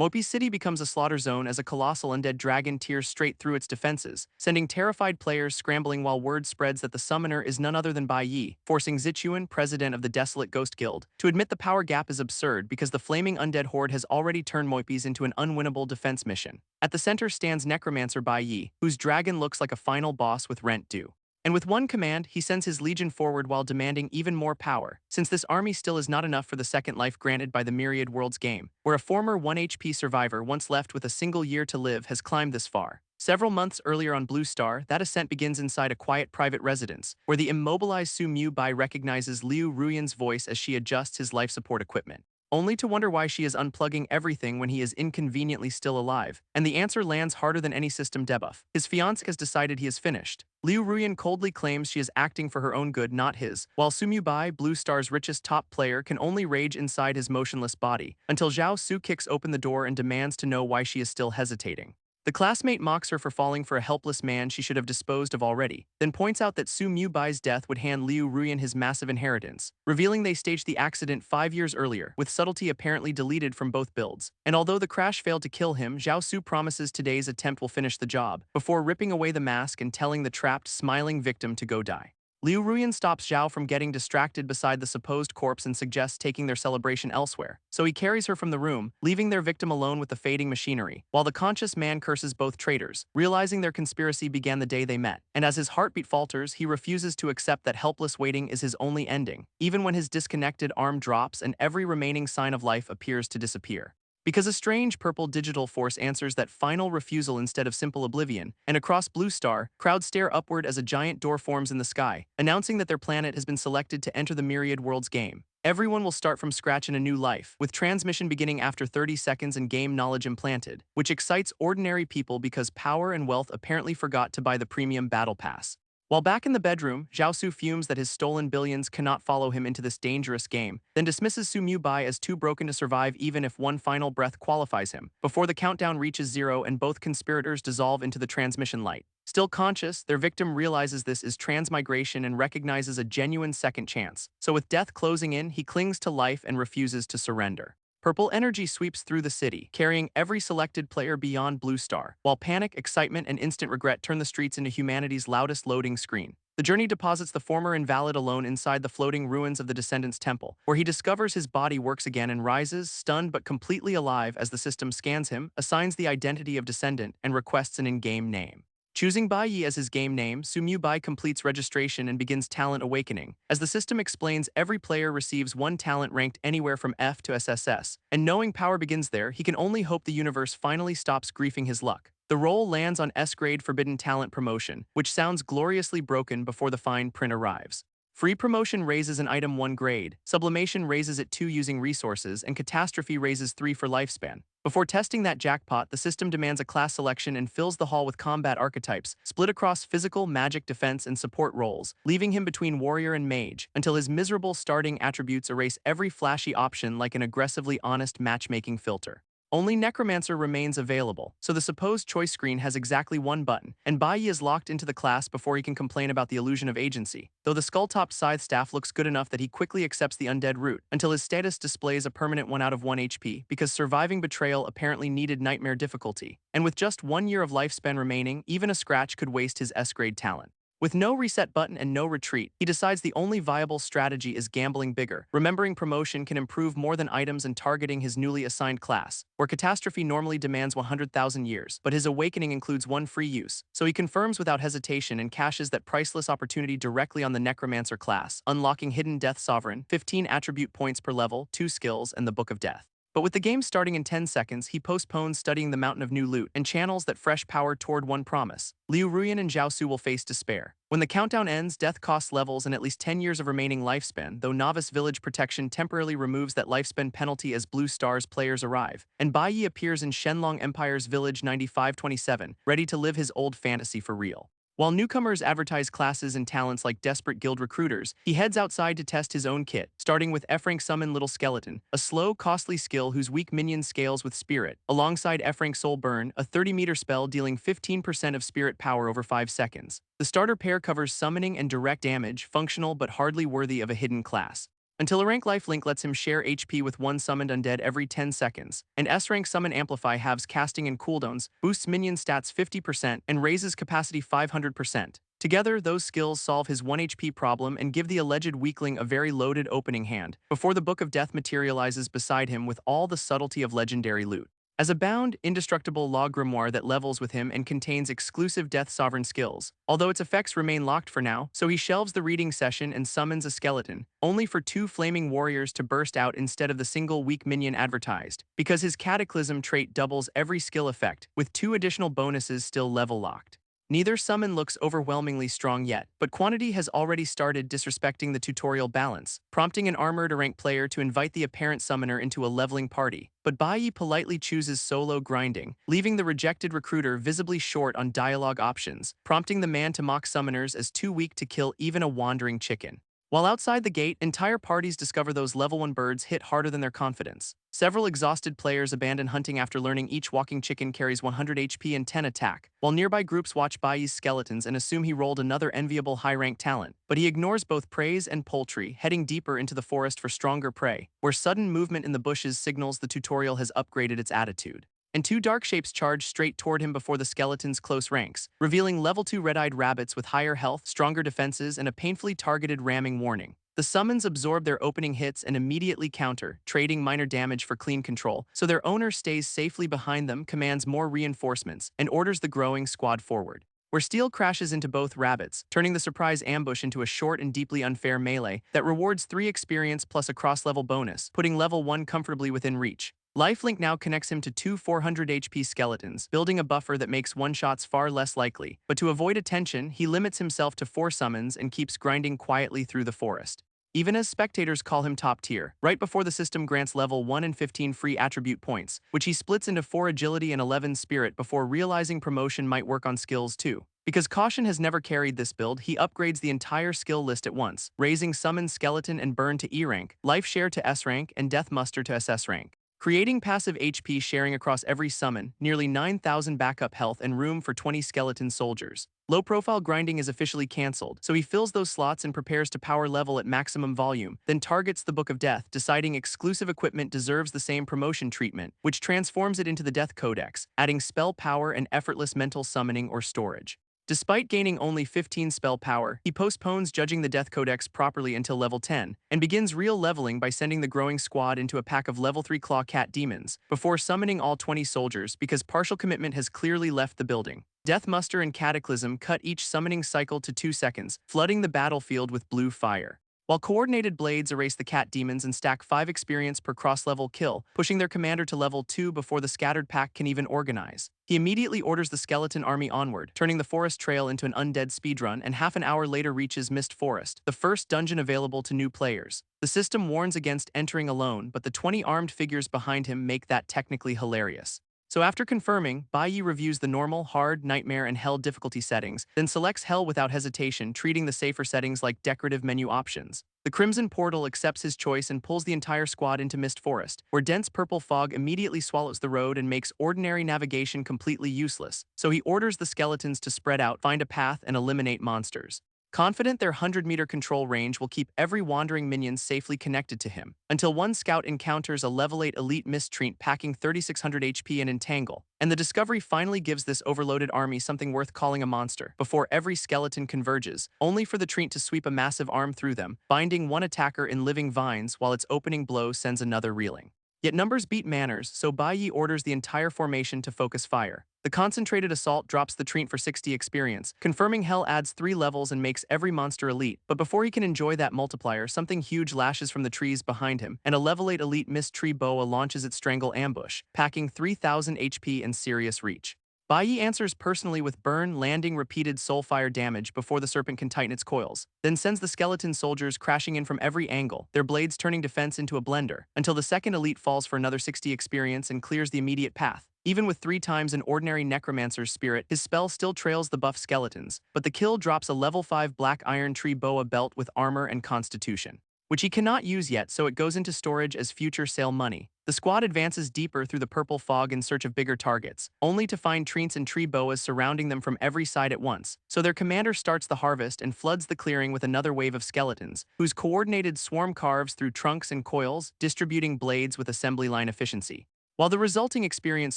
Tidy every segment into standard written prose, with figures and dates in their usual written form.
Mopi City becomes a slaughter zone as a colossal undead dragon tears straight through its defenses, sending terrified players scrambling while word spreads that the summoner is none other than Bai Yi, forcing Zichuan, president of the Desolate Ghost Guild, to admit the power gap is absurd because the flaming undead horde has already turned Moipis into an unwinnable defense mission. At the center stands Necromancer Bai Yi, whose dragon looks like a final boss with rent due. And with one command, he sends his legion forward while demanding even more power, since this army still is not enough for the second life granted by the Myriad Worlds game, where a former 1 HP survivor once left with a single year to live has climbed this far. Several months earlier on Blue Star, that ascent begins inside a quiet private residence, where the immobilized Su Mu Bai recognizes Liu Ruyan's voice as she adjusts his life support equipment, only to wonder why she is unplugging everything when he is inconveniently still alive, and the answer lands harder than any system debuff. His fiancé has decided he is finished. Liu Ruyan coldly claims she is acting for her own good, not his, while Sumu Bai, Blue Star's richest top player, can only rage inside his motionless body, until Zhao Su kicks open the door and demands to know why she is still hesitating. The classmate mocks her for falling for a helpless man she should have disposed of already, then points out that Su Mu Bai's death would hand Liu Ruyan his massive inheritance, revealing they staged the accident 5 years earlier, with subtlety apparently deleted from both builds. And although the crash failed to kill him, Zhao Su promises today's attempt will finish the job, before ripping away the mask and telling the trapped, smiling victim to go die. Liu Ruyan stops Zhao from getting distracted beside the supposed corpse and suggests taking their celebration elsewhere, so he carries her from the room, leaving their victim alone with the fading machinery, while the conscious man curses both traitors, realizing their conspiracy began the day they met. And as his heartbeat falters, he refuses to accept that helpless waiting is his only ending, even when his disconnected arm drops and every remaining sign of life appears to disappear. Because a strange purple digital force answers that final refusal instead of simple oblivion, and across Blue Star, crowds stare upward as a giant door forms in the sky, announcing that their planet has been selected to enter the Myriad Worlds game. Everyone will start from scratch in a new life, with transmission beginning after 30 seconds and game knowledge implanted, which excites ordinary people because power and wealth apparently forgot to buy the premium battle pass. While back in the bedroom, Zhao Su fumes that his stolen billions cannot follow him into this dangerous game, then dismisses Su Mu Bai as too broken to survive even if one final breath qualifies him, before the countdown reaches 0 and both conspirators dissolve into the transmission light. Still conscious, their victim realizes this is transmigration and recognizes a genuine second chance, so with death closing in, he clings to life and refuses to surrender. Purple energy sweeps through the city, carrying every selected player beyond Blue Star, while panic, excitement, and instant regret turn the streets into humanity's loudest loading screen. The journey deposits the former invalid alone inside the floating ruins of the Descendants' Temple, where he discovers his body works again and rises, stunned but completely alive as the system scans him, assigns the identity of Descendant, and requests an in-game name. Choosing Bai Yi as his game name, Su Mu Bai completes registration and begins talent awakening. As the system explains, every player receives one talent ranked anywhere from F to SSS, and knowing power begins there, he can only hope the universe finally stops griefing his luck. The role lands on S-grade Forbidden Talent Promotion, which sounds gloriously broken before the fine print arrives. Free Promotion raises an item 1 grade, Sublimation raises it 2 using resources, and Catastrophe raises 3 for lifespan. Before testing that jackpot, the system demands a class selection and fills the hall with combat archetypes, split across physical, magic, defense, and support roles, leaving him between warrior and mage, until his miserable starting attributes erase every flashy option like an aggressively honest matchmaking filter. Only Necromancer remains available, so the supposed choice screen has exactly one button, and Bai Yi is locked into the class before he can complain about the illusion of agency, though the skull-topped scythe staff looks good enough that he quickly accepts the undead route, until his status displays a permanent 1 out of 1 HP, because surviving betrayal apparently needed nightmare difficulty, and with just 1 year of lifespan remaining, even a scratch could waste his S-grade talent. With no reset button and no retreat, he decides the only viable strategy is gambling bigger, remembering promotion can improve more than items and targeting his newly assigned class, where Catastrophe normally demands 100,000 years, but his awakening includes 1 free use, so he confirms without hesitation and cashes that priceless opportunity directly on the Necromancer class, unlocking Hidden Death Sovereign, 15 attribute points per level, 2 skills, and the Book of Death. But with the game starting in 10 seconds, he postpones studying the Mountain of New Loot and channels that fresh power toward one promise. Liu Ruyan and Zhao Su will face despair. When the countdown ends, death costs levels and at least 10 years of remaining lifespan, though Novice Village Protection temporarily removes that lifespan penalty as Blue Star's players arrive. And Bai Yi appears in Shenlong Empire's Village 9527, ready to live his old fantasy for real. While newcomers advertise classes and talents like desperate guild recruiters, he heads outside to test his own kit, starting with F-rank Summon Little Skeleton, a slow, costly skill whose weak minion scales with Spirit, alongside F-rank Soul Burn, a 30-meter spell dealing 15% of Spirit power over 5 seconds. The starter pair covers summoning and direct damage, functional but hardly worthy of a hidden class. until a rank lifelink lets him share HP with one summoned undead every 10 seconds, and S-rank summon amplify halves casting and cooldowns, boosts minion stats 50%, and raises capacity 500%. Together, those skills solve his 1 HP problem and give the alleged weakling a very loaded opening hand, before the Book of Death materializes beside him with all the subtlety of legendary loot. As a bound, indestructible log grimoire that levels with him and contains exclusive Death Sovereign skills, although its effects remain locked for now, so he shelves the reading session and summons a skeleton, only for 2 flaming warriors to burst out instead of the single weak minion advertised, because his Cataclysm trait doubles every skill effect, with 2 additional bonuses still level locked. Neither summon looks overwhelmingly strong yet, but quantity has already started disrespecting the tutorial balance, prompting an armored rank player to invite the apparent summoner into a leveling party. But Bai politely chooses solo grinding, leaving the rejected recruiter visibly short on dialogue options, prompting the man to mock summoners as too weak to kill even a wandering chicken. While outside the gate, entire parties discover those level 1 birds hit harder than their confidence. Several exhausted players abandon hunting after learning each walking chicken carries 100 HP and 10 attack, while nearby groups watch Bai's skeletons and assume he rolled another enviable high-rank talent. But he ignores both praise and poultry, heading deeper into the forest for stronger prey, where sudden movement in the bushes signals the tutorial has upgraded its attitude. And 2 dark shapes charge straight toward him before the skeleton's close ranks, revealing level 2 red-eyed rabbits with higher health, stronger defenses, and a painfully targeted ramming warning. The summons absorb their opening hits and immediately counter, trading minor damage for clean control, so their owner stays safely behind them, commands more reinforcements, and orders the growing squad forward. Where Steel crashes into both rabbits, turning the surprise ambush into a short and deeply unfair melee that rewards 3 experience plus a cross-level bonus, putting level 1 comfortably within reach. Lifelink now connects him to 2 400 HP skeletons, building a buffer that makes one-shots far less likely, but to avoid attention, he limits himself to 4 summons and keeps grinding quietly through the forest. Even as spectators call him top tier, right before the system grants level 1 and 15 free attribute points, which he splits into 4 agility and 11 spirit before realizing promotion might work on skills too. Because Caution has never carried this build, he upgrades the entire skill list at once, raising Summon Skeleton and Burn to E rank, Life Share to S rank, and Death Muster to SS rank. Creating passive HP sharing across every summon, nearly 9,000 backup health and room for 20 skeleton soldiers. Low-profile grinding is officially cancelled, so he fills those slots and prepares to power level at maximum volume, then targets the Book of Death, deciding exclusive equipment deserves the same promotion treatment, which transforms it into the Death Codex, adding spell power and effortless mental summoning or storage. Despite gaining only 15 spell power, he postpones judging the Death Codex properly until level 10, and begins real leveling by sending the growing squad into a pack of level 3 Claw Cat demons, before summoning all 20 soldiers because partial commitment has clearly left the building. Death Muster and Cataclysm cut each summoning cycle to 2 seconds, flooding the battlefield with blue fire. While Coordinated Blades erase the cat demons and stack 5 experience per cross-level kill, pushing their commander to level 2 before the scattered pack can even organize. He immediately orders the skeleton army onward, turning the forest trail into an undead speedrun, and half an hour later reaches Mist Forest, the first dungeon available to new players. The system warns against entering alone, but the 20 armed figures behind him make that technically hilarious. So after confirming, Bai reviews the normal, hard, nightmare, and hell difficulty settings, then selects hell without hesitation, treating the safer settings like decorative menu options. The Crimson Portal accepts his choice and pulls the entire squad into Mist Forest, where dense purple fog immediately swallows the road and makes ordinary navigation completely useless, so he orders the skeletons to spread out, find a path, and eliminate monsters. Confident their 100-meter control range will keep every wandering minion safely connected to him, until one scout encounters a level 8 elite Misttreant packing 3600 HP and Entangle, and the discovery finally gives this overloaded army something worth calling a monster, before every skeleton converges, only for the Treant to sweep a massive arm through them, binding one attacker in living vines while its opening blow sends another reeling. Yet numbers beat manners, so Bai orders the entire formation to focus fire. The concentrated assault drops the Treant for 60 experience, confirming hell adds 3 levels and makes every monster elite, but before he can enjoy that multiplier, something huge lashes from the trees behind him, and a level 8 elite Mist Tree Boa launches its Strangle Ambush, packing 3,000 HP and serious reach. Bai answers personally with burn, landing repeated soulfire damage before the serpent can tighten its coils, then sends the skeleton soldiers crashing in from every angle, their blades turning defense into a blender, until the second elite falls for another 60 experience and clears the immediate path. Even with 3 times an ordinary necromancer's spirit, his spell still trails the buff skeletons, but the kill drops a level 5 black iron tree boa belt with armor and constitution. which he cannot use yet, so it goes into storage as future sale money. The squad advances deeper through the purple fog in search of bigger targets, only to find treants and tree boas surrounding them from every side at once. So their commander starts the harvest and floods the clearing with another wave of skeletons, whose coordinated swarm carves through trunks and coils, distributing blades with assembly line efficiency. While the resulting experience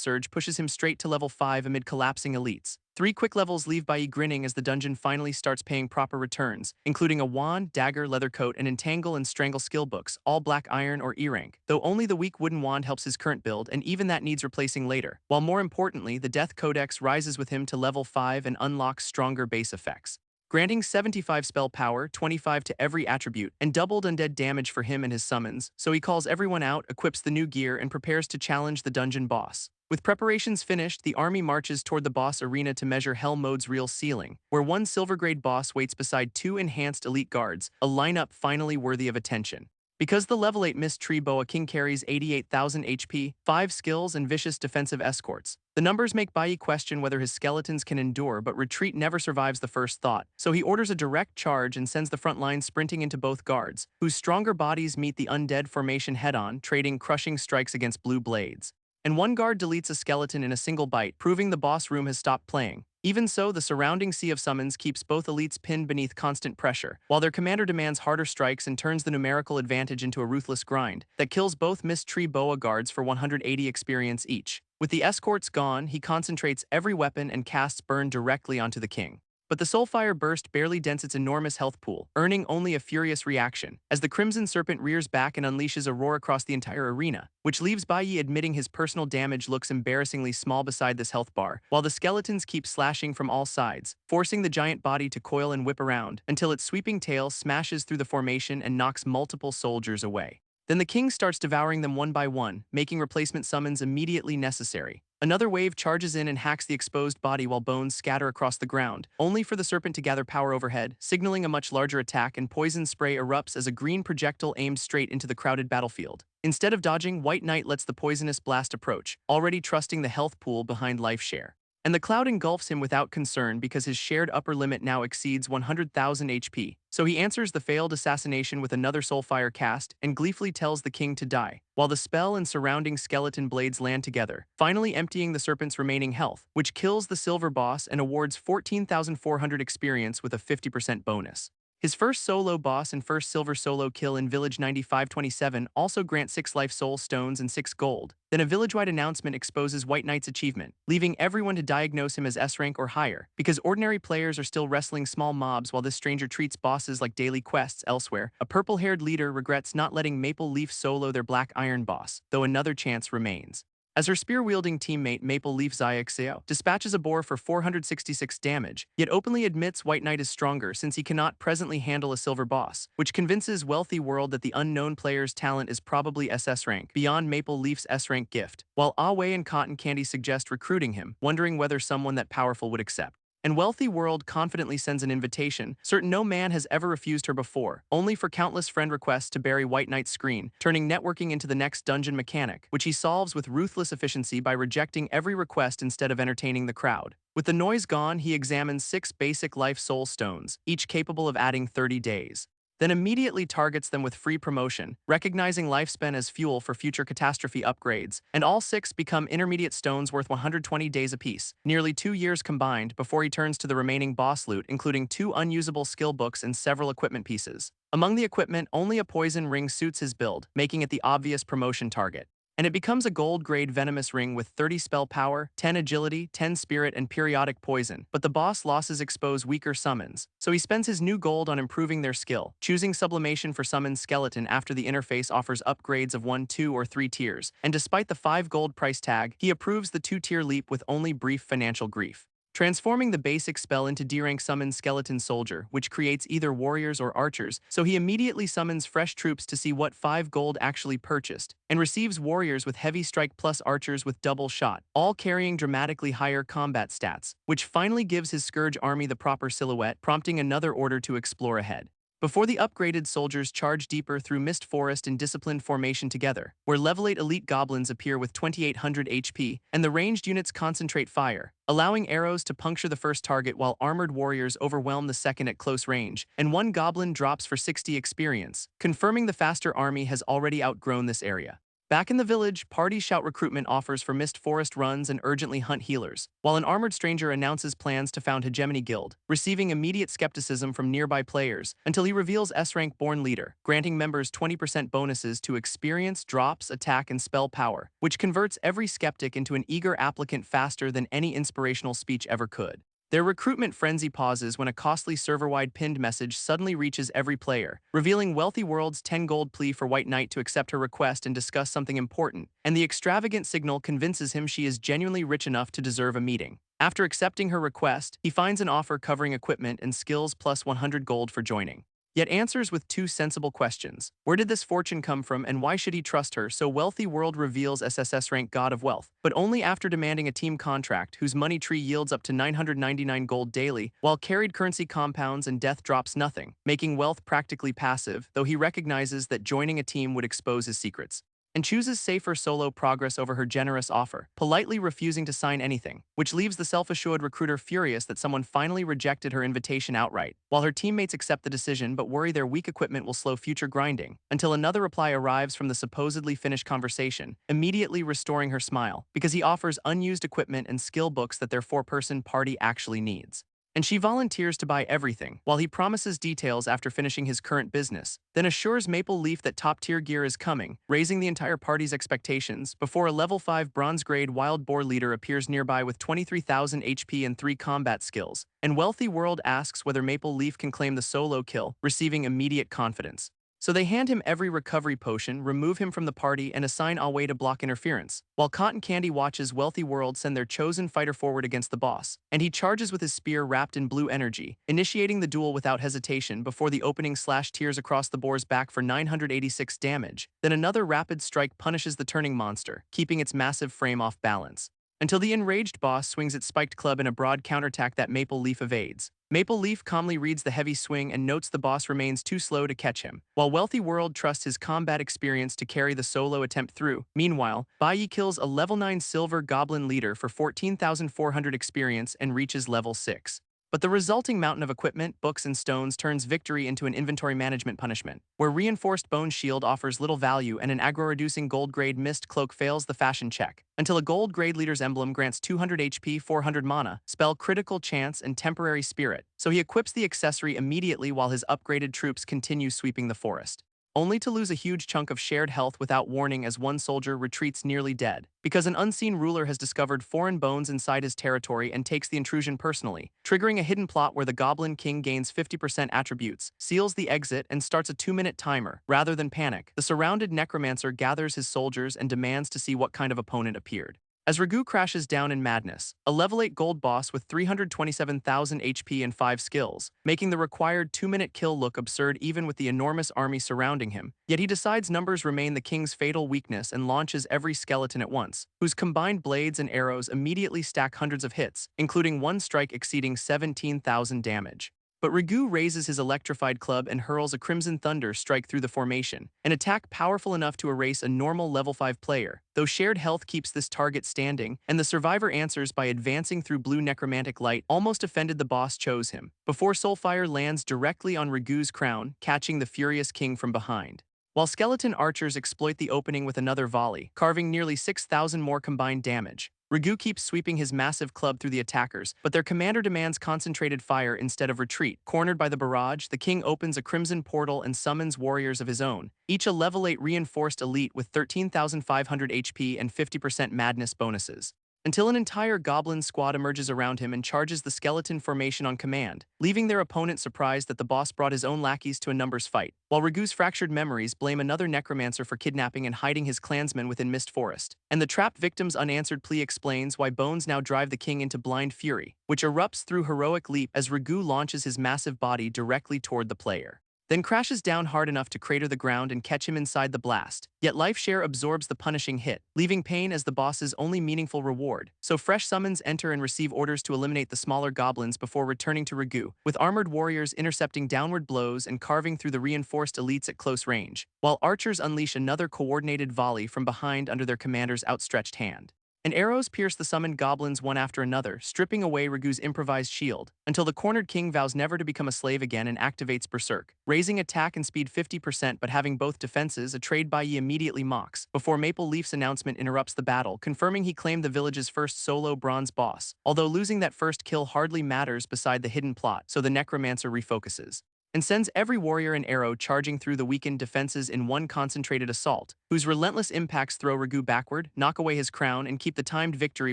surge pushes him straight to level 5 amid collapsing elites. 3 quick levels leave Bai grinning as the dungeon finally starts paying proper returns, including a wand, dagger, leather coat, and entangle and strangle skill books, all black iron or E rank, though only the weak wooden wand helps his current build, and even that needs replacing later. While more importantly, the Death Codex rises with him to level 5 and unlocks stronger base effects, granting 75 spell power, 25 to every attribute, and doubled undead damage for him and his summons, so he calls everyone out, equips the new gear, and prepares to challenge the dungeon boss. With preparations finished, the army marches toward the boss arena to measure Hell Mode's real ceiling, where one silver-grade boss waits beside 2 enhanced elite guards, a lineup finally worthy of attention. Because the level 8 Mist Tree Boa King carries 88,000 HP, 5 skills, and vicious defensive escorts, the numbers make Bai question whether his skeletons can endure, but retreat never survives the first thought, so he orders a direct charge and sends the front line sprinting into both guards, whose stronger bodies meet the undead formation head-on, trading crushing strikes against blue blades. And one guard deletes a skeleton in a single bite, proving the boss room has stopped playing. Even so, the surrounding sea of summons keeps both elites pinned beneath constant pressure, while their commander demands harder strikes and turns the numerical advantage into a ruthless grind that kills both Mist Tree Boa guards for 180 experience each. With the escorts gone, he concentrates every weapon and casts Burn directly onto the king. But the Soulfire Burst barely dents its enormous health pool, earning only a furious reaction, as the Crimson Serpent rears back and unleashes a roar across the entire arena, which leaves Bai admitting his personal damage looks embarrassingly small beside this health bar, while the skeletons keep slashing from all sides, forcing the giant body to coil and whip around, until its sweeping tail smashes through the formation and knocks multiple soldiers away. Then the king starts devouring them one by one, making replacement summons immediately necessary. Another wave charges in and hacks the exposed body while bones scatter across the ground, only for the serpent to gather power overhead, signaling a much larger attack, and poison spray erupts as a green projectile aims straight into the crowded battlefield. Instead of dodging, White Knight lets the poisonous blast approach, already trusting the health pool behind life share. And the cloud engulfs him without concern because his shared upper limit now exceeds 100,000 HP, so he answers the failed assassination with another Soulfire cast and gleefully tells the king to die, while the spell and surrounding skeleton blades land together, finally emptying the serpent's remaining health, which kills the silver boss and awards 14,400 experience with a 50% bonus. His first solo boss and first silver solo kill in Village 9527 also grant 6 life soul stones and 6 gold. Then a village-wide announcement exposes White Knight's achievement, leaving everyone to diagnose him as S rank or higher, because ordinary players are still wrestling small mobs while this stranger treats bosses like daily quests elsewhere. A purple-haired leader regrets not letting Maple Leaf solo their black iron boss, though another chance remains. As her spear-wielding teammate Maple Leaf Xiaxio dispatches a boar for 466 damage, yet openly admits White Knight is stronger since he cannot presently handle a silver boss, which convinces Wealthy World that the unknown player's talent is probably SS rank, beyond Maple Leaf's S rank gift, while Away and Cotton Candy suggest recruiting him, wondering whether someone that powerful would accept. And Wealthy World confidently sends an invitation, certain no man has ever refused her before, only for countless friend requests to bury White Knight's screen, turning networking into the next dungeon mechanic, which he solves with ruthless efficiency by rejecting every request instead of entertaining the crowd. With the noise gone, he examines 6 basic life soul stones, each capable of adding 30 days. Then immediately targets them with free promotion, recognizing lifespan as fuel for future catastrophe upgrades, and all 6 become intermediate stones worth 120 days apiece, nearly 2 years combined, before he turns to the remaining boss loot, including 2 unusable skill books and several equipment pieces. Among the equipment, only a poison ring suits his build, making it the obvious promotion target. And it becomes a gold-grade venomous ring with 30 spell power, 10 agility, 10 spirit, and periodic poison, but the boss losses expose weaker summons, so he spends his new gold on improving their skill, choosing sublimation for Summon's skeleton after the interface offers upgrades of 1, 2, or 3 tiers, and despite the 5 gold price tag, he approves the 2-tier leap with only brief financial grief. Transforming the basic spell into D-rank Summon Skeleton Soldier, which creates either warriors or archers, so he immediately summons fresh troops to see what 5 gold actually purchased, and receives warriors with heavy strike plus archers with double shot, all carrying dramatically higher combat stats, which finally gives his Scourge army the proper silhouette, prompting another order to explore ahead. Before the upgraded soldiers charge deeper through Mist Forest in disciplined formation together, where level 8 elite goblins appear with 2800 HP, and the ranged units concentrate fire, allowing arrows to puncture the first target while armored warriors overwhelm the second at close range, and one goblin drops for 60 experience, confirming the faster army has already outgrown this area. Back in the village, parties shout recruitment offers for Mist Forest runs and urgently hunt healers, while an armored stranger announces plans to found Hegemony Guild, receiving immediate skepticism from nearby players until he reveals S-rank born leader, granting members 20% bonuses to experience, drops, attack, and spell power, which converts every skeptic into an eager applicant faster than any inspirational speech ever could. Their recruitment frenzy pauses when a costly server-wide pinned message suddenly reaches every player, revealing Wealthy World's 10 gold plea for White Knight to accept her request and discuss something important, and the extravagant signal convinces him she is genuinely rich enough to deserve a meeting. After accepting her request, he finds an offer covering equipment and skills plus 100 gold for joining. Yet answers with two sensible questions. Where did this fortune come from and why should he trust her? So Wealthy World reveals SSS rank God of Wealth, but only after demanding a team contract whose money tree yields up to 999 gold daily, while carried currency compounds and death drops nothing, making wealth practically passive, though he recognizes that joining a team would expose his secrets, and chooses safer solo progress over her generous offer, politely refusing to sign anything, which leaves the self-assured recruiter furious that someone finally rejected her invitation outright, while her teammates accept the decision but worry their weak equipment will slow future grinding, until another reply arrives from the supposedly finished conversation, immediately restoring her smile, because he offers unused equipment and skill books that their four-person party actually needs. And she volunteers to buy everything, while he promises details after finishing his current business, then assures Maple Leaf that top-tier gear is coming, raising the entire party's expectations, before a level 5 bronze-grade wild boar leader appears nearby with 23,000 HP and 3 combat skills, and Wealthy World asks whether Maple Leaf can claim the solo kill, receiving immediate confidence. So they hand him every recovery potion, remove him from the party, and assign Away to block interference, while Cotton Candy watches Wealthy World send their chosen fighter forward against the boss, and he charges with his spear wrapped in blue energy, initiating the duel without hesitation before the opening slash tears across the boar's back for 986 damage. Then another rapid strike punishes the turning monster, keeping its massive frame off balance, until the enraged boss swings its spiked club in a broad counterattack that Maple Leaf evades. Maple Leaf calmly reads the heavy swing and notes the boss remains too slow to catch him, while Wealthy World trusts his combat experience to carry the solo attempt through. Meanwhile, Bai kills a level 9 silver goblin leader for 14,400 experience and reaches level 6. But the resulting mountain of equipment, books, and stones turns victory into an inventory management punishment, where reinforced bone shield offers little value and an aggro-reducing gold-grade mist cloak fails the fashion check, until a gold-grade leader's emblem grants 200 HP, 400 mana, spell critical chance, and temporary spirit, so he equips the accessory immediately while his upgraded troops continue sweeping the forest, only to lose a huge chunk of shared health without warning as one soldier retreats nearly dead, because an unseen ruler has discovered foreign bones inside his territory and takes the intrusion personally, triggering a hidden plot where the Goblin King gains 50% attributes, seals the exit, and starts a 2-minute timer. Rather than panic, the surrounded necromancer gathers his soldiers and demands to see what kind of opponent appeared. As Ragu crashes down in madness, a level 8 gold boss with 327,000 HP and 5 skills, making the required 2-minute kill look absurd even with the enormous army surrounding him, yet he decides numbers remain the king's fatal weakness and launches every skeleton at once, whose combined blades and arrows immediately stack hundreds of hits, including one strike exceeding 17,000 damage. But Ragu raises his electrified club and hurls a Crimson Thunder strike through the formation, an attack powerful enough to erase a normal level 5 player, though shared health keeps this target standing, and the survivor answers by advancing through blue necromantic light, almost offended the boss chose him, before Soulfire lands directly on Ragu's crown, catching the furious king from behind. While skeleton archers exploit the opening with another volley, carving nearly 6,000 more combined damage. Ragu keeps sweeping his massive club through the attackers, but their commander demands concentrated fire instead of retreat. Cornered by the barrage, the king opens a crimson portal and summons warriors of his own, each a level 8 reinforced elite with 13,500 HP and 50% madness bonuses, until an entire goblin squad emerges around him and charges the skeleton formation on command, leaving their opponent surprised that the boss brought his own lackeys to a numbers fight, while Ragu's fractured memories blame another necromancer for kidnapping and hiding his clansmen within Mist Forest, and the trapped victim's unanswered plea explains why bones now drive the king into blind fury, which erupts through heroic leap as Ragu launches his massive body directly toward the player. then crashes down hard enough to crater the ground and catch him inside the blast. Yet Life Share absorbs the punishing hit, leaving pain as the boss's only meaningful reward. So fresh summons enter and receive orders to eliminate the smaller goblins before returning to Ragu, with armored warriors intercepting downward blows and carving through the reinforced elites at close range, while archers unleash another coordinated volley from behind under their commander's outstretched hand. And arrows pierce the summoned goblins one after another, stripping away Ragu's improvised shield, until the cornered king vows never to become a slave again and activates Berserk, raising attack and speed 50% but having both defenses, a trade Bai Yi immediately mocks, before Maple Leaf's announcement interrupts the battle, confirming he claimed the village's first solo bronze boss, although losing that first kill hardly matters beside the hidden plot, so the necromancer refocuses and sends every warrior and arrow charging through the weakened defenses in one concentrated assault, whose relentless impacts throw Ragu backward, knock away his crown, and keep the timed victory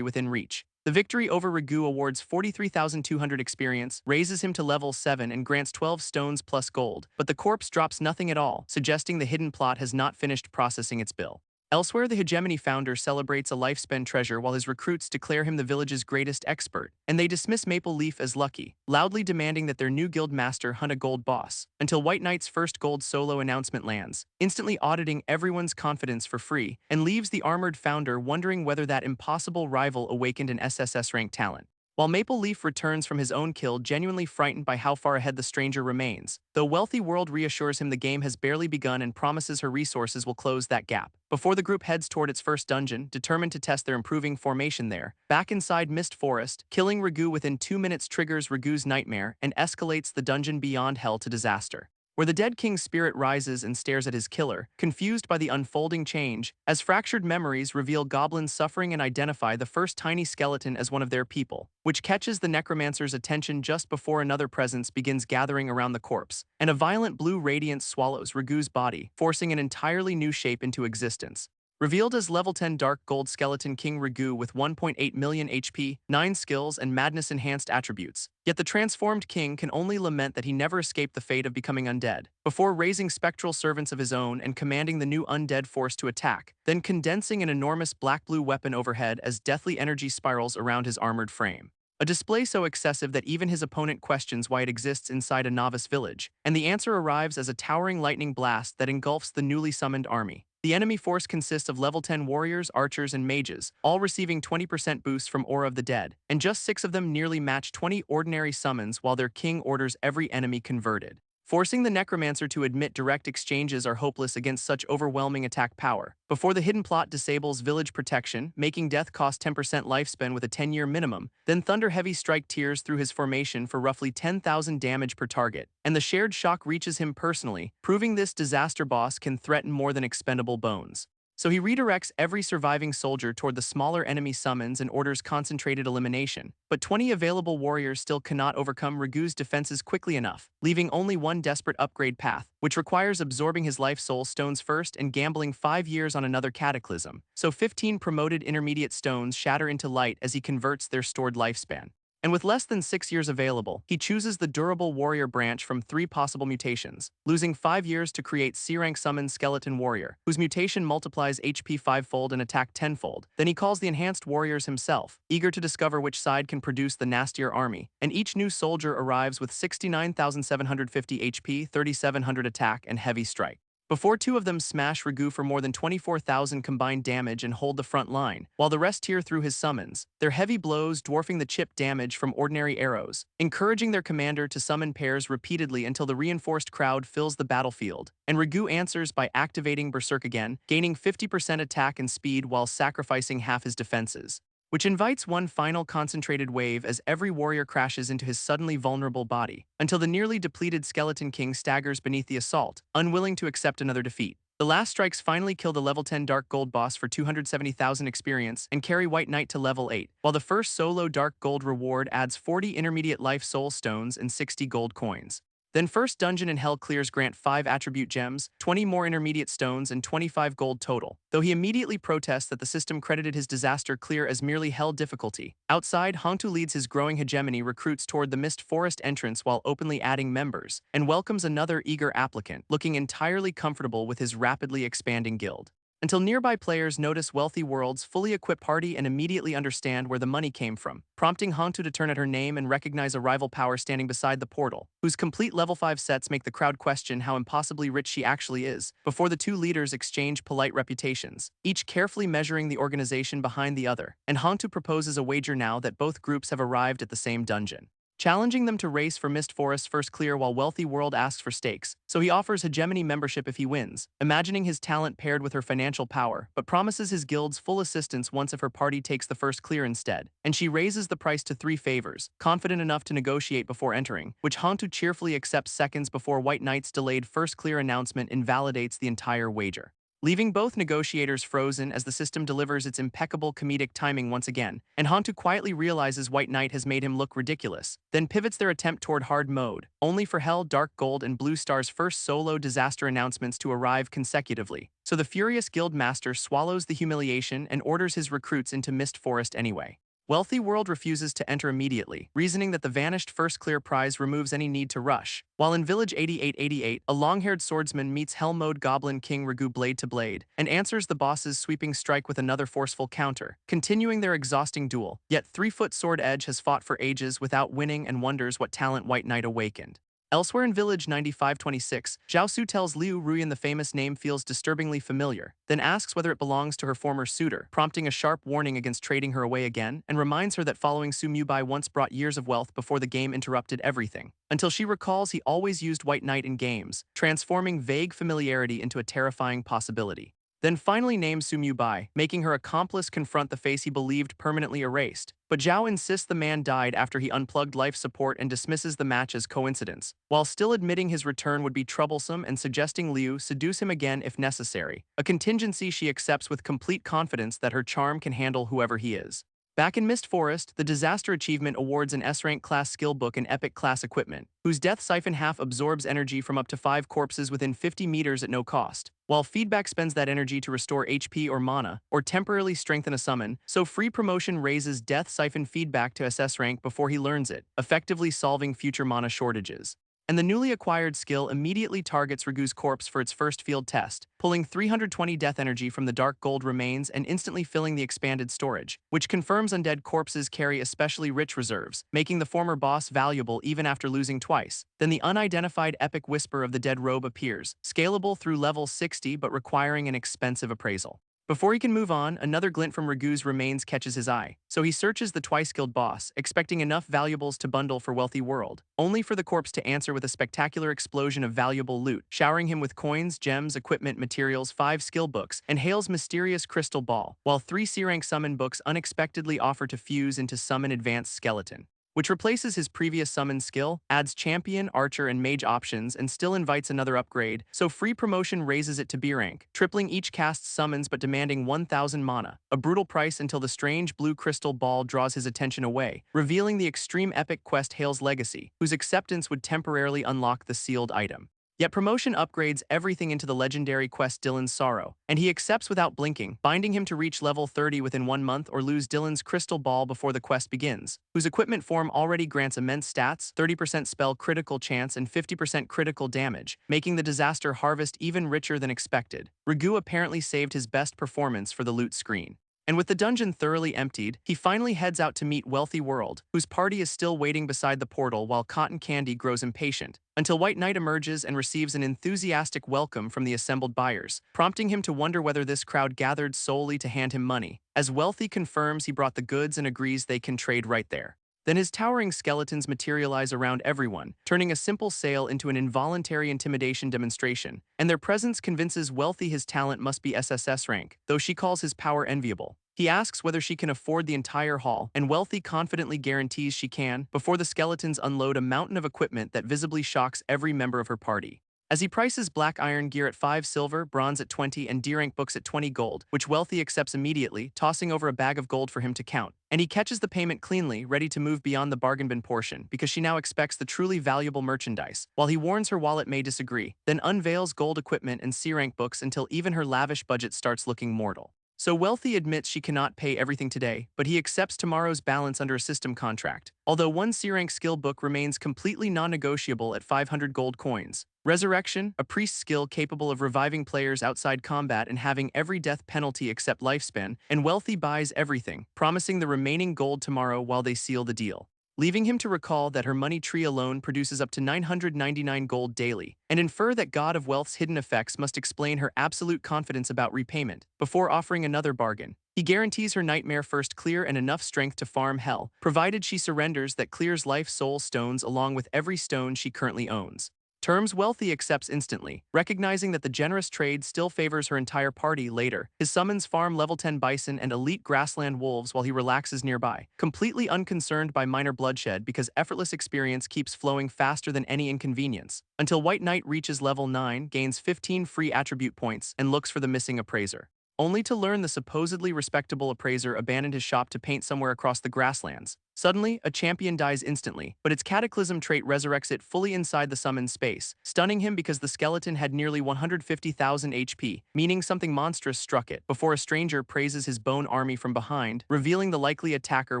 within reach. The victory over Ragu awards 43,200 experience, raises him to level 7 and grants 12 stones plus gold, but the corpse drops nothing at all, suggesting the hidden plot has not finished processing its bill. Elsewhere, the hegemony founder celebrates a life-spent treasure while his recruits declare him the village's greatest expert, and they dismiss Maple Leaf as lucky, loudly demanding that their new guild master hunt a gold boss, until White Knight's first gold solo announcement lands, instantly auditing everyone's confidence for free, and leaves the armored founder wondering whether that impossible rival awakened an SSS-ranked talent. While Maple Leaf returns from his own kill genuinely frightened by how far ahead the stranger remains, though Wealthy World reassures him the game has barely begun and promises her resources will close that gap. Before the group heads toward its first dungeon, determined to test their improving formation there, back inside Mist Forest, killing Ragu within 2 minutes triggers Ragu's nightmare and escalates the dungeon beyond hell to disaster, where the dead king's spirit rises and stares at his killer, confused by the unfolding change, as fractured memories reveal goblins suffering and identify the first tiny skeleton as one of their people, which catches the necromancer's attention just before another presence begins gathering around the corpse, and a violent blue radiance swallows Ragu's body, forcing an entirely new shape into existence. Revealed as level 10 Dark Gold Skeleton King Ragu with 1.8 million HP, 9 skills, and madness-enhanced attributes. Yet the transformed king can only lament that he never escaped the fate of becoming undead, before raising spectral servants of his own and commanding the new undead force to attack, then condensing an enormous black-blue weapon overhead as deathly energy spirals around his armored frame. A display so excessive that even his opponent questions why it exists inside a novice village, and the answer arrives as a towering lightning blast that engulfs the newly summoned army. The enemy force consists of level 10 warriors, archers, and mages, all receiving 20% boosts from Aura of the Dead, and just 6 of them nearly match 20 ordinary summons while their king orders every enemy converted, forcing the necromancer to admit direct exchanges are hopeless against such overwhelming attack power. Before the hidden plot disables village protection, making death cost 10% lifespan with a 10-year minimum, then Thunder Heavy Strike tears through his formation for roughly 10,000 damage per target, and the shared shock reaches him personally, proving this disaster boss can threaten more than expendable bones. So he redirects every surviving soldier toward the smaller enemy summons and orders concentrated elimination, but 20 available warriors still cannot overcome Ragu's defenses quickly enough, leaving only one desperate upgrade path, which requires absorbing his life soul stones first and gambling 5 years on another cataclysm, so 15 promoted intermediate stones shatter into light as he converts their stored lifespan. And with less than 6 years available, he chooses the durable warrior branch from 3 possible mutations, losing 5 years to create C-rank summon skeleton warrior, whose mutation multiplies HP 5-fold and attack 10-fold. Then he calls the enhanced warriors himself, eager to discover which side can produce the nastier army, and each new soldier arrives with 69,750 HP, 3,700 attack, and heavy strike. Before 2 of them smash Ragu for more than 24,000 combined damage and hold the front line, while the rest tear through his summons, their heavy blows dwarfing the chip damage from ordinary arrows, encouraging their commander to summon pairs repeatedly until the reinforced crowd fills the battlefield, and Ragu answers by activating Berserk again, gaining 50% attack and speed while sacrificing half his defenses, which invites one final concentrated wave as every warrior crashes into his suddenly vulnerable body, until the nearly depleted Skeleton King staggers beneath the assault, unwilling to accept another defeat. The last strikes finally kill the level 10 Dark Gold boss for 270,000 experience and carry White Knight to level 8, while the first solo Dark Gold reward adds 40 intermediate life soul stones and 60 gold coins. Then first dungeon in Hell clears grant 5 attribute gems, 20 more intermediate stones, and 25 gold total, though he immediately protests that the system credited his disaster clear as merely Hell difficulty. Outside, Hongtu leads his growing hegemony recruits toward the Mist Forest entrance while openly adding members, and welcomes another eager applicant, looking entirely comfortable with his rapidly expanding guild. until nearby players notice Wealthy World's fully equipped party and immediately understand where the money came from, prompting Hantu to turn at her name and recognize a rival power standing beside the portal, whose complete level 5 sets make the crowd question how impossibly rich she actually is, before the two leaders exchange polite reputations, each carefully measuring the organization behind the other, and Hantu proposes a wager now that both groups have arrived at the same dungeon, challenging them to race for Mist Forest's first clear while Wealthy World asks for stakes, so he offers Hegemony membership if he wins, imagining his talent paired with her financial power, but promises his guild's full assistance once if her party takes the first clear instead, and she raises the price to 3 favors, confident enough to negotiate before entering, which Hantu cheerfully accepts seconds before White Knight's delayed first clear announcement invalidates the entire wager, leaving both negotiators frozen as the system delivers its impeccable comedic timing once again, and Hantu quietly realizes White Knight has made him look ridiculous, then pivots their attempt toward hard mode, only for Hell, Dark Gold, and Blue Star's first solo disaster announcements to arrive consecutively, so the furious guild master swallows the humiliation and orders his recruits into Mist Forest anyway. Wealthy World refuses to enter immediately, reasoning that the vanished first clear prize removes any need to rush, while in Village 8888, a long-haired swordsman meets Hell Mode Goblin King Ragu blade to blade, and answers the boss's sweeping strike with another forceful counter, continuing their exhausting duel, yet 3-foot Sword Edge has fought for ages without winning and wonders what talent White Knight awakened. Elsewhere in Village 9526, Jiaosu tells Liu Ruyan the famous name feels disturbingly familiar, then asks whether it belongs to her former suitor, prompting a sharp warning against trading her away again, and reminds her that following Su Mubai once brought years of wealth before the game interrupted everything, until she recalls he always used White Knight in games, transforming vague familiarity into a terrifying possibility. Then finally names Su Mubai, making her accomplice confront the face he believed permanently erased. But Zhao insists the man died after he unplugged life support and dismisses the match as coincidence, while still admitting his return would be troublesome and suggesting Liu seduce him again if necessary, a contingency she accepts with complete confidence that her charm can handle whoever he is. Back in Mist Forest, the Disaster Achievement awards an S-rank class skill book and epic class equipment, whose Death Siphon half absorbs energy from up to 5 corpses within 50 meters at no cost, while Feedback spends that energy to restore HP or mana, or temporarily strengthen a summon, so Free Promotion raises Death Siphon Feedback to SS rank before he learns it, effectively solving future mana shortages. And the newly acquired skill immediately targets Ragu's corpse for its first field test, pulling 320 death energy from the dark gold remains and instantly filling the expanded storage, which confirms undead corpses carry especially rich reserves, making the former boss valuable even after losing twice. Then the unidentified epic whisper of the dead robe appears, scalable through level 60 but requiring an expensive appraisal. Before he can move on, another glint from Ragu's remains catches his eye, so he searches the twice-skilled boss, expecting enough valuables to bundle for Wealthy World, only for the corpse to answer with a spectacular explosion of valuable loot, showering him with coins, gems, equipment, materials, 5 skill books, and Hale's mysterious crystal ball, while 3 C-rank summon books unexpectedly offer to fuse into Summon Advanced Skeleton, which replaces his previous summon skill, adds champion, archer, and mage options, and still invites another upgrade, so Free Promotion raises it to B rank, tripling each cast's summons but demanding 1,000 mana, a brutal price until the strange blue crystal ball draws his attention away, revealing the extreme epic quest Hale's Legacy, whose acceptance would temporarily unlock the sealed item. Yet promotion upgrades everything into the legendary quest Dylan's Sorrow, and he accepts without blinking, binding him to reach level 30 within 1 month or lose Dylan's crystal ball before the quest begins, whose equipment form already grants immense stats, 30% spell critical chance and 50% critical damage, making the disaster harvest even richer than expected. Ragu apparently saved his best performance for the loot screen. And with the dungeon thoroughly emptied, he finally heads out to meet Wealthy World, whose party is still waiting beside the portal while Cotton Candy grows impatient, until White Knight emerges and receives an enthusiastic welcome from the assembled buyers, prompting him to wonder whether this crowd gathered solely to hand him money, as Wealthy confirms he brought the goods and agrees they can trade right there. Then his towering skeletons materialize around everyone, turning a simple sale into an involuntary intimidation demonstration, and their presence convinces Wealthy his talent must be SSS rank, though she calls his power enviable. He asks whether she can afford the entire haul, and Wealthy confidently guarantees she can, before the skeletons unload a mountain of equipment that visibly shocks every member of her party. As he prices black iron gear at 5 silver, bronze at 20, and D-rank books at 20 gold, which Wealthy accepts immediately, tossing over a bag of gold for him to count. And he catches the payment cleanly, ready to move beyond the bargain bin portion, because she now expects the truly valuable merchandise, while he warns her wallet may disagree, then unveils gold equipment and C-rank books until even her lavish budget starts looking mortal. So Wealthy admits she cannot pay everything today, but he accepts tomorrow's balance under a system contract, although one C-rank skill book remains completely non-negotiable at 500 gold coins. Resurrection, a priest skill capable of reviving players outside combat and having every death penalty except lifespan, and Wealthy buys everything, promising the remaining gold tomorrow while they seal the deal, leaving him to recall that her money tree alone produces up to 999 gold daily, and infer that God of Wealth's hidden effects must explain her absolute confidence about repayment, before offering another bargain. He guarantees her nightmare first clear and enough strength to farm hell, provided she surrenders that clears life soul stones along with every stone she currently owns. Terms Wealthy accepts instantly, recognizing that the generous trade still favors her entire party later. His summons farm level 10 bison and elite grassland wolves while he relaxes nearby, completely unconcerned by minor bloodshed because effortless experience keeps flowing faster than any inconvenience, until White Knight reaches level 9, gains 15 free attribute points, and looks for the missing appraiser, only to learn the supposedly respectable appraiser abandoned his shop to paint somewhere across the grasslands. Suddenly, a champion dies instantly, but its cataclysm trait resurrects it fully inside the summoned space, stunning him because the skeleton had nearly 150,000 HP, meaning something monstrous struck it, before a stranger praises his bone army from behind, revealing the likely attacker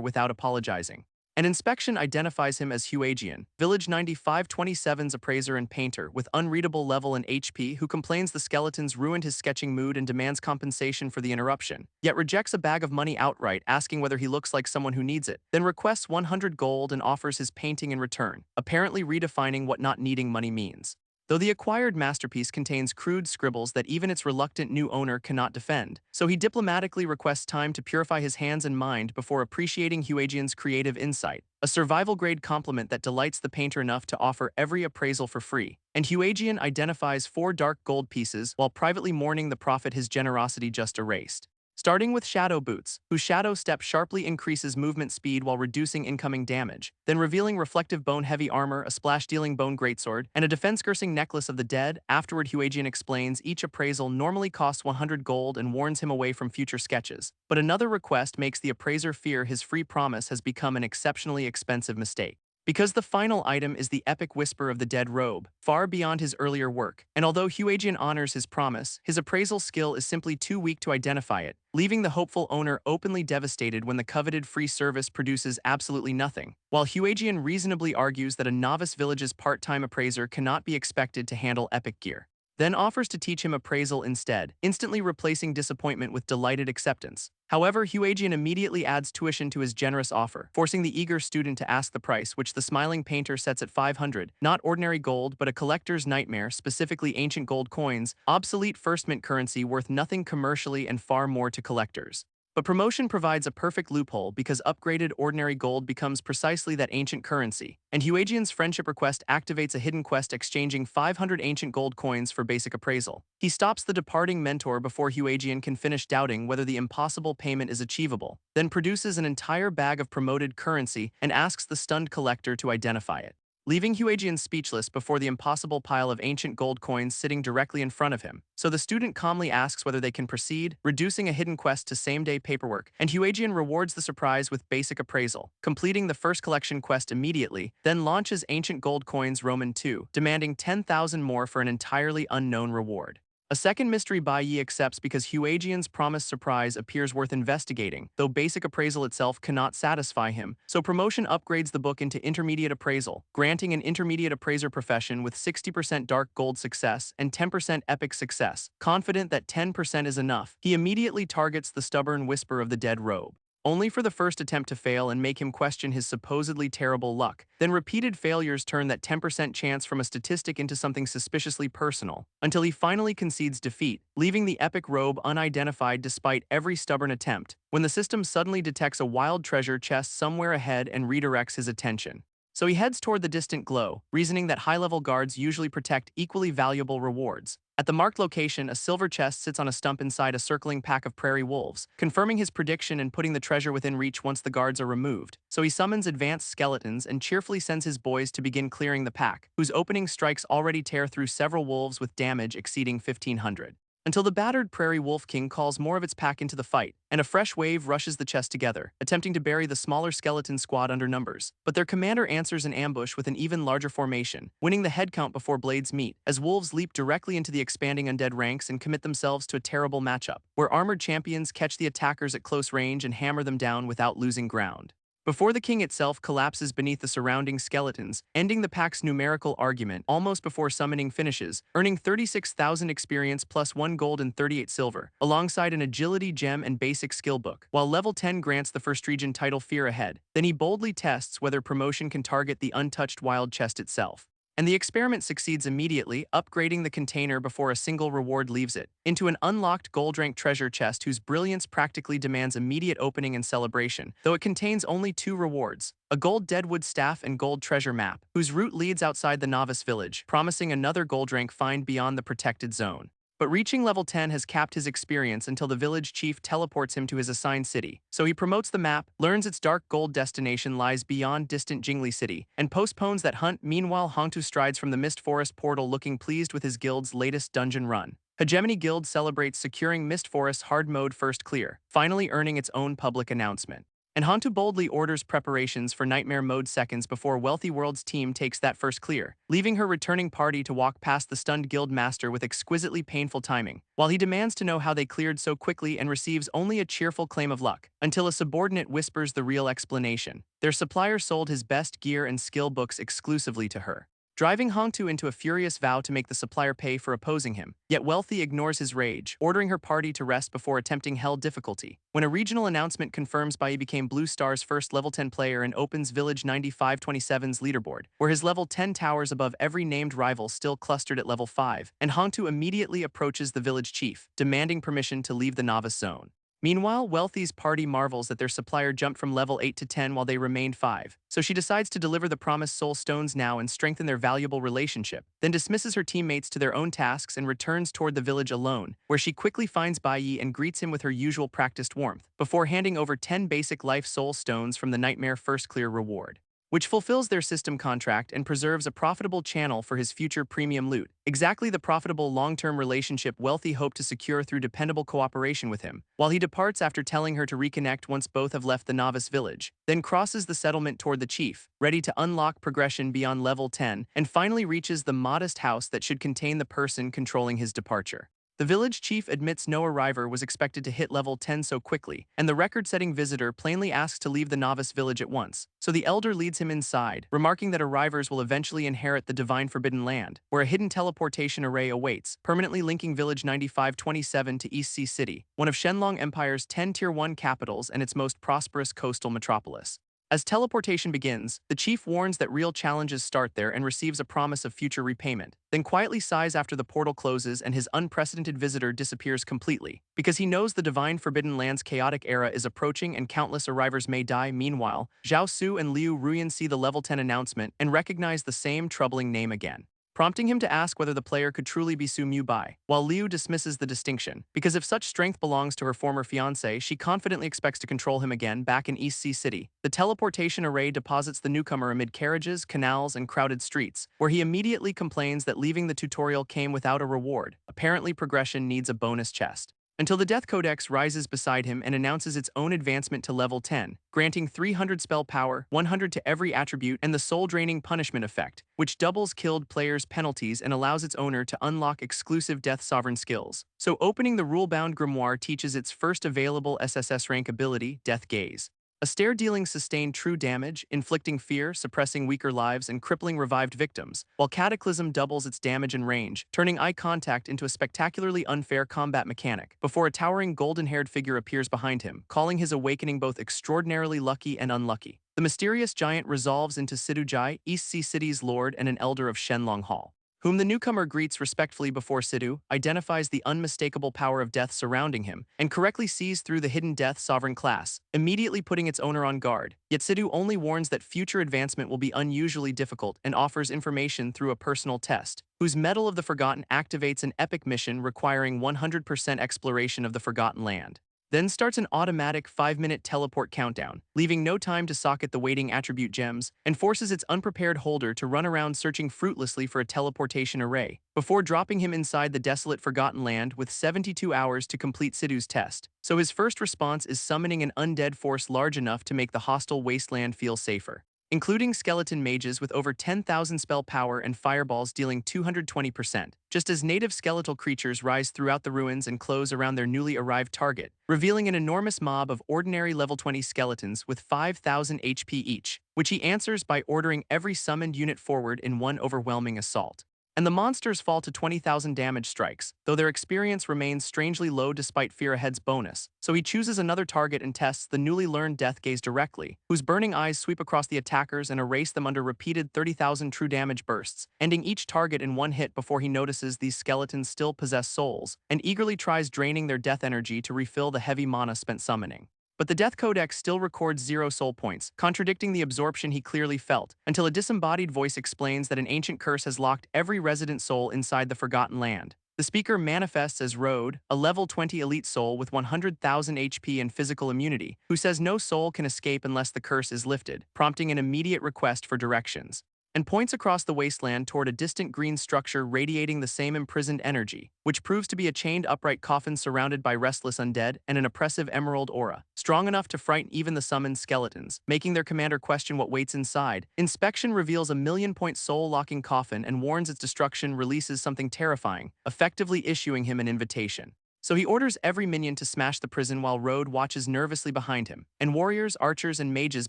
without apologizing. An inspection identifies him as Huajian, Village 9527's appraiser and painter with unreadable level and HP who complains the skeletons ruined his sketching mood and demands compensation for the interruption, yet rejects a bag of money outright asking whether he looks like someone who needs it, then requests 100 gold and offers his painting in return, apparently redefining what not needing money means. Though the acquired masterpiece contains crude scribbles that even its reluctant new owner cannot defend, so he diplomatically requests time to purify his hands and mind before appreciating Huajian's creative insight, a survival-grade compliment that delights the painter enough to offer every appraisal for free. And Huajian identifies 4 dark gold pieces while privately mourning the profit his generosity just erased. Starting with Shadow Boots, whose shadow step sharply increases movement speed while reducing incoming damage, then revealing reflective bone-heavy armor, a splash-dealing bone greatsword, and a defense-cursing necklace of the dead. Afterward, Huajian explains each appraisal normally costs 100 gold and warns him away from future sketches, but another request makes the appraiser fear his free promise has become an exceptionally expensive mistake. Because the final item is the epic whisper of the dead robe, far beyond his earlier work, and although Huajian honors his promise, his appraisal skill is simply too weak to identify it, leaving the hopeful owner openly devastated when the coveted free service produces absolutely nothing, while Huajian reasonably argues that a novice village's part-time appraiser cannot be expected to handle epic gear. Then offers to teach him appraisal instead, instantly replacing disappointment with delighted acceptance. However, Huajian immediately adds tuition to his generous offer, forcing the eager student to ask the price, which the smiling painter sets at 500, not ordinary gold but a collector's nightmare, specifically ancient gold coins, obsolete first mint currency worth nothing commercially and far more to collectors. But promotion provides a perfect loophole because upgraded ordinary gold becomes precisely that ancient currency, and Huajian's friendship request activates a hidden quest exchanging 500 ancient gold coins for basic appraisal. He stops the departing mentor before Huajian can finish doubting whether the impossible payment is achievable, then produces an entire bag of promoted currency and asks the stunned collector to identify it, leaving Huajian speechless before the impossible pile of ancient gold coins sitting directly in front of him. So the student calmly asks whether they can proceed, reducing a hidden quest to same-day paperwork, and Huajian rewards the surprise with basic appraisal, completing the first collection quest immediately, then launches ancient gold coins Roman 2, demanding 10,000 more for an entirely unknown reward. A second mystery Bai Yi accepts because Huajian's promised surprise appears worth investigating, though basic appraisal itself cannot satisfy him, so promotion upgrades the book into intermediate appraisal, granting an intermediate appraiser profession with 60% dark gold success and 10% epic success. Confident that 10% is enough, he immediately targets the stubborn whisper of the dead robe, only for the first attempt to fail and make him question his supposedly terrible luck. Then repeated failures turn that 10% chance from a statistic into something suspiciously personal, until he finally concedes defeat, leaving the epic robe unidentified despite every stubborn attempt, when the system suddenly detects a wild treasure chest somewhere ahead and redirects his attention. So he heads toward the distant glow, reasoning that high-level guards usually protect equally valuable rewards. At the marked location, a silver chest sits on a stump inside a circling pack of prairie wolves, confirming his prediction and putting the treasure within reach once the guards are removed. So he summons advanced skeletons and cheerfully sends his boys to begin clearing the pack, whose opening strikes already tear through several wolves with damage exceeding 1,500. until the battered prairie wolf king calls more of its pack into the fight, and a fresh wave rushes the chest together, attempting to bury the smaller skeleton squad under numbers. But their commander answers an ambush with an even larger formation, winning the head count before blades meet, as wolves leap directly into the expanding undead ranks and commit themselves to a terrible matchup, where armored champions catch the attackers at close range and hammer them down without losing ground. Before the king itself collapses beneath the surrounding skeletons, ending the pack's numerical argument almost before summoning finishes, earning 36,000 experience plus 1 gold and 38 silver, alongside an agility gem and basic skill book, while level 10 grants the first region title Fear Ahead. Then he boldly tests whether promotion can target the untouched wild chest itself. And the experiment succeeds immediately, upgrading the container before a single reward leaves it, into an unlocked gold-ranked treasure chest whose brilliance practically demands immediate opening and celebration, though it contains only 2 rewards: a gold deadwood staff and gold treasure map, whose route leads outside the novice village, promising another gold rank find beyond the protected zone. But reaching level 10 has capped his experience until the village chief teleports him to his assigned city. So he promotes the map, learns its dark gold destination lies beyond distant Jingli City, and postpones that hunt. Meanwhile, Hongtu strides from the Mist Forest portal looking pleased with his guild's latest dungeon run. Hegemony Guild celebrates securing Mist Forest's hard mode first clear, finally earning its own public announcement. And Hantu boldly orders preparations for Nightmare Mode seconds before Wealthy World's team takes that first clear, leaving her returning party to walk past the stunned guild master with exquisitely painful timing, while he demands to know how they cleared so quickly and receives only a cheerful claim of luck, until a subordinate whispers the real explanation. Their supplier sold his best gear and skill books exclusively to her, driving Hongtu into a furious vow to make the supplier pay for opposing him. Yet Wealthy ignores his rage, ordering her party to rest before attempting hell difficulty. When a regional announcement confirms Bai became Blue Star's first level 10 player and opens Village 9527's leaderboard, where his level 10 towers above every named rival still clustered at level 5, and Hongtu immediately approaches the village chief, demanding permission to leave the novice zone. Meanwhile, Wealthy's party marvels that their supplier jumped from level 8 to 10 while they remained 5, so she decides to deliver the promised soul stones now and strengthen their valuable relationship, then dismisses her teammates to their own tasks and returns toward the village alone, where she quickly finds Bai Yi and greets him with her usual practiced warmth, before handing over 10 basic life soul stones from the Nightmare First Clear reward, which fulfills their system contract and preserves a profitable channel for his future premium loot, exactly the profitable long-term relationship Wealthy hoped to secure through dependable cooperation with him, while he departs after telling her to reconnect once both have left the novice village, then crosses the settlement toward the chief, ready to unlock progression beyond level 10, and finally reaches the modest house that should contain the person controlling his departure. The village chief admits no arriver was expected to hit level 10 so quickly, and the record-setting visitor plainly asks to leave the novice village at once, so the elder leads him inside, remarking that arrivers will eventually inherit the divine forbidden land, where a hidden teleportation array awaits, permanently linking Village 9527 to East Sea City, one of Shenlong Empire's 10 Tier 1 capitals and its most prosperous coastal metropolis. As teleportation begins, the chief warns that real challenges start there and receives a promise of future repayment, then quietly sighs after the portal closes and his unprecedented visitor disappears completely, because he knows the divine forbidden land's chaotic era is approaching and countless arrivers may die. Meanwhile, Zhao Su and Liu Ruyan see the level 10 announcement and recognize the same troubling name again, prompting him to ask whether the player could truly be Su Mu Bai, while Liu dismisses the distinction, because if such strength belongs to her former fiancé, she confidently expects to control him again back in East Sea City. The teleportation array deposits the newcomer amid carriages, canals, and crowded streets, where he immediately complains that leaving the tutorial came without a reward. Apparently, progression needs a bonus chest. Until the Death Codex rises beside him and announces its own advancement to level 10, granting 300 spell power, 100 to every attribute, and the soul-draining punishment effect, which doubles killed players' penalties and allows its owner to unlock exclusive Death Sovereign skills. So opening the rule-bound grimoire teaches its first available SSS rank ability, Death Gaze. A stare dealing sustained true damage, inflicting fear, suppressing weaker lives, and crippling revived victims, while Cataclysm doubles its damage and range, turning eye contact into a spectacularly unfair combat mechanic, before a towering golden-haired figure appears behind him, calling his awakening both extraordinarily lucky and unlucky. The mysterious giant resolves into Sidhu Jai, East Sea City's lord and an elder of Shenlong Hall, whom the newcomer greets respectfully before Sidhu, identifies the unmistakable power of death surrounding him, and correctly sees through the hidden Death Sovereign class, immediately putting its owner on guard. Yet Sidhu only warns that future advancement will be unusually difficult and offers information through a personal test, whose Medal of the Forgotten activates an epic mission requiring 100% exploration of the Forgotten Land. then starts an automatic 5-minute teleport countdown, leaving no time to socket the waiting attribute gems, and forces its unprepared holder to run around searching fruitlessly for a teleportation array, before dropping him inside the desolate Forgotten Land with 72 hours to complete Sidhu's test. So his first response is summoning an undead force large enough to make the hostile wasteland feel safer, including skeleton mages with over 10,000 spell power and fireballs dealing 220%, just as native skeletal creatures rise throughout the ruins and close around their newly arrived target, revealing an enormous mob of ordinary level 20 skeletons with 5,000 HP each, which he answers by ordering every summoned unit forward in one overwhelming assault. And the monsters fall to 20,000 damage strikes, though their experience remains strangely low despite Fear Ahead's bonus, so he chooses another target and tests the newly learned Death Gaze directly, whose burning eyes sweep across the attackers and erase them under repeated 30,000 true damage bursts, ending each target in one hit before he notices these skeletons still possess souls, and eagerly tries draining their death energy to refill the heavy mana spent summoning. But the Death Codex still records 0 soul points, contradicting the absorption he clearly felt, until a disembodied voice explains that an ancient curse has locked every resident soul inside the Forgotten Land. The speaker manifests as Road, a level 20 elite soul with 100,000 HP and physical immunity, who says no soul can escape unless the curse is lifted, prompting an immediate request for directions, and points across the wasteland toward a distant green structure radiating the same imprisoned energy, which proves to be a chained upright coffin surrounded by restless undead and an oppressive emerald aura, strong enough to frighten even the summoned skeletons, making their commander question what waits inside. Inspection reveals a million-point soul-locking coffin and warns its destruction releases something terrifying, effectively issuing him an invitation. So he orders every minion to smash the prison while Road watches nervously behind him, and warriors, archers, and mages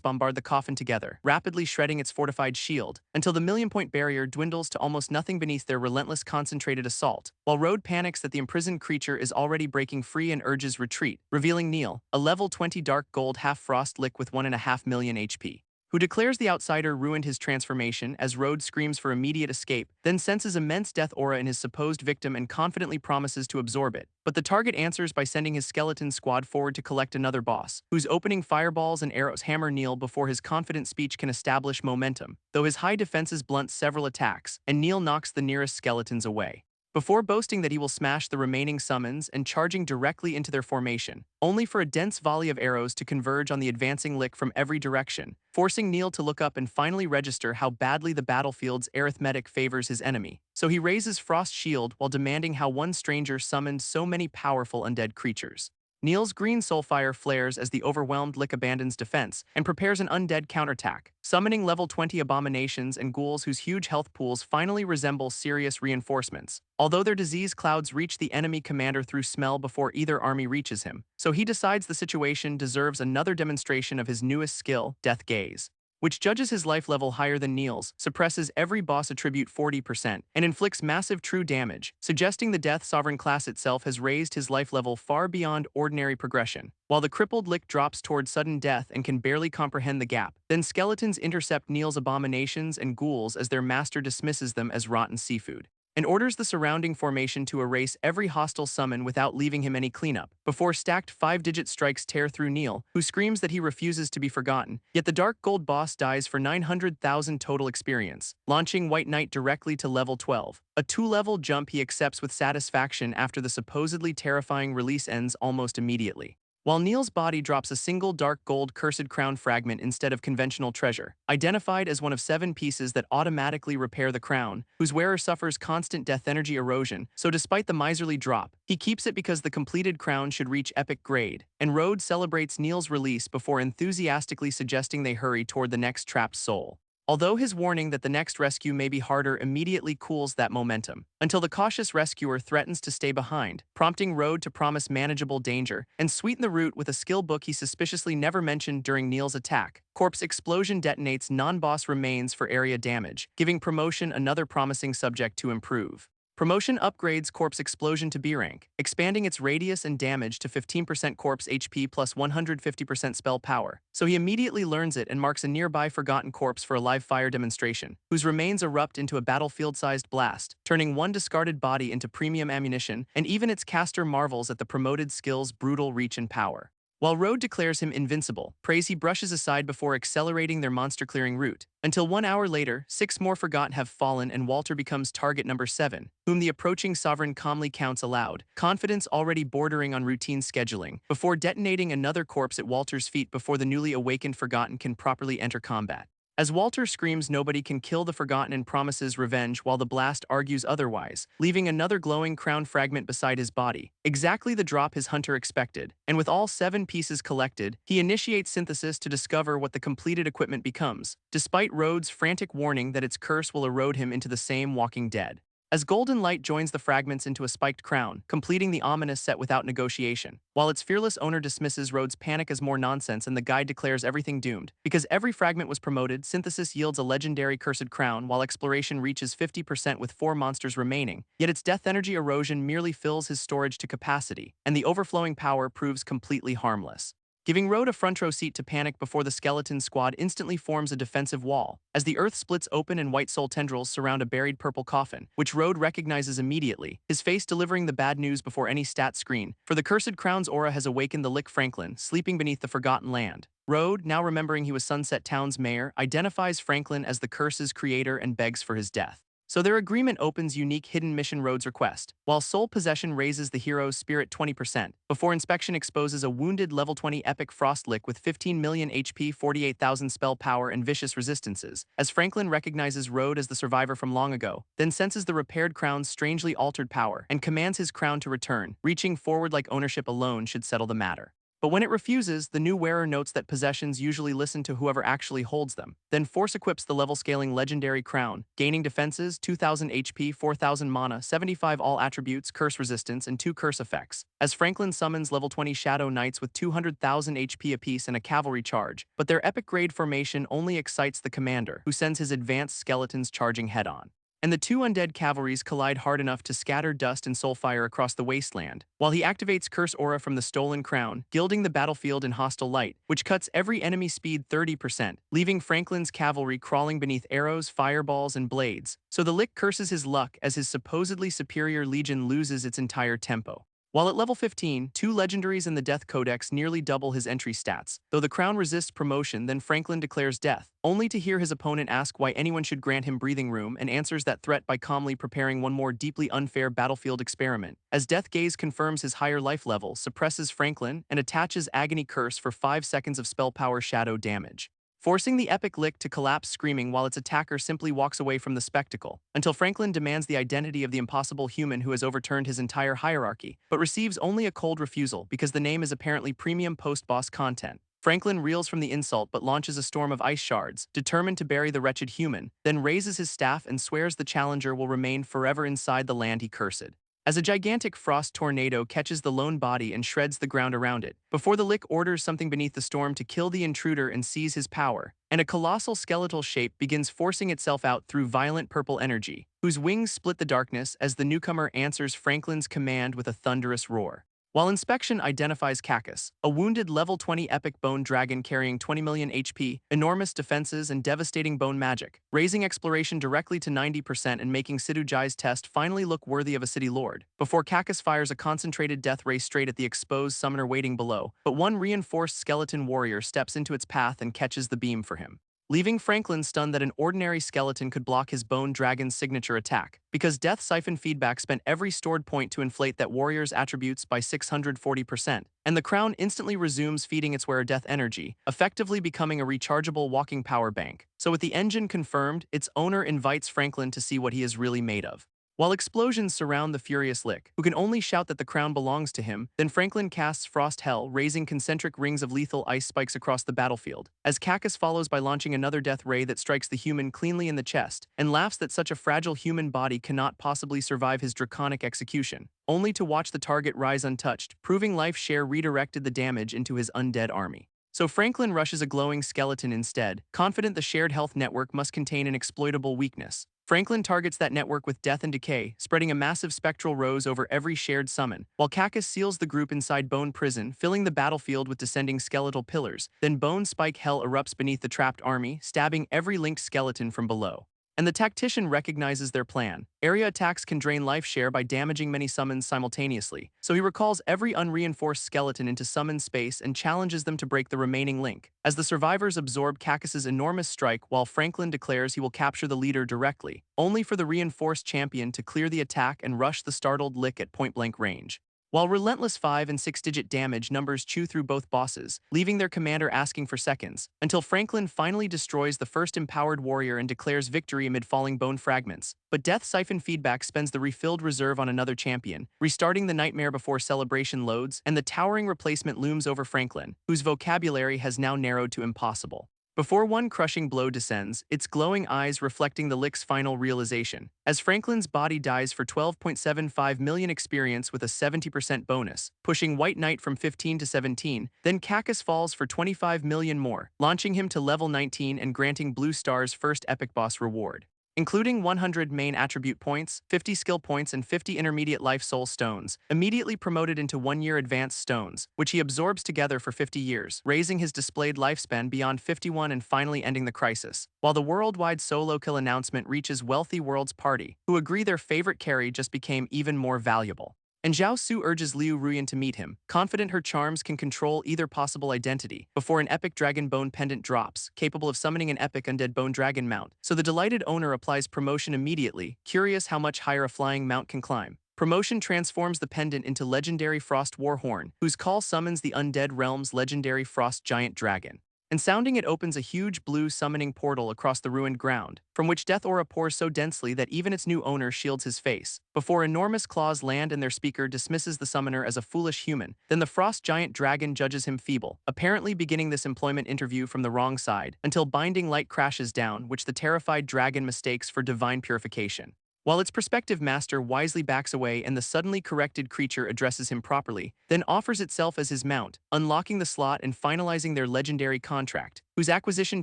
bombard the coffin together, rapidly shredding its fortified shield, until the million-point barrier dwindles to almost nothing beneath their relentless concentrated assault, while Road panics that the imprisoned creature is already breaking free and urges retreat, revealing Neil, a level 20 dark gold half-frost lick with 1.5 million HP, who declares the outsider ruined his transformation as Road screams for immediate escape, then senses immense death aura in his supposed victim and confidently promises to absorb it. But the target answers by sending his skeleton squad forward to collect another boss, whose opening fireballs and arrows hammer Neil before his confident speech can establish momentum, though his high defenses blunt several attacks, and Neil knocks the nearest skeletons away, before boasting that he will smash the remaining summons and charging directly into their formation, only for a dense volley of arrows to converge on the advancing lick from every direction, forcing Neil to look up and finally register how badly the battlefield's arithmetic favors his enemy. So he raises Frost Shield while demanding how one stranger summoned so many powerful undead creatures. Neil's green soulfire flares as the overwhelmed lick abandons defense and prepares an undead counterattack, summoning level 20 abominations and ghouls whose huge health pools finally resemble serious reinforcements, although their disease clouds reach the enemy commander through smell before either army reaches him. So he decides the situation deserves another demonstration of his newest skill, Death Gaze, which judges his life level higher than Neil's, suppresses every boss attribute 40%, and inflicts massive true damage, suggesting the Death Sovereign class itself has raised his life level far beyond ordinary progression. While the crippled lick drops toward sudden death and can barely comprehend the gap, then skeletons intercept Neil's abominations and ghouls as their master dismisses them as rotten seafood, and orders the surrounding formation to erase every hostile summon without leaving him any cleanup, before stacked 5-digit strikes tear through Neil, who screams that he refuses to be forgotten. Yet the Dark Gold boss dies for 900,000 total experience, launching White Knight directly to level 12, a 2-level jump he accepts with satisfaction after the supposedly terrifying release ends almost immediately, while Neil's body drops a single dark gold cursed crown fragment instead of conventional treasure, identified as one of 7 pieces that automatically repair the crown, whose wearer suffers constant death energy erosion, so despite the miserly drop, he keeps it because the completed crown should reach epic grade, and Road celebrates Neil's release before enthusiastically suggesting they hurry toward the next trapped soul, although his warning that the next rescue may be harder immediately cools that momentum, until the cautious rescuer threatens to stay behind, prompting Road to promise manageable danger and sweeten the route with a skill book he suspiciously never mentioned during Neil's attack. Corpse Explosion detonates non-boss remains for area damage, giving Promotion another promising subject to improve. Promotion upgrades Corpse Explosion to B rank, expanding its radius and damage to 15% corpse HP plus 150% spell power, so he immediately learns it and marks a nearby forgotten corpse for a live fire demonstration, whose remains erupt into a battlefield-sized blast, turning one discarded body into premium ammunition, and even its caster marvels at the promoted skill's brutal reach and power. While Road declares him invincible, praise he brushes aside before accelerating their monster-clearing route. Until 1 hour later, 6 more Forgotten have fallen and Walter becomes target number 7, whom the approaching Sovereign calmly counts aloud, confidence already bordering on routine scheduling, before detonating another corpse at Walter's feet before the newly awakened Forgotten can properly enter combat. As Walter screams nobody can kill the Forgotten and promises revenge while the blast argues otherwise, leaving another glowing crown fragment beside his body, exactly the drop his hunter expected, and with all 7 pieces collected, he initiates synthesis to discover what the completed equipment becomes, despite Rhodes' frantic warning that its curse will erode him into the same Walking Dead. As golden light joins the fragments into a spiked crown, completing the ominous set without negotiation, while its fearless owner dismisses Rhodes' panic as more nonsense and the guide declares everything doomed. Because every fragment was promoted, synthesis yields a legendary cursed crown while exploration reaches 50% with 4 monsters remaining, yet its death energy erosion merely fills his storage to capacity, and the overflowing power proves completely harmless, giving Road a front row seat to panic before the skeleton squad instantly forms a defensive wall, as the earth splits open and white soul tendrils surround a buried purple coffin, which Road recognizes immediately, his face delivering the bad news before any stat screen, for the Cursed Crown's aura has awakened the Lick Franklin, sleeping beneath the Forgotten Land. Road, now remembering he was Sunset Town's mayor, identifies Franklin as the curse's creator and begs for his death. So their agreement opens unique hidden mission Road's request, while soul possession raises the hero's spirit 20%, before inspection exposes a wounded level 20 epic Frostlick with 15 million HP, 48,000 spell power and vicious resistances, as Franklin recognizes Road as the survivor from long ago, then senses the repaired crown's strangely altered power, and commands his crown to return, reaching forward like ownership alone should settle the matter. But when it refuses, the new wearer notes that possessions usually listen to whoever actually holds them, then force equips the level-scaling legendary crown, gaining defenses, 2,000 HP, 4,000 mana, 75 all attributes, curse resistance, and 2 curse effects, as Franklin summons level 20 Shadow Knights with 200,000 HP apiece and a cavalry charge, but their epic grade formation only excites the commander, who sends his advanced skeletons charging head-on. And the 2 undead cavalries collide hard enough to scatter dust and soulfire across the wasteland, while he activates Curse Aura from the stolen crown, gilding the battlefield in hostile light, which cuts every enemy speed 30%, leaving Franklin's cavalry crawling beneath arrows, fireballs, and blades. So the Lick curses his luck as his supposedly superior legion loses its entire tempo. While at level 15, 2 legendaries in the Death Codex nearly double his entry stats. Though the crown resists promotion, then Franklin declares death, only to hear his opponent ask why anyone should grant him breathing room and answers that threat by calmly preparing one more deeply unfair battlefield experiment. As Death Gaze confirms his higher life level, suppresses Franklin, and attaches Agony Curse for 5 seconds of spell power shadow damage, forcing the epic Lick to collapse screaming while its attacker simply walks away from the spectacle, until Franklin demands the identity of the impossible human who has overturned his entire hierarchy, but receives only a cold refusal because the name is apparently premium post-boss content. Franklin reels from the insult but launches a storm of ice shards, determined to bury the wretched human, then raises his staff and swears the challenger will remain forever inside the land he cursed. As a gigantic frost tornado catches the lone body and shreds the ground around it, before the Lick orders something beneath the storm to kill the intruder and seize his power, and a colossal skeletal shape begins forcing itself out through violent purple energy, whose wings split the darkness as the newcomer answers Franklin's command with a thunderous roar. While inspection identifies Cacus, a wounded level 20 epic bone dragon carrying 20 million HP, enormous defenses, and devastating bone magic, raising exploration directly to 90% and making Sidhu Jai's test finally look worthy of a city lord, before Cacus fires a concentrated death ray straight at the exposed summoner waiting below, but one reinforced skeleton warrior steps into its path and catches the beam for him, leaving Franklin stunned that an ordinary skeleton could block his bone dragon's signature attack, because Death Siphon Feedback spent every stored point to inflate that warrior's attributes by 640%, and the crown instantly resumes feeding its wearer death energy, effectively becoming a rechargeable walking power bank. So with the engine confirmed, its owner invites Franklin to see what he is really made of. While explosions surround the furious Lick, who can only shout that the crown belongs to him, then Franklin casts Frost Hell, raising concentric rings of lethal ice spikes across the battlefield, as Cacus follows by launching another death ray that strikes the human cleanly in the chest, and laughs that such a fragile human body cannot possibly survive his draconic execution, only to watch the target rise untouched, proving Life Share redirected the damage into his undead army. So Franklin rushes a glowing skeleton instead, confident the shared health network must contain an exploitable weakness. Franklin targets that network with Death and Decay, spreading a massive spectral rose over every shared summon, while Cacus seals the group inside Bone Prison, filling the battlefield with descending skeletal pillars. Then Bone Spike Hell erupts beneath the trapped army, stabbing every linked skeleton from below. and the tactician recognizes their plan. Area attacks can drain life share by damaging many summons simultaneously, so he recalls every unreinforced skeleton into summon space and challenges them to break the remaining link. As the survivors absorb Cacus's enormous strike while Franklin declares he will capture the leader directly, only for the reinforced champion to clear the attack and rush the startled Lick at point-blank range. While relentless 5- and 6-digit damage numbers chew through both bosses, leaving their commander asking for seconds, until Franklin finally destroys the first empowered warrior and declares victory amid falling bone fragments. But Death Siphon feedback spends the refilled reserve on another champion, restarting the nightmare before celebration loads, and the towering replacement looms over Franklin, whose vocabulary has now narrowed to impossible. Before one crushing blow descends, its glowing eyes reflecting the Lick's final realization, as Franklin's body dies for 12.75 million experience with a 70% bonus, pushing White Knight from 15 to 17, then Cacus falls for 25 million more, launching him to level 19 and granting Blue Star's first epic boss reward. Including 100 main attribute points, 50 skill points, and 50 intermediate life soul stones, immediately promoted into 1-year advanced stones, which he absorbs together for 50 years, raising his displayed lifespan beyond 51 and finally ending the crisis. While the worldwide solo kill announcement reaches Wealthy World's party, who agree their favorite carry just became even more valuable. And Zhao Su urges Liu Ruyan to meet him, confident her charms can control either possible identity, before an epic dragon bone pendant drops, capable of summoning an epic undead bone dragon mount. So the delighted owner applies promotion immediately, curious how much higher a flying mount can climb. Promotion transforms the pendant into legendary Frost Warhorn, whose call summons the Undead Realm's legendary Frost Giant Dragon. And sounding it opens a huge blue summoning portal across the ruined ground, from which death aura pours so densely that even its new owner shields his face, before enormous claws land and their speaker dismisses the summoner as a foolish human. Then the Frost Giant Dragon judges him feeble, apparently beginning this employment interview from the wrong side, until Binding Light crashes down, which the terrified dragon mistakes for divine purification. While its prospective master wisely backs away and the suddenly corrected creature addresses him properly, then offers itself as his mount, unlocking the slot and finalizing their legendary contract, whose acquisition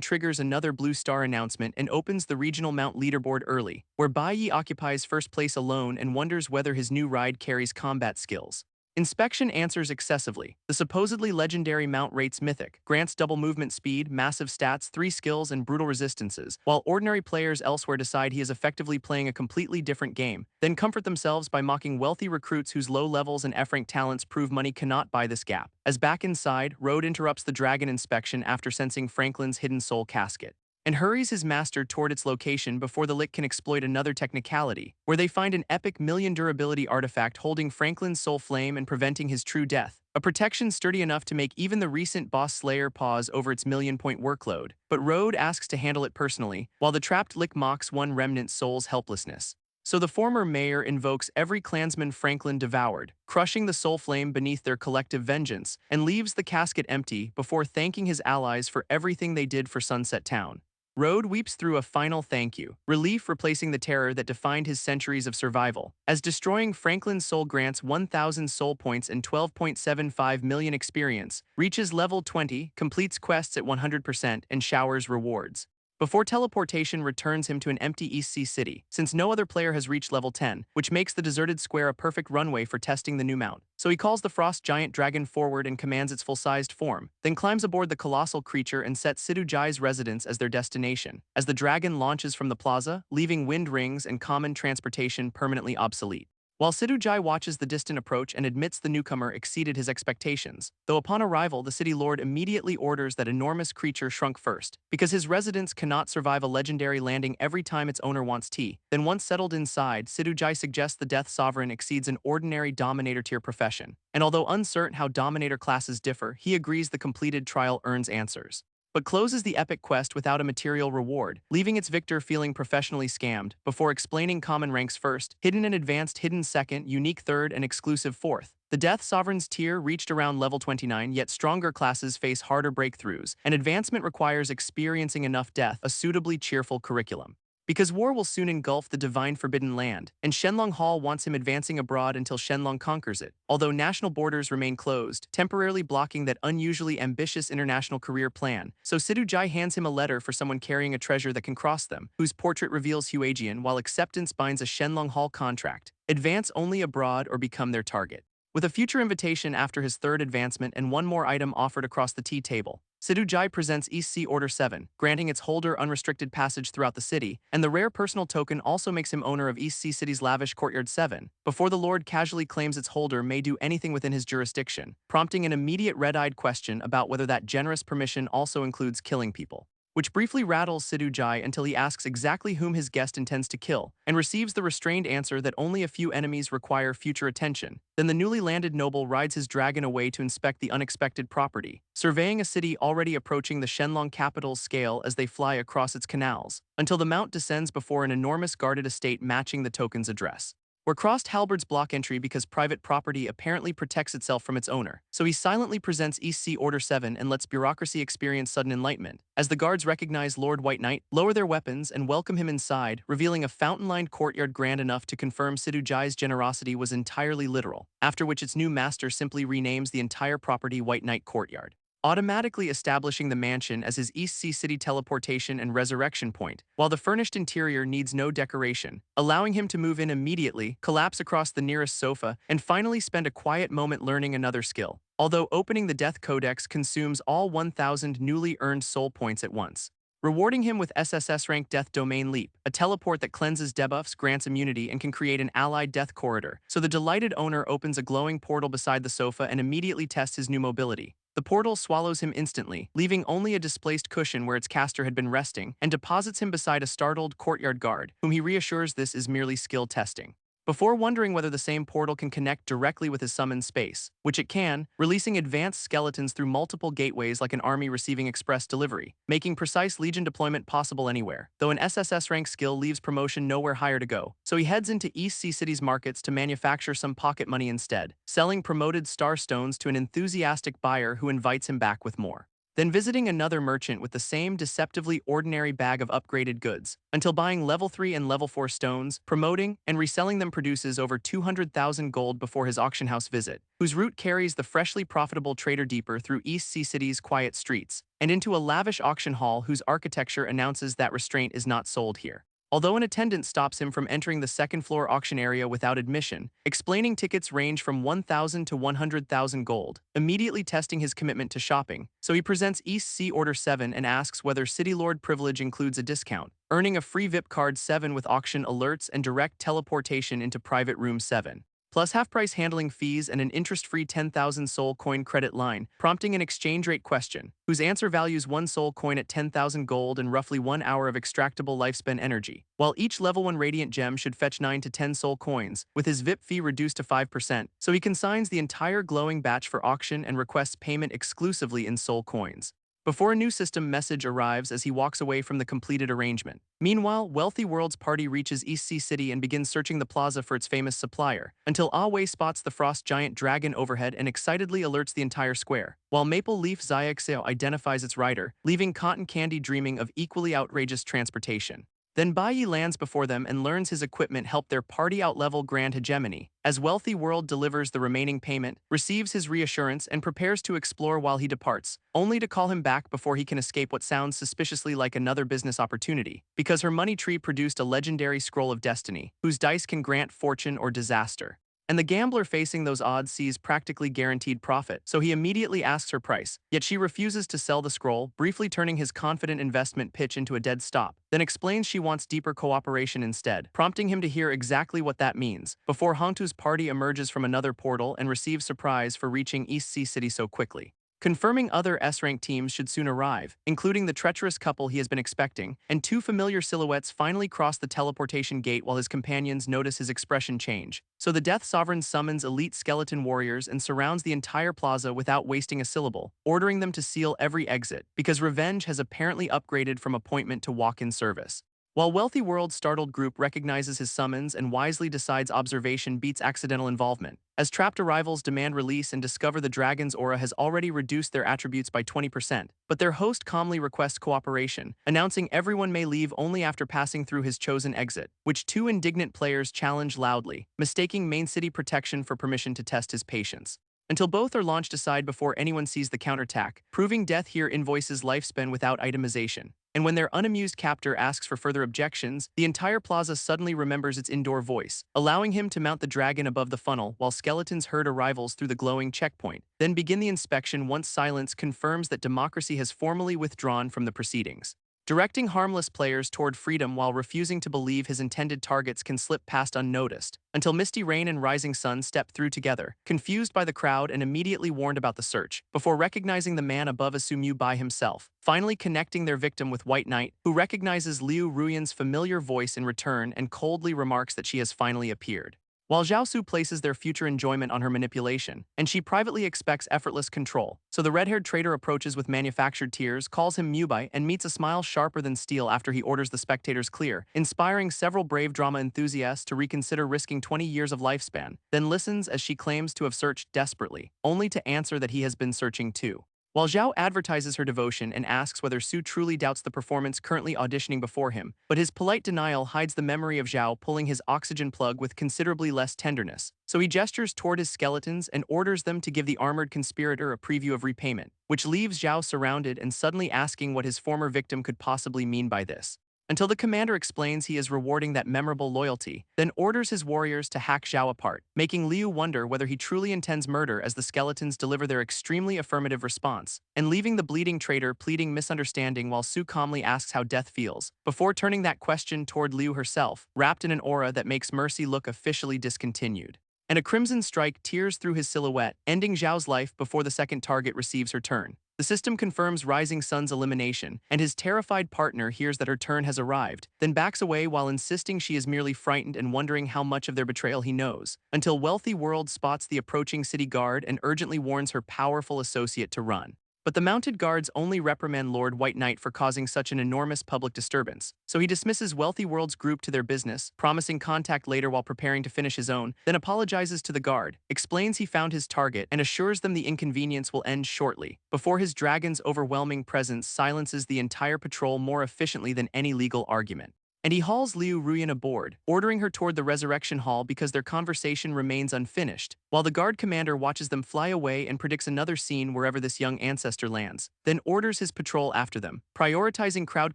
triggers another Blue Star announcement and opens the regional mount leaderboard early, where Bai Yi occupies first place alone and wonders whether his new ride carries combat skills. Inspection answers excessively. The supposedly legendary mount rates mythic, grants double movement speed, massive stats, 3 skills, and brutal resistances, while ordinary players elsewhere decide he is effectively playing a completely different game, then comfort themselves by mocking wealthy recruits whose low levels and F-rank talents prove money cannot buy this gap. As back inside, Road interrupts the dragon inspection after sensing Franklin's hidden soul casket, and hurries his master toward its location before the Lick can exploit another technicality, where they find an epic million durability artifact holding Franklin's soul flame and preventing his true death, a protection sturdy enough to make even the recent boss slayer pause over its million-point workload. But Road asks to handle it personally, while the trapped Lick mocks one remnant soul's helplessness. So the former mayor invokes every clansman Franklin devoured, crushing the soul flame beneath their collective vengeance, and leaves the casket empty before thanking his allies for everything they did for Sunset Town. Road weeps through a final thank you, relief replacing the terror that defined his centuries of survival, as destroying Franklin's soul grants 1,000 soul points and 12.75 million experience, reaches level 20, completes quests at 100%, and showers rewards. Before teleportation returns him to an empty East Sea city, since no other player has reached level 10, which makes the deserted square a perfect runway for testing the new mount. So he calls the Frost Giant Dragon forward and commands its full-sized form, then climbs aboard the colossal creature and sets Sidhu Jai's residence as their destination, as the dragon launches from the plaza, leaving wind rings and common transportation permanently obsolete. While Sidhu Jai watches the distant approach and admits the newcomer exceeded his expectations, though upon arrival the city lord immediately orders that enormous creature shrunk first, because his residence cannot survive a legendary landing every time its owner wants tea. Then once settled inside, Sidhu Jai suggests the Death Sovereign exceeds an ordinary Dominator tier profession, and although uncertain how Dominator classes differ, he agrees the completed trial earns answers, but closes the epic quest without a material reward, leaving its victor feeling professionally scammed, before explaining common ranks first, hidden and advanced hidden second, unique third, and exclusive fourth. The Death Sovereign's tier reached around level 29, yet stronger classes face harder breakthroughs, and advancement requires experiencing enough death, a suitably cheerful curriculum. Because war will soon engulf the divine forbidden land, and Shenlong Hall wants him advancing abroad until Shenlong conquers it, although national borders remain closed, temporarily blocking that unusually ambitious international career plan. So Sidhu Jai hands him a letter for someone carrying a treasure that can cross them, whose portrait reveals Huajian, while acceptance binds a Shenlong Hall contract: advance only abroad or become their target. With a future invitation after his third advancement and one more item offered across the tea table, Sidujai presents East Sea Order 7, granting its holder unrestricted passage throughout the city, and the rare personal token also makes him owner of East Sea City's lavish Courtyard 7, before the Lord casually claims its holder may do anything within his jurisdiction, prompting an immediate red-eyed question about whether that generous permission also includes killing people, which briefly rattles Sidujai until he asks exactly whom his guest intends to kill, and receives the restrained answer that only a few enemies require future attention. Then the newly landed noble rides his dragon away to inspect the unexpected property, surveying a city already approaching the Shenlong capital's scale as they fly across its canals, until the mount descends before an enormous guarded estate matching the token's address. We're crossed Halberd's block entry because private property apparently protects itself from its owner, so he silently presents East Sea Order 7 and lets bureaucracy experience sudden enlightenment. As the guards recognize Lord White Knight, lower their weapons, and welcome him inside, revealing a fountain-lined courtyard grand enough to confirm Sidujai's generosity was entirely literal, after which its new master simply renames the entire property White Knight Courtyard, automatically establishing the mansion as his East Sea City teleportation and resurrection point, while the furnished interior needs no decoration, allowing him to move in immediately, collapse across the nearest sofa, and finally spend a quiet moment learning another skill, although opening the Death Codex consumes all 1,000 newly earned soul points at once, rewarding him with SSS rank Death Domain Leap, a teleport that cleanses debuffs, grants immunity, and can create an allied death corridor. So the delighted owner opens a glowing portal beside the sofa and immediately tests his new mobility. The portal swallows him instantly, leaving only a displaced cushion where its caster had been resting, and deposits him beside a startled courtyard guard, whom he reassures this is merely skill testing, before wondering whether the same portal can connect directly with his summoned space, which it can, releasing advanced skeletons through multiple gateways like an army receiving express delivery, making precise legion deployment possible anywhere, though an SSS rank skill leaves promotion nowhere higher to go, so he heads into East Sea City's markets to manufacture some pocket money instead, selling promoted star stones to an enthusiastic buyer who invites him back with more. Then visiting another merchant with the same deceptively ordinary bag of upgraded goods, until buying level 3 and level 4 stones, promoting, and reselling them produces over 200,000 gold before his auction house visit, whose route carries the freshly profitable trader deeper through East Sea City's quiet streets, and into a lavish auction hall whose architecture announces that restraint is not sold here, although an attendant stops him from entering the second-floor auction area without admission, explaining tickets range from 1,000 to 100,000 gold, immediately testing his commitment to shopping, so he presents East Sea Order 7 and asks whether City Lord privilege includes a discount, earning a free VIP card 7 with auction alerts and direct teleportation into Private Room 7, plus half-price handling fees and an interest-free 10,000 soul coin credit line, prompting an exchange rate question, whose answer values 1 soul coin at 10,000 gold and roughly 1 hour of extractable lifespan energy, while each level 1 radiant gem should fetch 9 to 10 soul coins, with his VIP fee reduced to 5%, so he consigns the entire glowing batch for auction and requests payment exclusively in soul coins, before a new system message arrives as he walks away from the completed arrangement. Meanwhile, Wealthy World's party reaches East Sea City and begins searching the plaza for its famous supplier, until Ah Wei spots the frost giant dragon overhead and excitedly alerts the entire square, while Maple Leaf Xiaxeo identifies its rider, leaving Cotton Candy dreaming of equally outrageous transportation. Then Bai Yi lands before them and learns his equipment help their party outlevel Grand Hegemony, as Wealthy World delivers the remaining payment, receives his reassurance, and prepares to explore while he departs, only to call him back before he can escape what sounds suspiciously like another business opportunity, because her money tree produced a legendary scroll of destiny, whose dice can grant fortune or disaster. And the gambler facing those odds sees practically guaranteed profit, so he immediately asks her price, yet she refuses to sell the scroll, briefly turning his confident investment pitch into a dead stop, then explains she wants deeper cooperation instead, prompting him to hear exactly what that means, before Hongtu's party emerges from another portal and receives surprise for reaching East Sea City so quickly, confirming other S-rank teams should soon arrive, including the treacherous couple he has been expecting, and 2 familiar silhouettes finally cross the teleportation gate while his companions notice his expression change. So the Death Sovereign summons elite skeleton warriors and surrounds the entire plaza without wasting a syllable, ordering them to seal every exit, because Revenge has apparently upgraded from appointment to walk-in service. While Wealthy World's startled group recognizes his summons and wisely decides observation beats accidental involvement, as trapped arrivals demand release and discover the dragon's aura has already reduced their attributes by 20%, but their host calmly requests cooperation, announcing everyone may leave only after passing through his chosen exit, which 2 indignant players challenge loudly, mistaking main city protection for permission to test his patience, until both are launched aside before anyone sees the counterattack, proving death here invoices lifespan without itemization. And when their unamused captor asks for further objections, the entire plaza suddenly remembers its indoor voice, allowing him to mount the dragon above the funnel while skeletons herd arrivals through the glowing checkpoint, then begin the inspection once silence confirms that democracy has formally withdrawn from the proceedings. Directing harmless players toward freedom while refusing to believe his intended targets can slip past unnoticed, until Misty Rain and Rising Sun step through together, confused by the crowd and immediately warned about the search, before recognizing the man above Asumyu by himself, finally connecting their victim with White Knight, who recognizes Liu Ruyan's familiar voice in return and coldly remarks that she has finally appeared. While Zhaosu places their future enjoyment on her manipulation, and she privately expects effortless control, so the red-haired traitor approaches with manufactured tears, calls him Mubai, and meets a smile sharper than steel after he orders the spectators clear, inspiring several brave drama enthusiasts to reconsider risking 20 years of lifespan, then listens as she claims to have searched desperately, only to answer that he has been searching too. While Zhao advertises her devotion and asks whether Su truly doubts the performance currently auditioning before him, but his polite denial hides the memory of Zhao pulling his oxygen plug with considerably less tenderness, so he gestures toward his skeletons and orders them to give the armored conspirator a preview of repayment, which leaves Zhao surrounded and suddenly asking what his former victim could possibly mean by this. Until the commander explains he is rewarding that memorable loyalty, then orders his warriors to hack Zhao apart, making Liu wonder whether he truly intends murder as the skeletons deliver their extremely affirmative response, and leaving the bleeding traitor pleading misunderstanding while Su calmly asks how death feels, before turning that question toward Liu herself, wrapped in an aura that makes Mercy look officially discontinued. And a crimson strike tears through his silhouette, ending Zhao's life before the second target receives her turn. The system confirms Rising Sun's elimination, and his terrified partner hears that her turn has arrived, then backs away while insisting she is merely frightened and wondering how much of their betrayal he knows, until Wealthy World spots the approaching city guard and urgently warns her powerful associate to run. But the mounted guards only reprimand Lord White Knight for causing such an enormous public disturbance, so he dismisses Wealthy World's group to their business, promising contact later while preparing to finish his own, then apologizes to the guard, explains he found his target, and assures them the inconvenience will end shortly, before his dragon's overwhelming presence silences the entire patrol more efficiently than any legal argument. And he hauls Liu Ruyan aboard, ordering her toward the Resurrection Hall because their conversation remains unfinished, while the guard commander watches them fly away and predicts another scene wherever this young ancestor lands, then orders his patrol after them, prioritizing crowd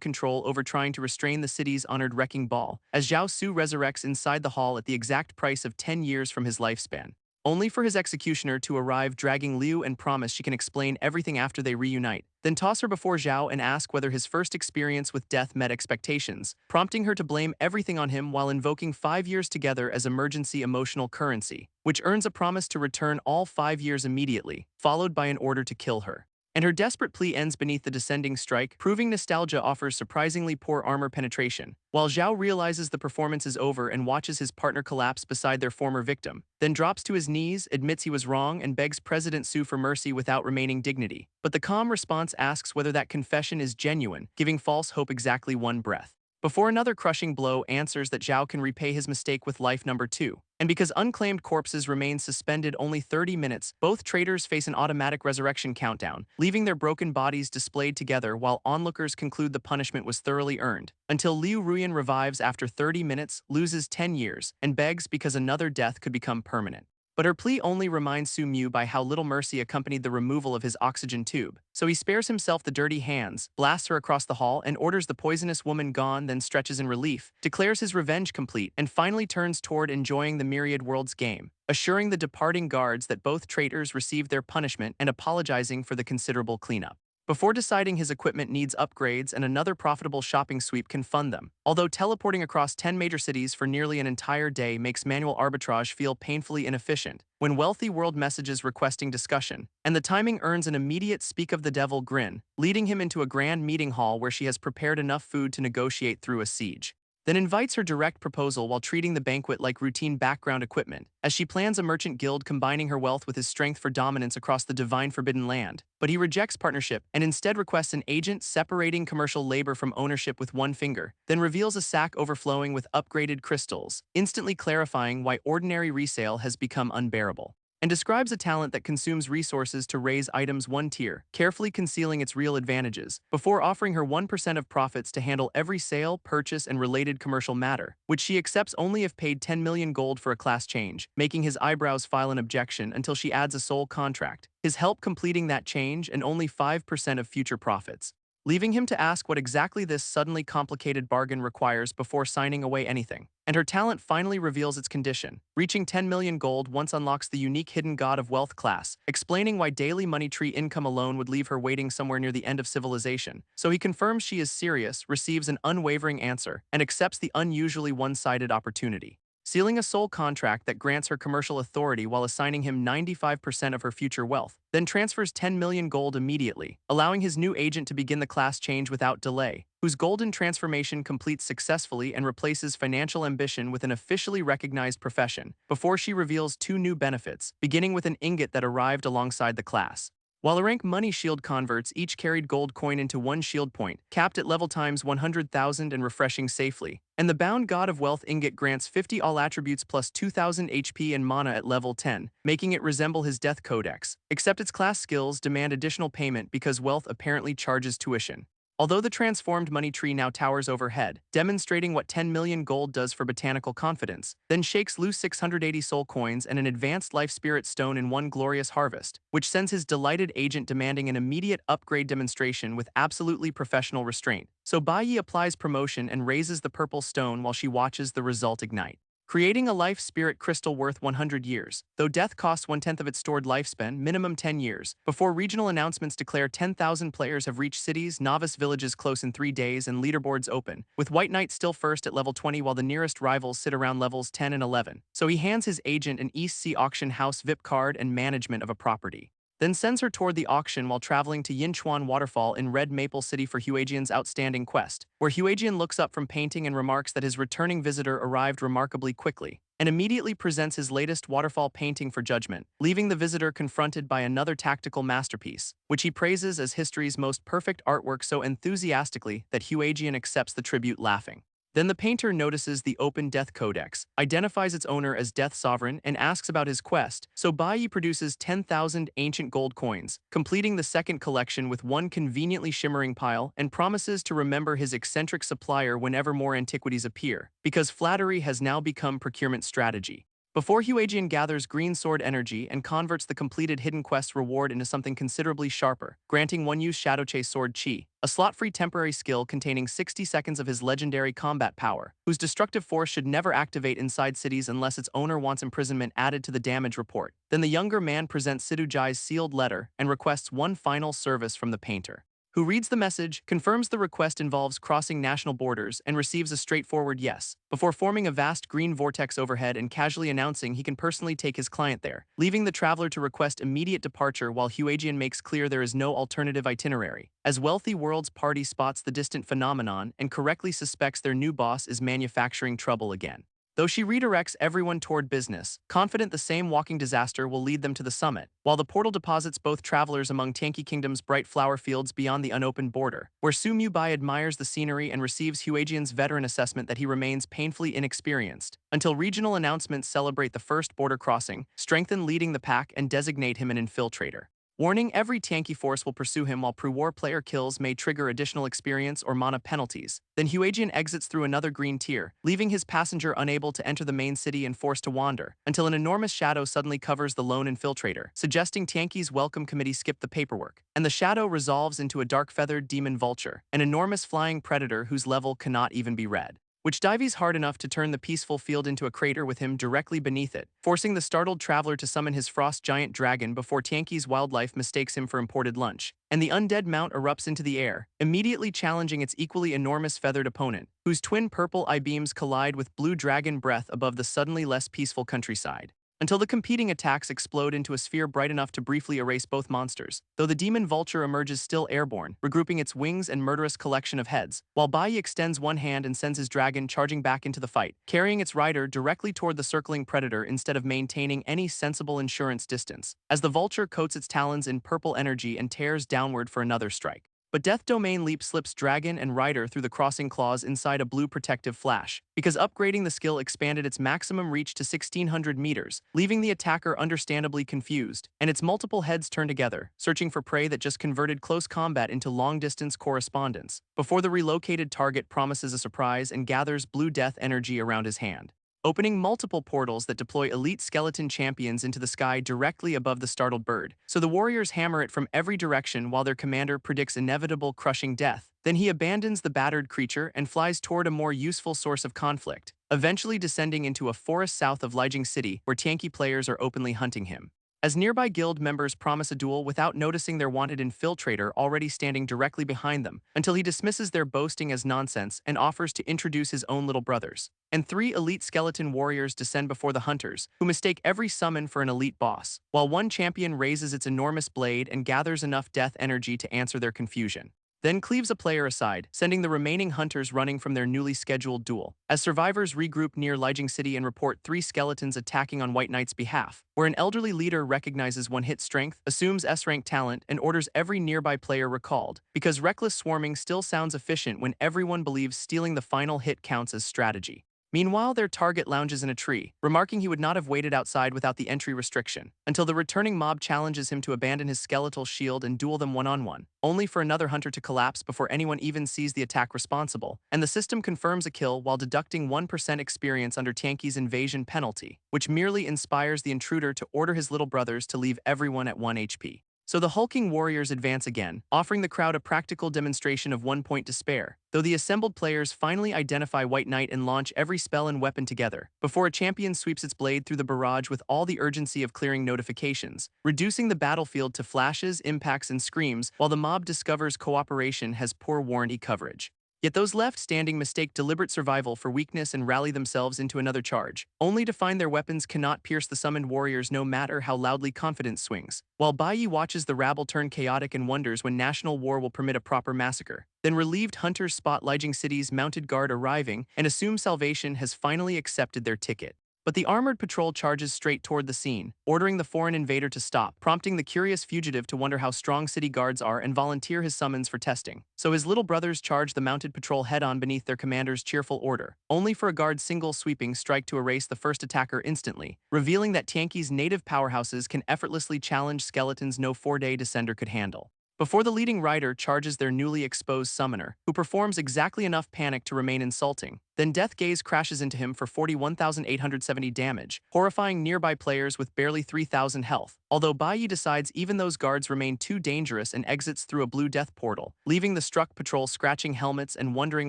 control over trying to restrain the city's honored wrecking ball, as Zhao Su resurrects inside the hall at the exact price of 10 years from his lifespan, only for his executioner to arrive dragging Liu and promise she can explain everything after they reunite, then toss her before Zhao and ask whether his first experience with death met expectations, prompting her to blame everything on him while invoking 5 years together as emergency emotional currency, which earns a promise to return all 5 years immediately, followed by an order to kill her. And her desperate plea ends beneath the descending strike, proving nostalgia offers surprisingly poor armor penetration, while Zhao realizes the performance is over and watches his partner collapse beside their former victim, then drops to his knees, admits he was wrong, and begs President Su for mercy without remaining dignity. But the calm response asks whether that confession is genuine, giving false hope exactly one breath, before another crushing blow answers that Zhao can repay his mistake with life number 2. And because unclaimed corpses remain suspended only 30 minutes, both traitors face an automatic resurrection countdown, leaving their broken bodies displayed together while onlookers conclude the punishment was thoroughly earned, until Liu Ruyan revives after 30 minutes, loses 10 years, and begs because another death could become permanent. But her plea only reminds Su Mu by how little mercy accompanied the removal of his oxygen tube, so he spares himself the dirty hands, blasts her across the hall, and orders the poisonous woman gone, then stretches in relief, declares his revenge complete, and finally turns toward enjoying the Myriad Worlds game, assuring the departing guards that both traitors received their punishment and apologizing for the considerable cleanup, before deciding his equipment needs upgrades and another profitable shopping sweep can fund them. Although teleporting across 10 major cities for nearly an entire day makes manual arbitrage feel painfully inefficient, when Wealthy World messages requesting discussion, and the timing earns an immediate speak of the devil grin, leading him into a grand meeting hall where she has prepared enough food to negotiate through a siege, then invites her direct proposal while treating the banquet like routine background equipment, as she plans a merchant guild combining her wealth with his strength for dominance across the divine forbidden land. But he rejects partnership and instead requests an agent separating commercial labor from ownership with one finger, then reveals a sack overflowing with upgraded crystals, instantly clarifying why ordinary resale has become unbearable, and describes a talent that consumes resources to raise items one tier, carefully concealing its real advantages, before offering her 1% of profits to handle every sale, purchase, and related commercial matter, which she accepts only if paid 10 million gold for a class change, making his eyebrows file an objection until she adds a sole contract, his help completing that change and only 5% of future profits, leaving him to ask what exactly this suddenly complicated bargain requires before signing away anything. And her talent finally reveals its condition. Reaching 10 million gold once unlocks the unique hidden god of wealth class, explaining why daily money tree income alone would leave her waiting somewhere near the end of civilization. So he confirms she is serious, receives an unwavering answer, and accepts the unusually one-sided opportunity, sealing a sole contract that grants her commercial authority while assigning him 95% of her future wealth, then transfers 10 million gold immediately, allowing his new agent to begin the class change without delay, whose golden transformation completes successfully and replaces financial ambition with an officially recognized profession, before she reveals two new benefits, beginning with an ingot that arrived alongside the class. While a rank money shield converts each carried gold coin into one shield point, capped at level times 100,000 and refreshing safely, and the bound god of wealth ingot grants 50 all attributes plus 2,000 HP and mana at level 10, making it resemble his death codex, except its class skills demand additional payment because wealth apparently charges tuition. Although the transformed money tree now towers overhead, demonstrating what 10 million gold does for botanical confidence, then shakes loose 680 soul coins and an advanced life spirit stone in one glorious harvest, which sends his delighted agent demanding an immediate upgrade demonstration with absolutely professional restraint. So Bai Yi applies promotion and raises the purple stone while she watches the result ignite, creating a life spirit crystal worth 100 years, though death costs 1/10 of its stored lifespan, minimum 10 years, before regional announcements declare 10,000 players have reached cities, novice villages close in 3 days, and leaderboards open, with White Knight still first at level 20 while the nearest rivals sit around levels 10 and 11. So he hands his agent an East Sea Auction House VIP card and management of a property, then sends her toward the auction while traveling to Yinchuan Waterfall in Red Maple City for Huajian's outstanding quest, where Huajian looks up from painting and remarks that his returning visitor arrived remarkably quickly, and immediately presents his latest waterfall painting for judgment, leaving the visitor confronted by another tactical masterpiece, which he praises as history's most perfect artwork so enthusiastically that Huajian accepts the tribute laughing. Then the painter notices the open Death Codex, identifies its owner as Death Sovereign, and asks about his quest, so Bai Yi produces 10,000 ancient gold coins, completing the second collection with one conveniently shimmering pile, and promises to remember his eccentric supplier whenever more antiquities appear, because flattery has now become procurement strategy. Before Huajian gathers green sword energy and converts the completed hidden quest reward into something considerably sharper, granting one-use Shadow Chase Sword Chi, a slot-free temporary skill containing 60 seconds of his legendary combat power, whose destructive force should never activate inside cities unless its owner wants imprisonment added to the damage report. Then the younger man presents Sidu Jai's sealed letter and requests one final service from the painter, who reads the message, confirms the request involves crossing national borders, and receives a straightforward yes, before forming a vast green vortex overhead and casually announcing he can personally take his client there, leaving the traveler to request immediate departure while Huajian makes clear there is no alternative itinerary, as Wealthy World's party spots the distant phenomenon and correctly suspects their new boss is manufacturing trouble again. Though she redirects everyone toward business, confident the same walking disaster will lead them to the summit, while the portal deposits both travelers among Tanky Kingdom's bright flower fields beyond the unopened border, where Su Mu Bai admires the scenery and receives Huajian's veteran assessment that he remains painfully inexperienced, until regional announcements celebrate the first border crossing, strengthen leading the pack, and designate him an infiltrator, warning every tanky force will pursue him while pre-war player kills may trigger additional experience or mana penalties. Then Huajian exits through another green tier, leaving his passenger unable to enter the main city and forced to wander, until an enormous shadow suddenly covers the lone infiltrator, suggesting Tanky's welcome committee skip the paperwork, and the shadow resolves into a dark-feathered demon vulture, an enormous flying predator whose level cannot even be read, which dives hard enough to turn the peaceful field into a crater with him directly beneath it, forcing the startled traveler to summon his frost giant dragon before Tanky's wildlife mistakes him for imported lunch, and the undead mount erupts into the air, immediately challenging its equally enormous feathered opponent, whose twin purple eye beams collide with blue dragon breath above the suddenly less peaceful countryside, until the competing attacks explode into a sphere bright enough to briefly erase both monsters, though the demon vulture emerges still airborne, regrouping its wings and murderous collection of heads, while Bai extends one hand and sends his dragon charging back into the fight, carrying its rider directly toward the circling predator instead of maintaining any sensible insurance distance, as the vulture coats its talons in purple energy and tears downward for another strike. But Death Domain Leap slips dragon and rider through the crossing claws inside a blue protective flash, because upgrading the skill expanded its maximum reach to 1,600 meters, leaving the attacker understandably confused, and its multiple heads turn together, searching for prey that just converted close combat into long-distance correspondence, before the relocated target promises a surprise and gathers blue death energy around his hand. opening multiple portals that deploy elite skeleton champions into the sky directly above the startled bird. So the warriors hammer it from every direction while their commander predicts inevitable crushing death. Then he abandons the battered creature and flies toward a more useful source of conflict, eventually descending into a forest south of Lijiang City where tanky players are openly hunting him. As nearby guild members promise a duel without noticing their wanted infiltrator already standing directly behind them, until he dismisses their boasting as nonsense and offers to introduce his own little brothers. And 3 elite skeleton warriors descend before the hunters, who mistake every summon for an elite boss, while one champion raises its enormous blade and gathers enough death energy to answer their confusion. Then cleaves a player aside, sending the remaining hunters running from their newly scheduled duel. As survivors regroup near Lijiang City and report 3 skeletons attacking on White Knight's behalf, where an elderly leader recognizes one-hit strength, assumes S-rank talent, and orders every nearby player recalled, because reckless swarming still sounds efficient when everyone believes stealing the final hit counts as strategy. Meanwhile, their target lounges in a tree, remarking he would not have waited outside without the entry restriction, until the returning mob challenges him to abandon his skeletal shield and duel them one-on-one, only for another hunter to collapse before anyone even sees the attack responsible, and the system confirms a kill while deducting 1% experience under Tanky's invasion penalty, which merely inspires the intruder to order his little brothers to leave everyone at 1 HP. So the hulking warriors advance again, offering the crowd a practical demonstration of 1 point to spare, though the assembled players finally identify White Knight and launch every spell and weapon together, before a champion sweeps its blade through the barrage with all the urgency of clearing notifications, reducing the battlefield to flashes, impacts, and screams, while the mob discovers cooperation has poor warranty coverage. Yet those left standing mistake deliberate survival for weakness and rally themselves into another charge, only to find their weapons cannot pierce the summoned warriors no matter how loudly confidence swings. While Bai Yi watches the rabble turn chaotic and wonders when national war will permit a proper massacre, then relieved hunters spot Lijiang City's mounted guard arriving and assume salvation has finally accepted their ticket. But the armored patrol charges straight toward the scene, ordering the foreign invader to stop, prompting the curious fugitive to wonder how strong city guards are and volunteer his summons for testing. So his little brothers charge the mounted patrol head-on beneath their commander's cheerful order, only for a guard's single sweeping strike to erase the first attacker instantly, revealing that Tianqi's native powerhouses can effortlessly challenge skeletons no 4-day descender could handle. Before the leading rider charges their newly exposed summoner, who performs exactly enough panic to remain insulting, then Death Gaze crashes into him for 41,870 damage, horrifying nearby players with barely 3,000 health, although Bai Yi decides even those guards remain too dangerous and exits through a blue death portal, leaving the struck patrol scratching helmets and wondering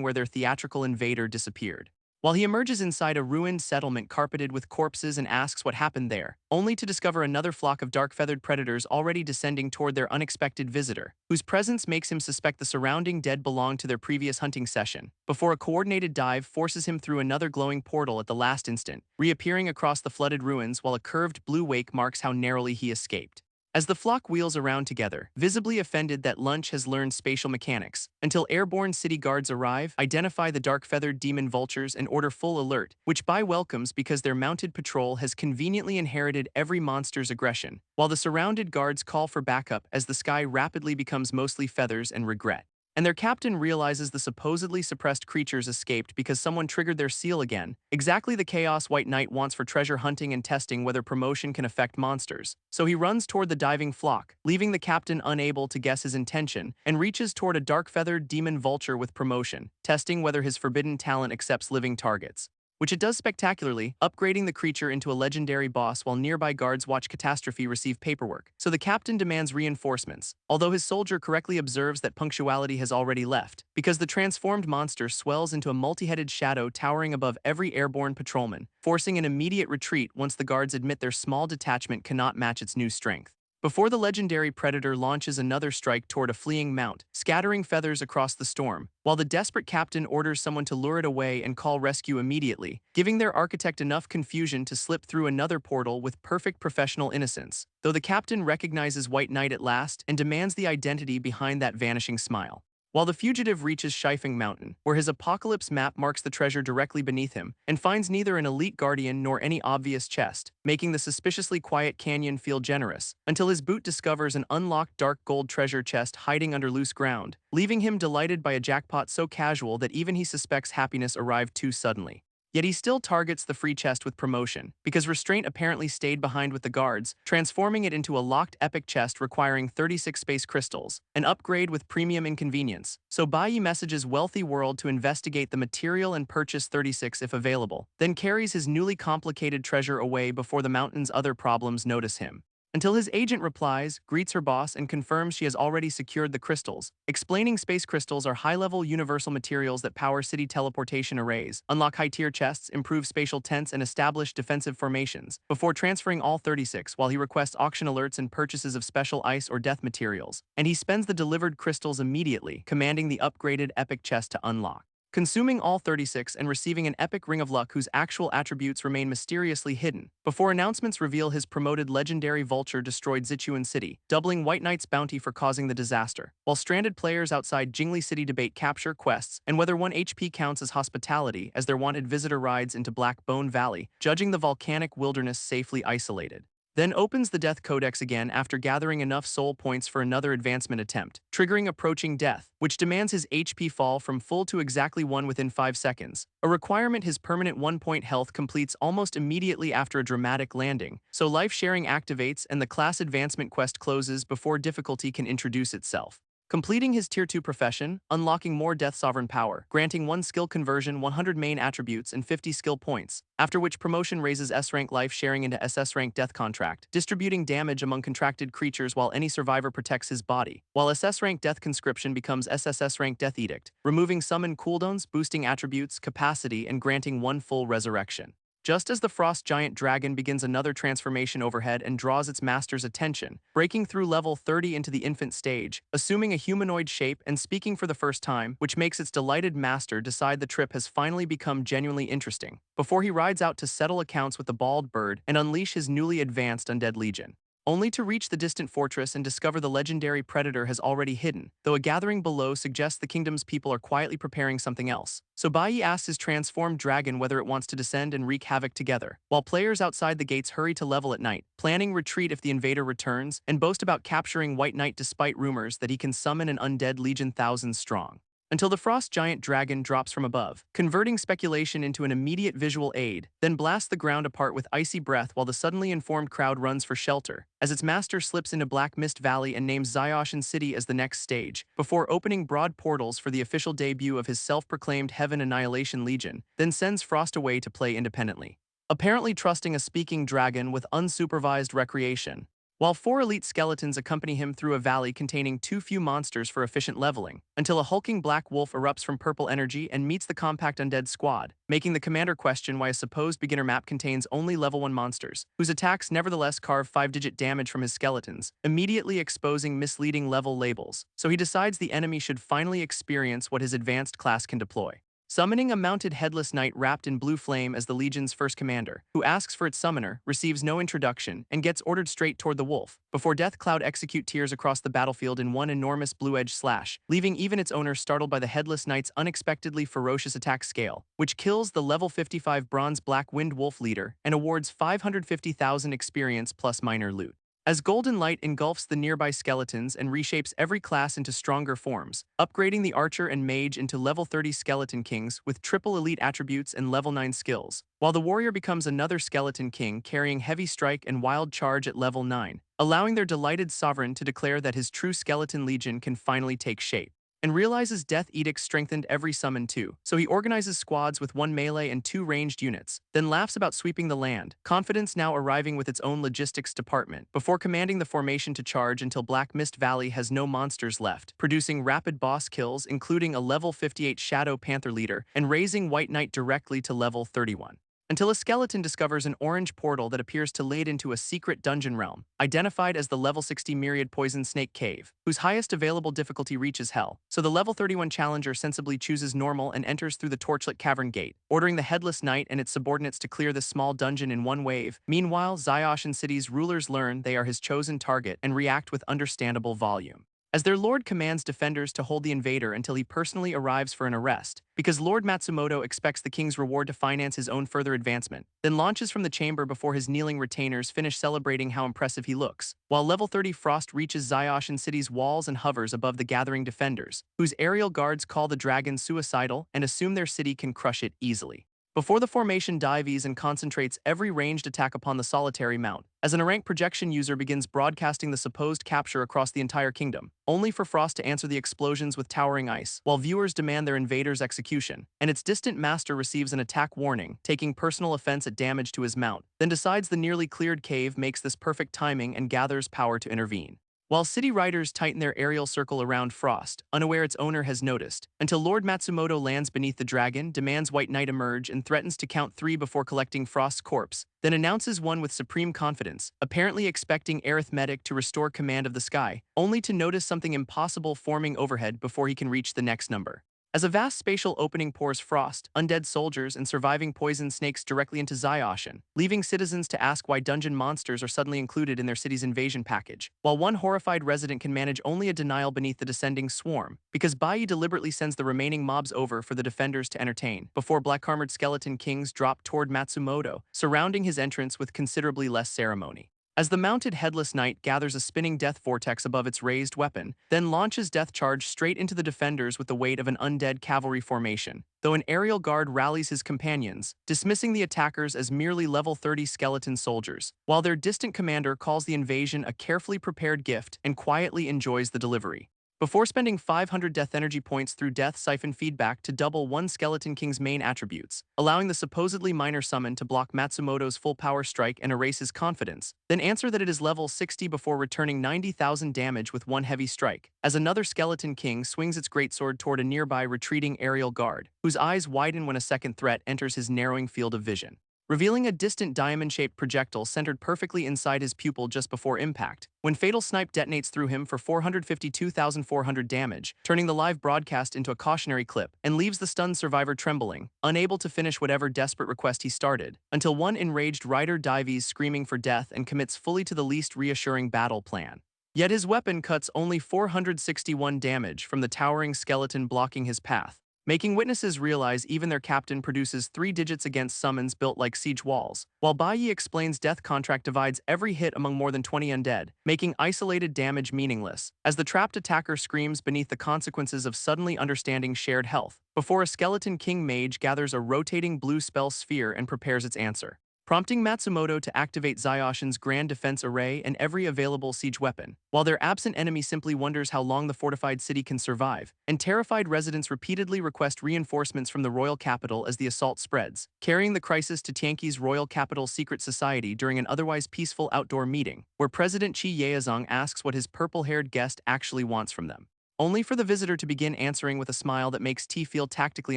where their theatrical invader disappeared. While he emerges inside a ruined settlement carpeted with corpses and asks what happened there, only to discover another flock of dark-feathered predators already descending toward their unexpected visitor, whose presence makes him suspect the surrounding dead belonged to their previous hunting session, before a coordinated dive forces him through another glowing portal at the last instant, reappearing across the flooded ruins while a curved blue wake marks how narrowly he escaped. As the flock wheels around together, visibly offended that Lunch has learned spatial mechanics, until airborne city guards arrive, identify the dark-feathered demon vultures and order full alert, which Bai welcomes because their mounted patrol has conveniently inherited every monster's aggression, while the surrounded guards call for backup as the sky rapidly becomes mostly feathers and regret. And their captain realizes the supposedly suppressed creatures escaped because someone triggered their seal again, exactly the chaos White Knight wants for treasure hunting and testing whether promotion can affect monsters. So he runs toward the diving flock, leaving the captain unable to guess his intention, and reaches toward a dark-feathered demon vulture with promotion, testing whether his forbidden talent accepts living targets, which it does spectacularly, upgrading the creature into a legendary boss while nearby guards watch Catastrophe receive paperwork. So the captain demands reinforcements, although his soldier correctly observes that punctuality has already left, because the transformed monster swells into a multi-headed shadow towering above every airborne patrolman, forcing an immediate retreat once the guards admit their small detachment cannot match its new strength. Before the legendary predator launches another strike toward a fleeing mount, scattering feathers across the storm, while the desperate captain orders someone to lure it away and call rescue immediately, giving their architect enough confusion to slip through another portal with perfect professional innocence, though the captain recognizes White Knight at last and demands the identity behind that vanishing smile. While the fugitive reaches Shifeng Mountain, where his apocalypse map marks the treasure directly beneath him, and finds neither an elite guardian nor any obvious chest, making the suspiciously quiet canyon feel generous, until his boot discovers an unlocked dark gold treasure chest hiding under loose ground, leaving him delighted by a jackpot so casual that even he suspects happiness arrived too suddenly. Yet he still targets the free chest with promotion, because Restraint apparently stayed behind with the guards, transforming it into a locked epic chest requiring 36 space crystals, an upgrade with premium inconvenience. So Bai messages Wealthy World to investigate the material and purchase 36 if available, then carries his newly complicated treasure away before the mountain's other problems notice him. Until his agent replies, greets her boss, and confirms she has already secured the crystals, explaining space crystals are high-level universal materials that power city teleportation arrays, unlock high-tier chests, improve spatial tents, and establish defensive formations, before transferring all 36 while he requests auction alerts and purchases of special ice or death materials, and he spends the delivered crystals immediately, commanding the upgraded epic chest to unlock. Consuming all 36 and receiving an epic ring of luck whose actual attributes remain mysteriously hidden, before announcements reveal his promoted legendary vulture destroyed Zichuan City, doubling White Knight's bounty for causing the disaster, while stranded players outside Jingli City debate capture quests and whether 1 HP counts as hospitality as their wanted visitor rides into Black Bone Valley, judging the volcanic wilderness safely isolated. Then opens the Death Codex again after gathering enough soul points for another advancement attempt, triggering Approaching Death, which demands his HP fall from full to exactly 1 within 5 seconds, a requirement his permanent 1-point health completes almost immediately after a dramatic landing, so life sharing activates and the class advancement quest closes before difficulty can introduce itself. Completing his Tier 2 profession, unlocking more Death Sovereign power, granting 1 skill conversion, 100 main attributes, and 50 skill points, after which promotion raises S-rank life sharing into SS-rank Death Contract, distributing damage among contracted creatures while any survivor protects his body, while SS-rank Death Conscription becomes SSS-rank Death Edict, removing summon cooldowns, boosting attributes, capacity, and granting 1 full resurrection. Just as the Frost Giant Dragon begins another transformation overhead and draws its master's attention, breaking through level 30 into the infant stage, assuming a humanoid shape and speaking for the first time, which makes its delighted master decide the trip has finally become genuinely interesting, before he rides out to settle accounts with the bald bird and unleash his newly advanced Undead Legion. Only to reach the distant fortress and discover the legendary predator has already hidden, though a gathering below suggests the kingdom's people are quietly preparing something else. So Bai asks his transformed dragon whether it wants to descend and wreak havoc together, while players outside the gates hurry to level at night, planning retreat if the invader returns, and boast about capturing White Knight despite rumors that he can summon an undead legion thousands strong. Until the Frost Giant Dragon drops from above, converting speculation into an immediate visual aid, then blasts the ground apart with icy breath while the suddenly informed crowd runs for shelter, as its master slips into Black Mist Valley and names Xiaoshan City as the next stage, before opening broad portals for the official debut of his self-proclaimed Heaven Annihilation Legion, then sends Frost away to play independently, apparently trusting a speaking dragon with unsupervised recreation, while 4 elite skeletons accompany him through a valley containing too few monsters for efficient leveling, until a hulking black wolf erupts from purple energy and meets the compact undead squad, making the commander question why a supposed beginner map contains only level 1 monsters, whose attacks nevertheless carve 5-digit damage from his skeletons, immediately exposing misleading level labels, so he decides the enemy should finally experience what his advanced class can deploy. Summoning a mounted headless knight wrapped in blue flame as the Legion's first commander, who asks for its summoner, receives no introduction, and gets ordered straight toward the wolf, before Death Cloud execute tears across the battlefield in one enormous blue-edge slash, leaving even its owner startled by the headless knight's unexpectedly ferocious attack scale, which kills the level 55 Bronze Black Wind Wolf leader and awards 550,000 experience plus minor loot. As golden light engulfs the nearby skeletons and reshapes every class into stronger forms, upgrading the archer and mage into level 30 skeleton kings with triple elite attributes and level 9 skills, while the warrior becomes another skeleton king carrying heavy strike and wild charge at level 9, allowing their delighted sovereign to declare that his true skeleton legion can finally take shape. And realizes Death Edict strengthened every summon too, so he organizes squads with 1 melee and 2 ranged units, then laughs about sweeping the land, confidence now arriving with its own logistics department, before commanding the formation to charge until Black Mist Valley has no monsters left, producing rapid boss kills including a level 58 Shadow Panther leader and raising White Knight directly to level 31. Until a skeleton discovers an orange portal that appears to lead into a secret dungeon realm, identified as the level 60 Myriad Poison Snake Cave, whose highest available difficulty reaches Hell, so the level 31 challenger sensibly chooses normal and enters through the Torchlit Cavern Gate, ordering the Headless Knight and its subordinates to clear this small dungeon in one wave. Meanwhile, Xiaoshan City's rulers learn they are his chosen target and react with understandable volume, as their lord commands defenders to hold the invader until he personally arrives for an arrest, because Lord Matsumoto expects the king's reward to finance his own further advancement, then launches from the chamber before his kneeling retainers finish celebrating how impressive he looks, while level 30 Frost reaches Xiaoshan City's walls and hovers above the gathering defenders, whose aerial guards call the dragon suicidal and assume their city can crush it easily. Before the formation dives and concentrates every ranged attack upon the solitary mount, as an rank projection user begins broadcasting the supposed capture across the entire kingdom, only for Frost to answer the explosions with towering ice, while viewers demand their invader's execution, and its distant master receives an attack warning, taking personal offense at damage to his mount, then decides the nearly cleared cave makes this perfect timing and gathers power to intervene. While city riders tighten their aerial circle around Frost, unaware its owner has noticed, until Lord Matsumoto lands beneath the dragon, demands White Knight emerge, and threatens to count 3 before collecting Frost's corpse, then announces one with supreme confidence, apparently expecting arithmetic to restore command of the sky, only to notice something impossible forming overhead before he can reach the next number. As a vast spatial opening pours frost, undead soldiers, and surviving poison snakes directly into Zyoshin, leaving citizens to ask why dungeon monsters are suddenly included in their city's invasion package, while one horrified resident can manage only a denial beneath the descending swarm, because Bai deliberately sends the remaining mobs over for the defenders to entertain, before black-armored skeleton kings drop toward Matsumoto, surrounding his entrance with considerably less ceremony. As the mounted headless knight gathers a spinning death vortex above its raised weapon, then launches death charge straight into the defenders with the weight of an undead cavalry formation, though an aerial guard rallies his companions, dismissing the attackers as merely level 30 skeleton soldiers, while their distant commander calls the invasion a carefully prepared gift and quietly enjoys the delivery. Before spending 500 death energy points through death siphon feedback to double one Skeleton King's main attributes, allowing the supposedly minor summon to block Matsumoto's full power strike and erase his confidence, then answer that it is level 60 before returning 90,000 damage with one heavy strike, as another Skeleton King swings its greatsword toward a nearby retreating aerial guard, whose eyes widen when a second threat enters his narrowing field of vision, revealing a distant diamond-shaped projectile centered perfectly inside his pupil just before impact, when Fatal Snipe detonates through him for 452,400 damage, turning the live broadcast into a cautionary clip, and leaves the stunned survivor trembling, unable to finish whatever desperate request he started, until one enraged rider dives screaming for death and commits fully to the least reassuring battle plan. Yet his weapon cuts only 461 damage from the towering skeleton blocking his path, making witnesses realize even their captain produces 3 digits against summons built like siege walls, while Baiyi explains death contract divides every hit among more than 20 undead, making isolated damage meaningless, as the trapped attacker screams beneath the consequences of suddenly understanding shared health, before a Skeleton King mage gathers a rotating blue spell sphere and prepares its answer, prompting Matsumoto to activate Zyoshin's Grand Defense Array and every available siege weapon, while their absent enemy simply wonders how long the fortified city can survive, and terrified residents repeatedly request reinforcements from the royal capital as the assault spreads, carrying the crisis to Tianqi's royal capital secret society during an otherwise peaceful outdoor meeting, where President Qi Yaezong asks what his purple-haired guest actually wants from them, only for the visitor to begin answering with a smile that makes T feel tactically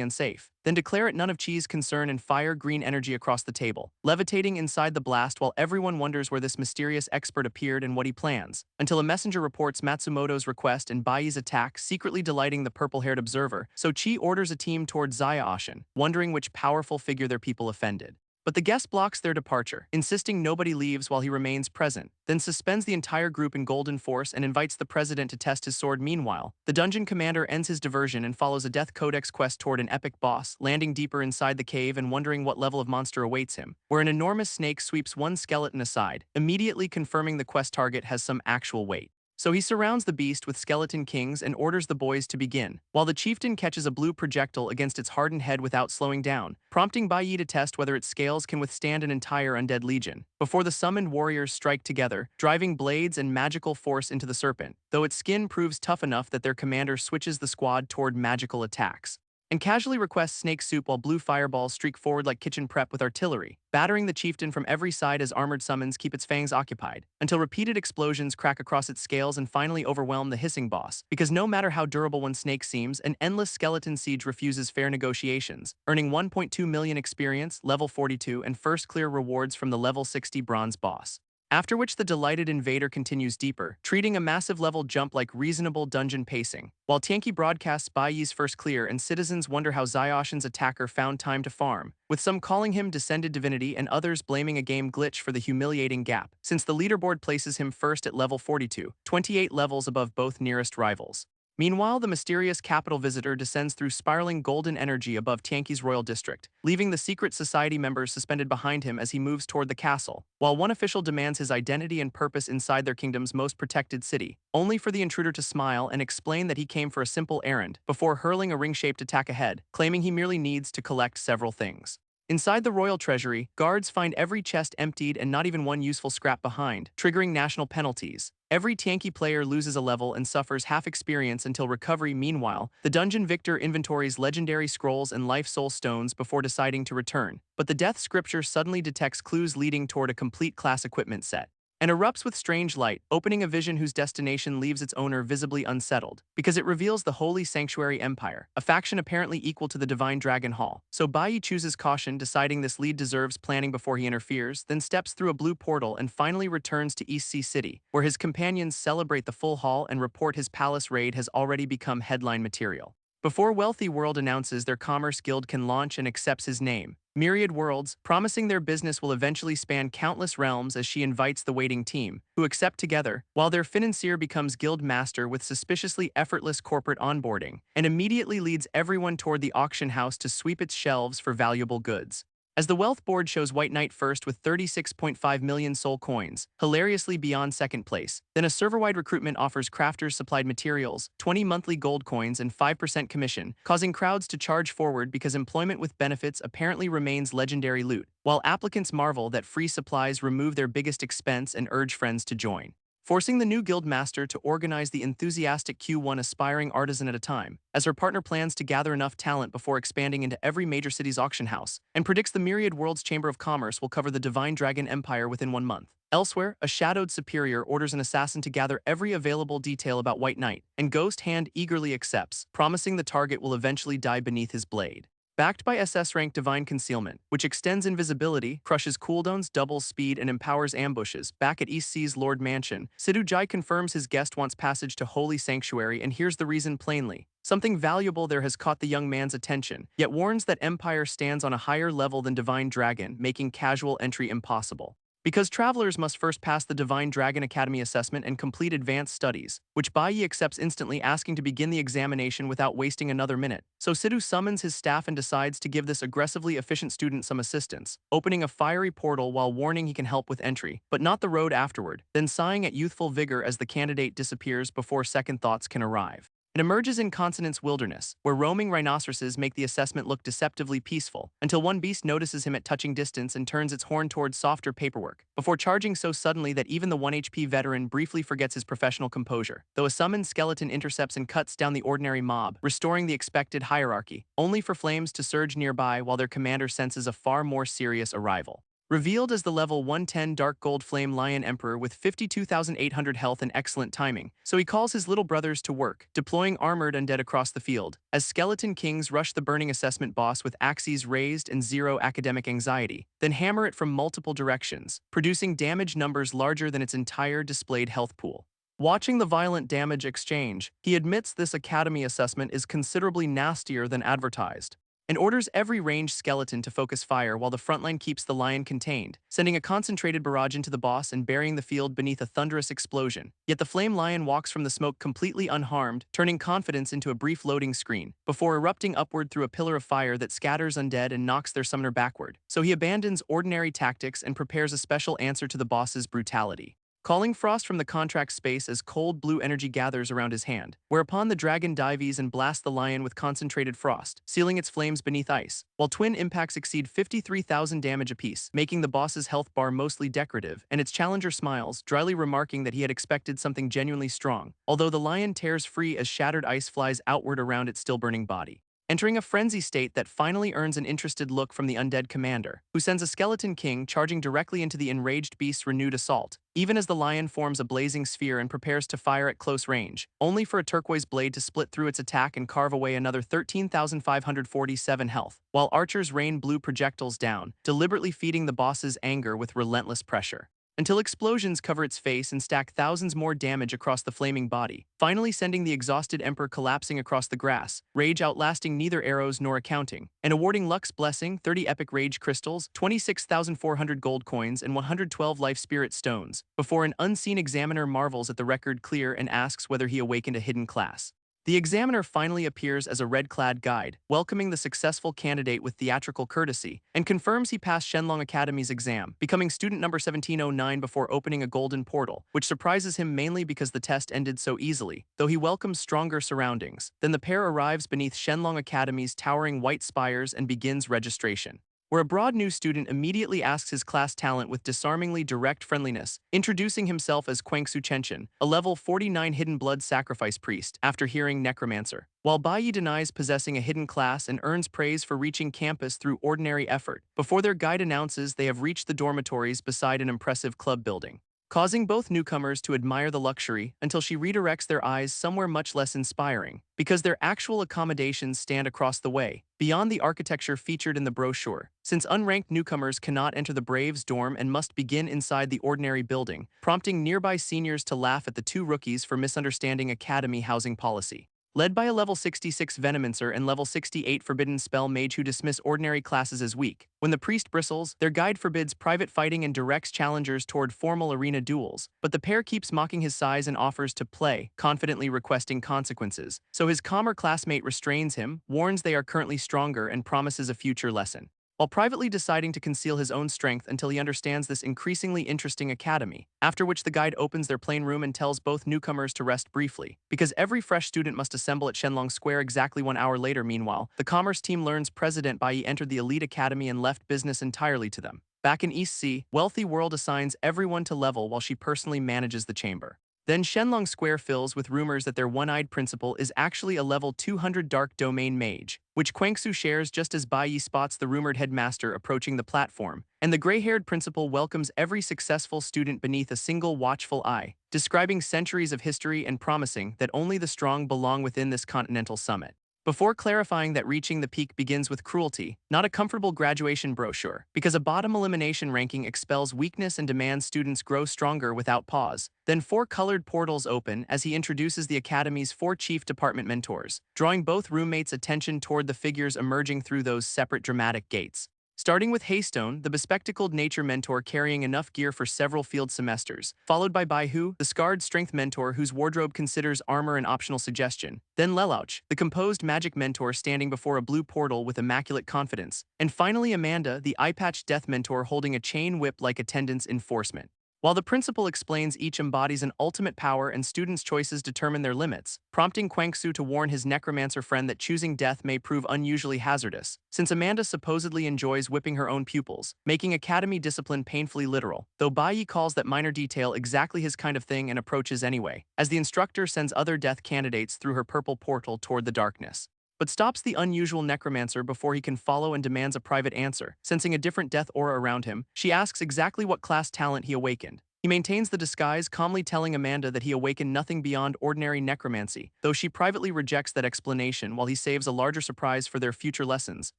unsafe, then declare it none of Chi's concern and fire green energy across the table, levitating inside the blast while everyone wonders where this mysterious expert appeared and what he plans, until a messenger reports Matsumoto's request and Baiyi's attack, secretly delighting the purple-haired observer, so Chi orders a team towards Zyoshin, wondering which powerful figure their people offended. But the guest blocks their departure, insisting nobody leaves while he remains present, then suspends the entire group in Golden Force and invites the president to test his sword. Meanwhile, the dungeon commander ends his diversion and follows a Death Codex quest toward an epic boss, landing deeper inside the cave and wondering what level of monster awaits him, where an enormous snake sweeps one skeleton aside, immediately confirming the quest target has some actual weight. So he surrounds the beast with skeleton kings and orders the boys to begin, while the chieftain catches a blue projectile against its hardened head without slowing down, prompting Baiyi to test whether its scales can withstand an entire undead legion, before the summoned warriors strike together, driving blades and magical force into the serpent, though its skin proves tough enough that their commander switches the squad toward magical attacks, and casually requests snake soup while blue fireballs streak forward like kitchen prep with artillery, battering the chieftain from every side as armored summons keep its fangs occupied, until repeated explosions crack across its scales and finally overwhelm the hissing boss, because no matter how durable one snake seems, an endless skeleton siege refuses fair negotiations, earning 1.2 million experience, level 42, and first clear rewards from the level 60 bronze boss. After which the delighted invader continues deeper, treating a massive level jump like reasonable dungeon pacing, while Tianqi broadcasts Baiyi's first clear and citizens wonder how Zyoshin's attacker found time to farm, with some calling him descended divinity and others blaming a game glitch for the humiliating gap, since the leaderboard places him first at level 42, 28 levels above both nearest rivals. Meanwhile, the mysterious capital visitor descends through spiraling golden energy above Tianqi's royal district, leaving the secret society members suspended behind him as he moves toward the castle, while one official demands his identity and purpose inside their kingdom's most protected city, only for the intruder to smile and explain that he came for a simple errand, before hurling a ring-shaped attack ahead, claiming he merely needs to collect several things. Inside the royal treasury, guards find every chest emptied and not even one useful scrap behind, triggering national penalties. Every tanky player loses a level and suffers half experience until recovery. Meanwhile, the dungeon victor inventories legendary scrolls and life soul stones before deciding to return. But the death scripture suddenly detects clues leading toward a complete class equipment set and erupts with strange light, opening a vision whose destination leaves its owner visibly unsettled, because it reveals the Holy Sanctuary Empire, a faction apparently equal to the Divine Dragon Hall. So Bai chooses caution, deciding this lead deserves planning before he interferes, then steps through a blue portal and finally returns to East Sea City, where his companions celebrate the full haul and report his palace raid has already become headline material. Before Wealthy World announces their commerce guild can launch and accepts his name, Myriad Worlds, promising their business will eventually span countless realms as she invites the waiting team, who accept together, while their financier becomes guild master with suspiciously effortless corporate onboarding, and immediately leads everyone toward the auction house to sweep its shelves for valuable goods. As the wealth board shows White Knight first with 36.5 million soul coins, hilariously beyond second place, then a server-wide recruitment offers crafters supplied materials, 20 monthly gold coins and 5% commission, causing crowds to charge forward because employment with benefits apparently remains legendary loot, while applicants marvel that free supplies remove their biggest expense and urge friends to join, forcing the new guild master to organize the enthusiastic Q1 aspiring artisan at a time, as her partner plans to gather enough talent before expanding into every major city's auction house, and predicts the Myriad Worlds Chamber of Commerce will cover the Divine Dragon Empire within 1 month. Elsewhere, a shadowed superior orders an assassin to gather every available detail about White Knight, and Ghost Hand eagerly accepts, promising the target will eventually die beneath his blade. Backed by SS-rank Divine Concealment, which extends invisibility, crushes cooldowns, doubles speed, and empowers ambushes, back at East Sea's Lord Mansion, Sidhu Jai confirms his guest wants passage to Holy Sanctuary and hears the reason plainly. Something valuable there has caught the young man's attention, yet warns that Empire stands on a higher level than Divine Dragon, making casual entry impossible. Because travelers must first pass the Divine Dragon Academy assessment and complete advanced studies, which Bai Yi accepts instantly, asking to begin the examination without wasting another minute. So Sidhu summons his staff and decides to give this aggressively efficient student some assistance, opening a fiery portal while warning he can help with entry, but not the road afterward, then sighing at youthful vigor as the candidate disappears before second thoughts can arrive. It emerges in Consonant's wilderness, where roaming rhinoceroses make the assessment look deceptively peaceful, until one beast notices him at touching distance and turns its horn towards softer paperwork, before charging so suddenly that even the 1 HP veteran briefly forgets his professional composure, though a summoned skeleton intercepts and cuts down the ordinary mob, restoring the expected hierarchy, only for flames to surge nearby while their commander senses a far more serious arrival. Revealed as the level 110 Dark Gold Flame Lion Emperor with 52,800 health and excellent timing, so he calls his little brothers to work, deploying armored undead across the field, as Skeleton Kings rush the burning assessment boss with axes raised and zero academic anxiety, then hammer it from multiple directions, producing damage numbers larger than its entire displayed health pool. Watching the violent damage exchange, he admits this academy assessment is considerably nastier than advertised, and orders every ranged skeleton to focus fire while the frontline keeps the lion contained, sending a concentrated barrage into the boss and burying the field beneath a thunderous explosion. Yet the flame lion walks from the smoke completely unharmed, turning confidence into a brief loading screen, before erupting upward through a pillar of fire that scatters undead and knocks their summoner backward. So he abandons ordinary tactics and prepares a special answer to the boss's brutality, calling Frost from the contract space as cold blue energy gathers around his hand, whereupon the dragon dives and blasts the lion with concentrated frost, sealing its flames beneath ice, while twin impacts exceed 53,000 damage apiece, making the boss's health bar mostly decorative, and its challenger smiles, dryly remarking that he had expected something genuinely strong, although the lion tears free as shattered ice flies outward around its still-burning body, entering a frenzy state that finally earns an interested look from the undead commander, who sends a skeleton king charging directly into the enraged beast's renewed assault, even as the lion forms a blazing sphere and prepares to fire at close range, only for a turquoise blade to split through its attack and carve away another 13,547 health, while archers rain blue projectiles down, deliberately feeding the boss's anger with relentless pressure, until explosions cover its face and stack thousands more damage across the flaming body, finally sending the exhausted emperor collapsing across the grass, rage outlasting neither arrows nor accounting, and awarding Luck's Blessing, 30 epic rage crystals, 26,400 gold coins, and 112 life spirit stones, before an unseen examiner marvels at the record clear and asks whether he awakened a hidden class. The examiner finally appears as a red-clad guide, welcoming the successful candidate with theatrical courtesy, and confirms he passed Shenlong Academy's exam, becoming student number 1709 before opening a golden portal, which surprises him mainly because the test ended so easily, though he welcomes stronger surroundings. Then the pair arrives beneath Shenlong Academy's towering white spires and begins registration. where a broad new student immediately asks his class talent with disarmingly direct friendliness, introducing himself as Kwangsu Chenchen, a level 49 hidden blood sacrifice priest, after hearing necromancer. While Bai denies possessing a hidden class and earns praise for reaching campus through ordinary effort, before their guide announces they have reached the dormitories beside an impressive club building, causing both newcomers to admire the luxury until she redirects their eyes somewhere much less inspiring, because their actual accommodations stand across the way, beyond the architecture featured in the brochure, since unranked newcomers cannot enter the Braves dorm and must begin inside the ordinary building, prompting nearby seniors to laugh at the two rookies for misunderstanding academy housing policy. Led by a level 66 Venomancer and level 68 Forbidden Spell Mage who dismiss ordinary classes as weak, when the priest bristles, their guide forbids private fighting and directs challengers toward formal arena duels, but the pair keeps mocking his size and offers to play, confidently requesting consequences, so his calmer classmate restrains him, warns they are currently stronger, and promises a future lesson, while privately deciding to conceal his own strength until he understands this increasingly interesting academy, after which the guide opens their plane room and tells both newcomers to rest briefly, because every fresh student must assemble at Shenlong Square exactly 1 hour later. Meanwhile, the commerce team learns President Bai entered the elite academy and left business entirely to them. Back in East Sea, Wealthy World assigns everyone to level while she personally manages the chamber. Then Shenlong Square fills with rumors that their one-eyed principal is actually a level 200 Dark Domain Mage, which Kwangsu shares just as Bai spots the rumored headmaster approaching the platform, and the gray-haired principal welcomes every successful student beneath a single watchful eye, describing centuries of history and promising that only the strong belong within this continental summit, before clarifying that reaching the peak begins with cruelty, not a comfortable graduation brochure, because a bottom elimination ranking expels weakness and demands students grow stronger without pause. Then 4 colored portals open as he introduces the Academy's 4 chief department mentors, drawing both roommates' attention toward the figures emerging through those separate dramatic gates. Starting with Haystone, the bespectacled nature mentor carrying enough gear for several field semesters, followed by Baihu, the scarred strength mentor whose wardrobe considers armor an optional suggestion, then Lelouch, the composed magic mentor standing before a blue portal with immaculate confidence, and finally Amanda, the eye-patched death mentor holding a chain whip like attendance enforcement. While the principal explains each embodies an ultimate power and students' choices determine their limits, prompting Kwangsu to warn his necromancer friend that choosing death may prove unusually hazardous, since Amanda supposedly enjoys whipping her own pupils, making academy discipline painfully literal, though Bai calls that minor detail exactly his kind of thing and approaches anyway, as the instructor sends other death candidates through her purple portal toward the darkness, but stops the unusual necromancer before he can follow and demands a private answer. Sensing a different death aura around him, she asks exactly what class talent he awakened. He maintains the disguise, calmly telling Amanda that he awakened nothing beyond ordinary necromancy, though she privately rejects that explanation while he saves a larger surprise for their future lessons.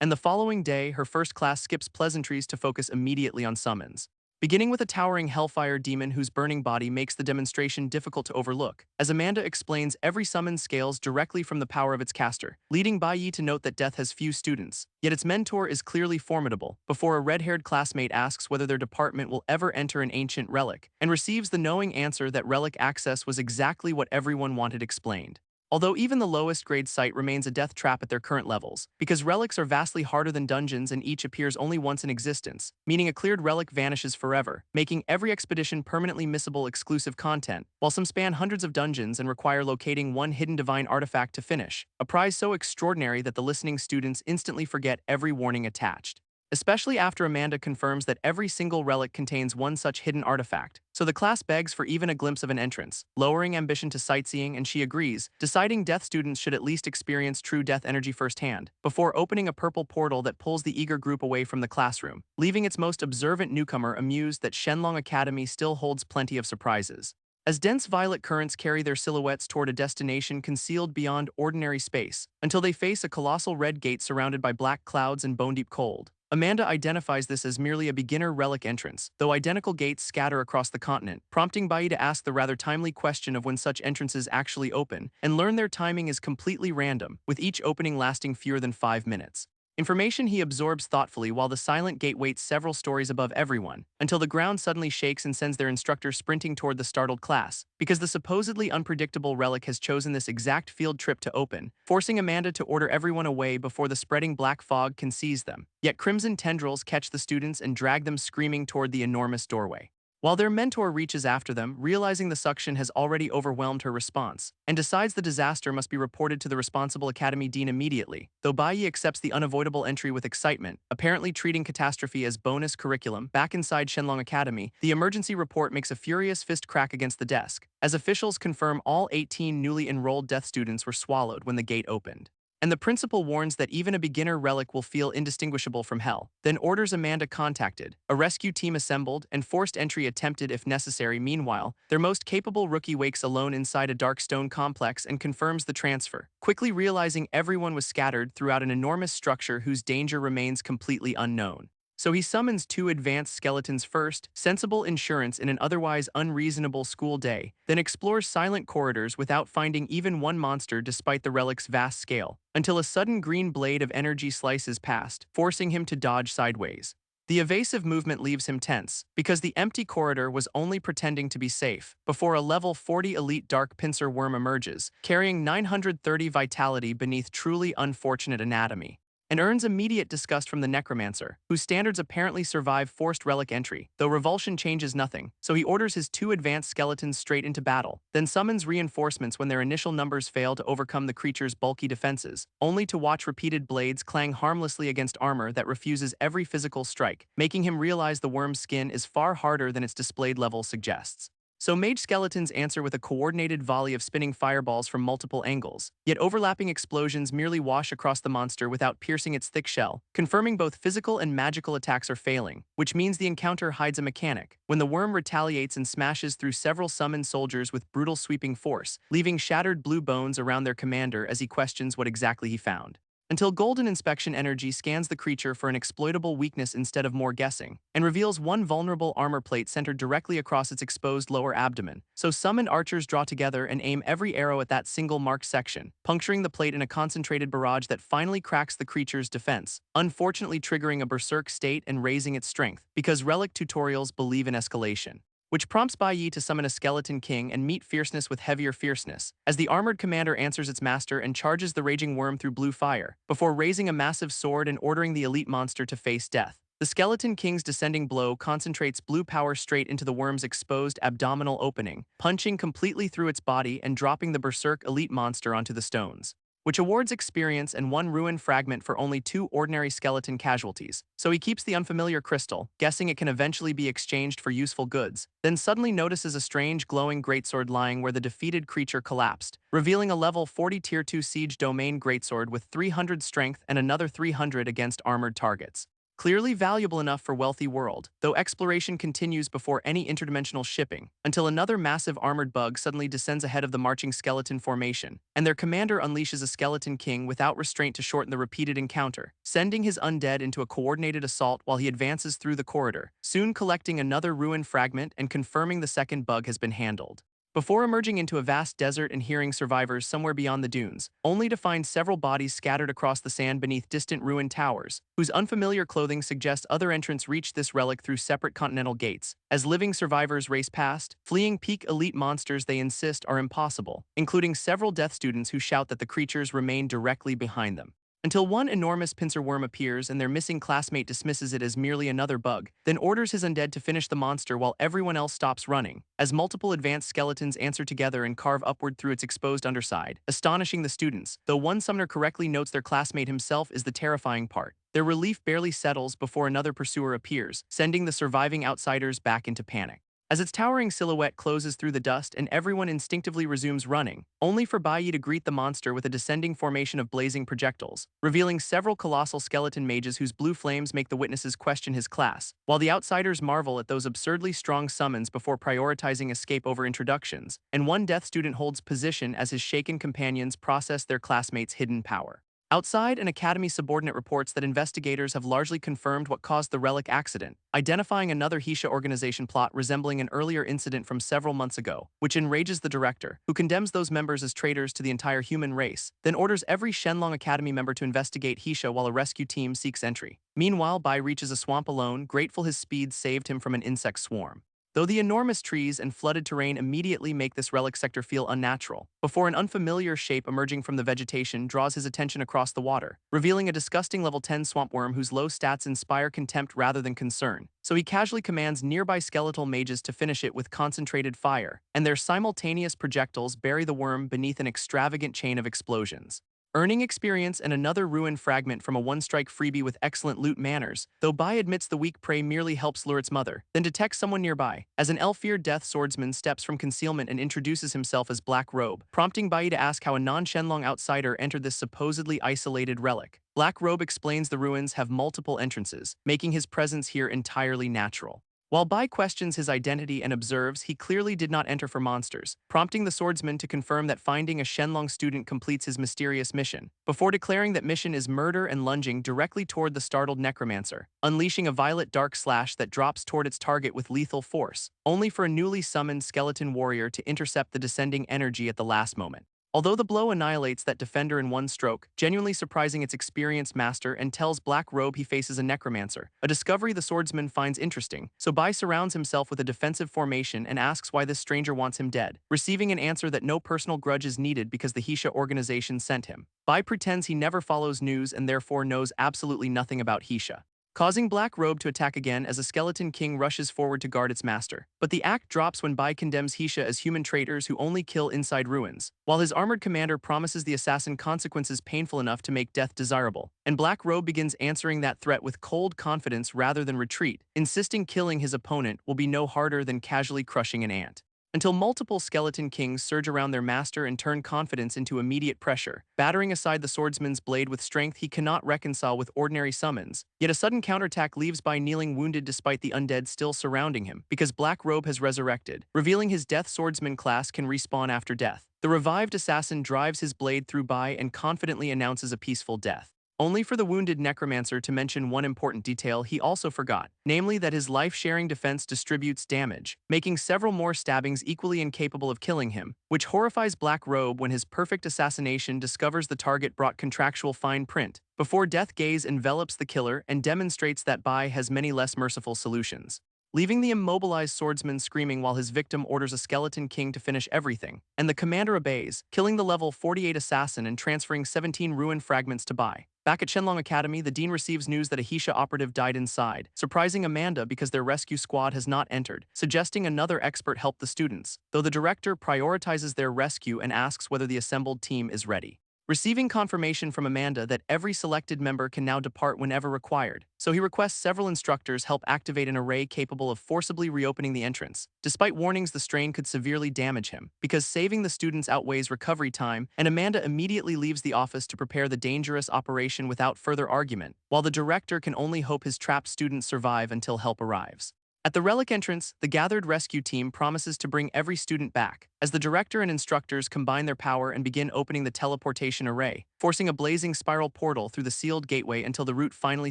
And the following day, her first class skips pleasantries to focus immediately on summons, beginning with a towering hellfire demon whose burning body makes the demonstration difficult to overlook, as Amanda explains every summon scales directly from the power of its caster, leading Bai Yi to note that death has few students, yet its mentor is clearly formidable, before a red-haired classmate asks whether their department will ever enter an ancient relic, and receives the knowing answer that relic access was exactly what everyone wanted explained. Although even the lowest grade site remains a death trap at their current levels, because relics are vastly harder than dungeons and each appears only once in existence, meaning a cleared relic vanishes forever, making every expedition permanently missable exclusive content, while some span hundreds of dungeons and require locating one hidden divine artifact to finish, a prize so extraordinary that the listening students instantly forget every warning attached, especially after Amanda confirms that every single relic contains one such hidden artifact. So the class begs for even a glimpse of an entrance, lowering ambition to sightseeing, and she agrees, deciding death students should at least experience true death energy firsthand, before opening a purple portal that pulls the eager group away from the classroom, leaving its most observant newcomer amused that Shenlong Academy still holds plenty of surprises, as dense violet currents carry their silhouettes toward a destination concealed beyond ordinary space, until they face a colossal red gate surrounded by black clouds and bone-deep cold. Amanda identifies this as merely a beginner relic entrance, though identical gates scatter across the continent, prompting Bai to ask the rather timely question of when such entrances actually open, and learn their timing is completely random, with each opening lasting fewer than 5 minutes. Information he absorbs thoughtfully while the silent gate waits several stories above everyone, until the ground suddenly shakes and sends their instructor sprinting toward the startled class, because the supposedly unpredictable relic has chosen this exact field trip to open, forcing Amanda to order everyone away before the spreading black fog can seize them. Yet crimson tendrils catch the students and drag them screaming toward the enormous doorway. while their mentor reaches after them, realizing the suction has already overwhelmed her response, and decides the disaster must be reported to the responsible academy dean immediately, though Bai accepts the unavoidable entry with excitement, apparently treating catastrophe as bonus curriculum. Back inside Shenlong Academy, the emergency report makes a furious fist crack against the desk, as officials confirm all 18 newly enrolled death students were swallowed when the gate opened. And the principal warns that even a beginner relic will feel indistinguishable from hell, then orders Amanda contacted, a rescue team assembled, and forced entry attempted if necessary. Meanwhile, their most capable rookie wakes alone inside a dark stone complex and confirms the transfer, quickly realizing everyone was scattered throughout an enormous structure whose danger remains completely unknown. So he summons two advanced skeletons first, sensible insurance in an otherwise unreasonable school day, then explores silent corridors without finding even one monster despite the relic's vast scale, until a sudden green blade of energy slices past, forcing him to dodge sideways. The evasive movement leaves him tense, because the empty corridor was only pretending to be safe, before a level 40 elite dark pincer worm emerges, carrying 930 vitality beneath truly unfortunate anatomy, and earns immediate disgust from the necromancer, whose standards apparently survive forced relic entry, though revulsion changes nothing, so he orders his two advanced skeletons straight into battle, then summons reinforcements when their initial numbers fail to overcome the creature's bulky defenses, only to watch repeated blades clang harmlessly against armor that refuses every physical strike, making him realize the worm's skin is far harder than its displayed level suggests. So mage skeletons answer with a coordinated volley of spinning fireballs from multiple angles, yet overlapping explosions merely wash across the monster without piercing its thick shell, confirming both physical and magical attacks are failing, which means the encounter hides a mechanic, when the worm retaliates and smashes through several summoned soldiers with brutal sweeping force, leaving shattered blue bones around their commander as he questions what exactly he found. Until Golden Inspection Energy scans the creature for an exploitable weakness instead of more guessing, and reveals one vulnerable armor plate centered directly across its exposed lower abdomen. So summoned archers draw together and aim every arrow at that single marked section, puncturing the plate in a concentrated barrage that finally cracks the creature's defense, unfortunately triggering a berserk state and raising its strength, because relic tutorials believe in escalation, which prompts Bai Yi to summon a skeleton king and meet fierceness with heavier fierceness, as the armored commander answers its master and charges the raging worm through blue fire, before raising a massive sword and ordering the elite monster to face death. The skeleton king's descending blow concentrates blue power straight into the worm's exposed abdominal opening, punching completely through its body and dropping the berserk elite monster onto the stones, which awards experience and one ruin fragment for only two ordinary skeleton casualties. So he keeps the unfamiliar crystal, guessing it can eventually be exchanged for useful goods, then suddenly notices a strange glowing greatsword lying where the defeated creature collapsed, revealing a level 40 tier 2 siege domain greatsword with 300 strength and another 300 against armored targets. Clearly valuable enough for wealthy world, though exploration continues before any interdimensional shipping, until another massive armored bug suddenly descends ahead of the marching skeleton formation, and their commander unleashes a skeleton king without restraint to shorten the repeated encounter, sending his undead into a coordinated assault while he advances through the corridor, soon collecting another ruin fragment and confirming the second bug has been handled, before emerging into a vast desert and hearing survivors somewhere beyond the dunes, only to find several bodies scattered across the sand beneath distant ruined towers, whose unfamiliar clothing suggests other entrants reached this relic through separate continental gates. As living survivors race past, fleeing peak elite monsters they insist are impossible, including several death students who shout that the creatures remain directly behind them, until one enormous pincer worm appears and their missing classmate dismisses it as merely another bug, then orders his undead to finish the monster while everyone else stops running, as multiple advanced skeletons answer together and carve upward through its exposed underside, astonishing the students, though one summoner correctly notes their classmate himself is the terrifying part. Their relief barely settles before another pursuer appears, sending the surviving outsiders back into panic, as its towering silhouette closes through the dust and everyone instinctively resumes running, only for Bai Yi to greet the monster with a descending formation of blazing projectiles, revealing several colossal skeleton mages whose blue flames make the witnesses question his class, while the outsiders marvel at those absurdly strong summons before prioritizing escape over introductions, and one death student holds position as his shaken companions process their classmates' hidden power. Outside, an Academy subordinate reports that investigators have largely confirmed what caused the relic accident, identifying another Heisha organization plot resembling an earlier incident from several months ago, which enrages the director, who condemns those members as traitors to the entire human race, then orders every Shenlong Academy member to investigate Heisha while a rescue team seeks entry. Meanwhile, Bai reaches a swamp alone, grateful his speed saved him from an insect swarm. though the enormous trees and flooded terrain immediately make this relic sector feel unnatural, before an unfamiliar shape emerging from the vegetation draws his attention across the water, revealing a disgusting level 10 swamp worm whose low stats inspire contempt rather than concern. So he casually commands nearby skeletal mages to finish it with concentrated fire, and their simultaneous projectiles bury the worm beneath an extravagant chain of explosions. Earning experience and another ruin fragment from a one-strike freebie with excellent loot manners, though Bai admits the weak prey merely helps lure its mother, then detects someone nearby, as an elf-feared death swordsman steps from concealment and introduces himself as Black Robe, prompting Bai to ask how a non-Shenlong outsider entered this supposedly isolated relic. Black Robe explains the ruins have multiple entrances, making his presence here entirely natural. While Bai questions his identity and observes he clearly did not enter for monsters, prompting the swordsman to confirm that finding a Shenlong student completes his mysterious mission, before declaring that mission is murder and lunging directly toward the startled necromancer, unleashing a violet dark slash that drops toward its target with lethal force, only for a newly summoned skeleton warrior to intercept the descending energy at the last moment. Although the blow annihilates that defender in one stroke, genuinely surprising its experienced master and tells Black Robe he faces a necromancer, a discovery the swordsman finds interesting, so Bai surrounds himself with a defensive formation and asks why this stranger wants him dead, receiving an answer that no personal grudge is needed because the Hisha organization sent him. Bai pretends he never follows news and therefore knows absolutely nothing about Hisha, causing Black Robe to attack again as a skeleton king rushes forward to guard its master. But the act drops when Bai condemns Hisha as human traitors who only kill inside ruins, while his armored commander promises the assassin consequences painful enough to make death desirable, and Black Robe begins answering that threat with cold confidence rather than retreat, insisting killing his opponent will be no harder than casually crushing an ant. Until multiple skeleton kings surge around their master and turn confidence into immediate pressure, battering aside the swordsman's blade with strength he cannot reconcile with ordinary summons. Yet a sudden counterattack leaves Bai kneeling wounded despite the undead still surrounding him, because Black Robe has resurrected, revealing his death swordsman class can respawn after death. The revived assassin drives his blade through Bai and confidently announces a peaceful death, only for the wounded necromancer to mention one important detail he also forgot, namely that his life-sharing defense distributes damage, making several more stabbings equally incapable of killing him, which horrifies Black Robe when his perfect assassination discovers the target brought contractual fine print, before death gaze envelops the killer and demonstrates that Bai has many less merciful solutions, leaving the immobilized swordsman screaming while his victim orders a skeleton king to finish everything, and the commander obeys, killing the level 48 assassin and transferring 17 ruin fragments to Bai. Back at Shenlong Academy, the dean receives news that a Hisha operative died inside, surprising Amanda because their rescue squad has not entered, suggesting another expert help the students, though the director prioritizes their rescue and asks whether the assembled team is ready, receiving confirmation from Amanda that every selected member can now depart whenever required, so he requests several instructors help activate an array capable of forcibly reopening the entrance, despite warnings the strain could severely damage him, because saving the students outweighs recovery time, and Amanda immediately leaves the office to prepare the dangerous operation without further argument, while the director can only hope his trapped students survive until help arrives. At the relic entrance, the gathered rescue team promises to bring every student back, as the director and instructors combine their power and begin opening the teleportation array, forcing a blazing spiral portal through the sealed gateway until the route finally